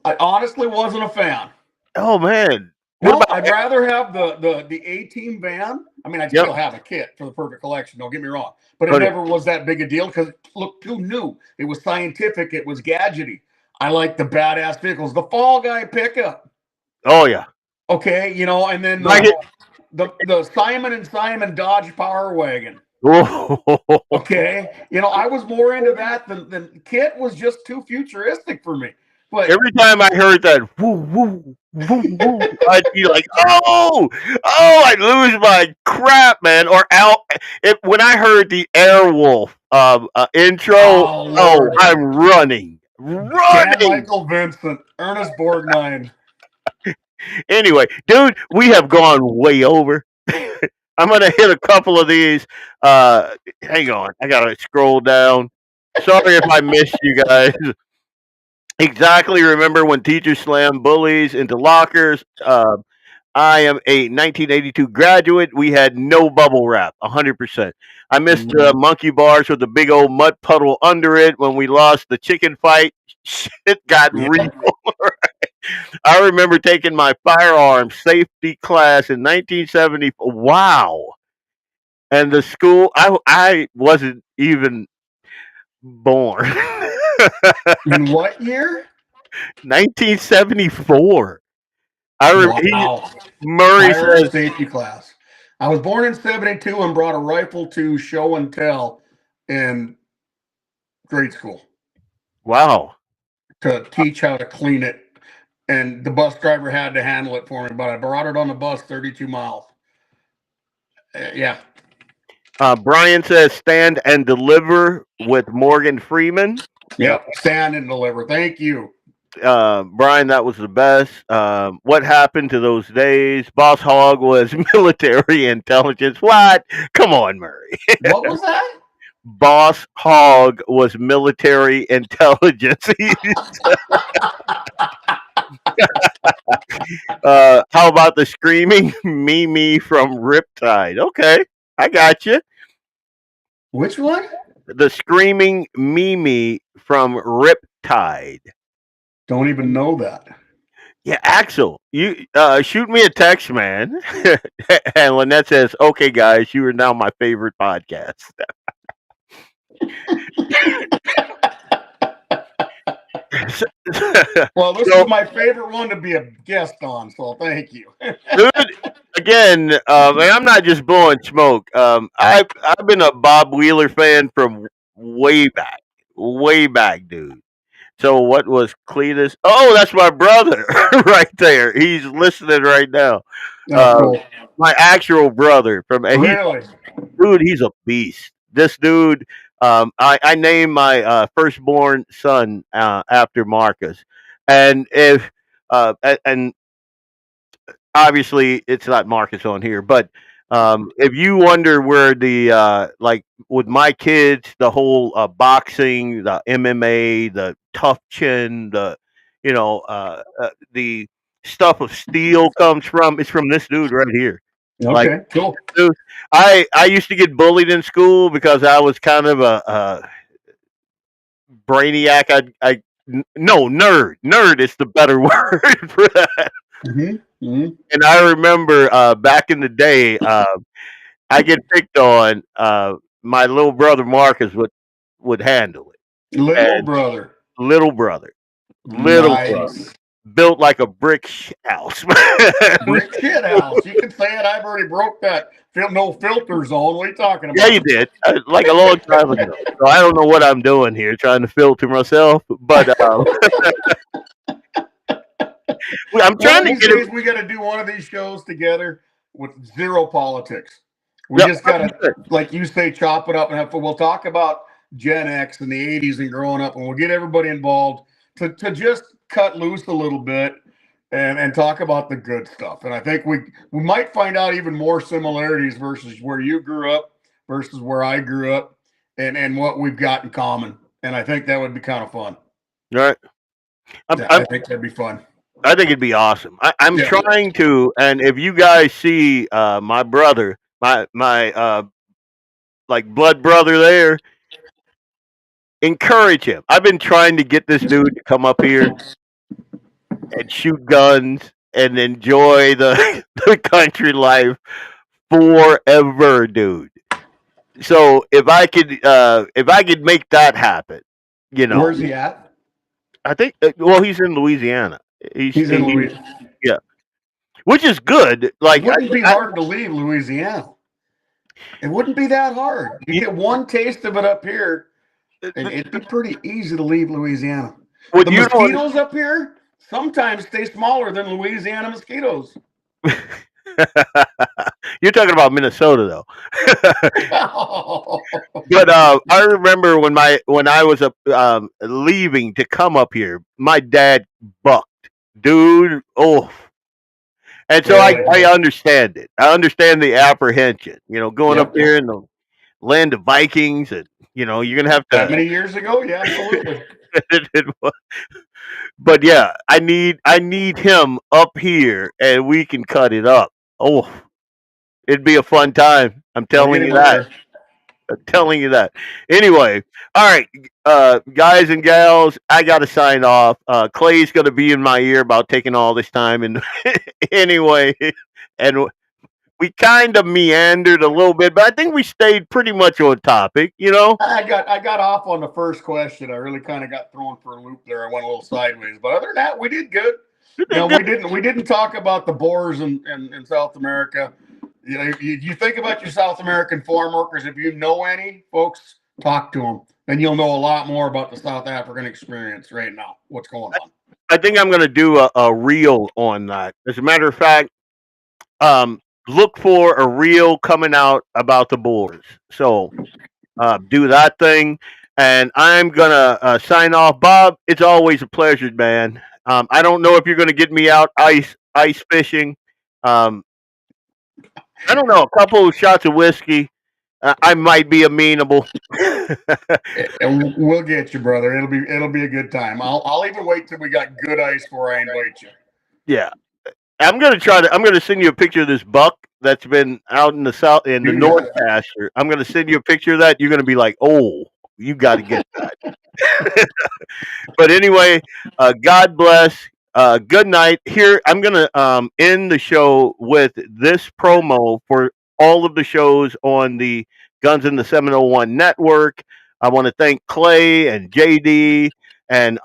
I honestly wasn't a fan. Oh, man. No, I'd rather have the A-Team van. I mean, I'd still have a Kit for the perfect collection, don't get me wrong. But it never was that big a deal because it looked too new. It was scientific. It was gadgety. I like the badass vehicles. The Fall Guy pickup. Oh, yeah. Okay, and then the Simon and Simon Dodge Power Wagon. Okay, I was more into that than Kit was just too futuristic for me. But every time I heard that, woo, woo, woo, woo, I'd be like, I'd lose my crap, man. Or when I heard the Airwolf intro, I'm running. Michael Vincent, Ernest Borgnine. Anyway, dude, we have gone way over. I'm gonna hit a couple of these. Hang on, I gotta scroll down. Sorry if I missed you guys. Exactly. Remember when teachers slammed bullies into lockers? I am a 1982 graduate. We had no bubble wrap, 100%. I missed monkey bars with the big old mud puddle under it when we lost the chicken fight. Shit got real. I remember taking my firearms safety class in 1970. Wow. And the school, I wasn't even born. In what year? 1974. I remember Murray says safety class. I was born in 72 and brought a rifle to show and tell in grade school. Wow. To teach how to clean it. And the bus driver had to handle it for me, but I brought it on the bus 32 miles. Yeah. Brian says stand and deliver with Morgan Freeman. Yep. Stand and deliver. Thank you. Brian, that was the best. What happened to those days? Boss Hogg was military intelligence. What? Come on, Murray. What was that? Boss Hogg was military intelligence. How about the screaming Mimi from Riptide? Okay, I got you. Which one? The screaming Mimi from Riptide. Don't even know that. Yeah, Axel, you shoot me a text, man. And Lynette says, "Okay, guys, you are now my favorite podcast." Well, this is my favorite one to be a guest on, so thank you. Dude, again, and I'm not just blowing smoke. I've been a Bob Wheeler fan from way back, dude. So what was Cletus? Oh, that's my brother right there. He's listening right now. Cool. My actual brother from Really? Dude, he's a beast. This dude, I named my firstborn son after Marcus, and if and obviously it's not Marcus on here, but if you wonder where the like with my kids, the whole boxing, the MMA, the tough chin, the the stuff of steel comes from, it's from this dude right here. Like, Okay, cool. dude, I used to get bullied in school because I was kind of a brainiac. No, nerd is the better word for that. And I remember back in the day, I get picked on. My little brother Marcus would handle it. Little brother. Little brother. Nice. Built like a brick shit house. Brick shit house. You can say it. I've already broke that no filter zone. What are you talking about? Yeah, you did. Like a long time ago. So I don't know what I'm doing here, trying to filter myself. But I'm trying to get it. We got to do one of these shows together with zero politics. We just got to, like you say, chop it up and have fun. We'll talk about Gen X and the 80s and growing up, and we'll get everybody involved to just cut loose a little bit and talk about the good stuff. And I think we might find out even more similarities versus where you grew up versus where I grew up and what we've got in common. And I think that would be kind of fun. All right. I think that'd be fun. I think it'd be awesome. I'm trying to, and if you guys see my brother, my like blood brother there, encourage him. I've been trying to get this dude to come up here and shoot guns and enjoy the country life forever, dude. So if I could make that happen, Where's he at? I think he's in Louisiana. He's in Louisiana. Yeah. Which is good. Like, it wouldn't be hard to leave Louisiana. It wouldn't be that hard. You get one taste of it up here, and it'd be pretty easy to leave Louisiana. The mosquitoes up here sometimes stay smaller than Louisiana mosquitoes. You're talking about Minnesota, though. But I remember when I was leaving to come up here, my dad bucked, dude. Oh. And so I understand it. I understand the apprehension, going up there in the land of Vikings, and you're gonna have to. That many years ago, yeah, absolutely. But yeah, I need him up here, and we can cut it up. Oh, it'd be a fun time. I'm telling you that. I'm telling you that. Anyway, all right, guys and gals, I got to sign off. Clay's going to be in my ear about taking all this time. And anyway, and we kind of meandered a little bit, but I think we stayed pretty much on topic, I got off on the first question. I really kind of got thrown for a loop there. I went a little sideways. But other than that, we did good. We didn't talk about the Boers in South America. You think about your South American farm workers, if you know any folks talk to them. Then you'll know a lot more about the South African experience right now. What's going on? I think I'm going to do a reel on that. As a matter of fact, look for a reel coming out about the Boers. So do that thing. And I'm going to sign off. Bob, it's always a pleasure, man. I don't know if you're going to get me out ice fishing. I don't know, a couple of shots of whiskey. I might be amenable. And we'll get you, brother. It'll be a good time. I'll even wait till we got good ice before I invite you. Yeah. I'm gonna send you a picture of this buck that's been out in the north pasture. I'm gonna send you a picture of that. You're gonna be like, oh, you got to get that. But anyway, God bless. Good night. Here, I'm gonna end the show with this promo for all of the shows on the Guns in the 701 network. I want to thank Clay and JD and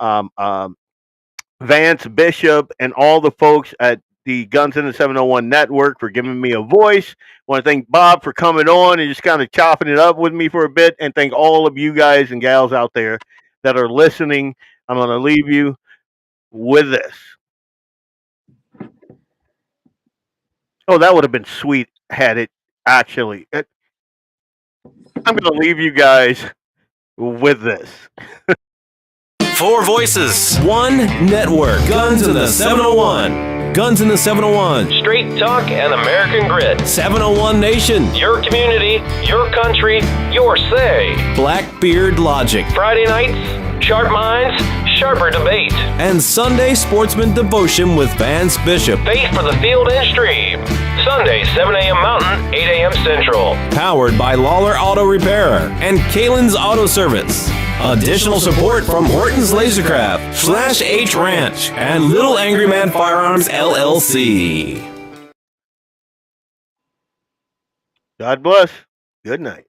Vance Bishop and all the folks at the Guns in the 701 network for giving me a voice. I want to thank Bob for coming on and just kind of chopping it up with me for a bit, and thank all of you guys and gals out there that are listening. I'm going to leave you with this. Oh, that would have been sweet had it actually. I'm going to leave you guys with this. 4 voices, 1 network. Guns in the 701. Guns in the 701. Straight talk and American grit. 701 Nation. Your community, your country, your say. Blackbeard Logic. Friday nights, sharp minds, sharper debate. And Sunday Sportsman Devotion with Vance Bishop. Faith for the field and stream. Sunday, 7 a.m. Mountain, 8 a.m. Central. Powered by Lawler Auto Repair and Kalen's Auto Service. Additional support from Horton's Lasercraft, Slash H Ranch, and Little Angry Man Firearms LLC. God bless. Good night.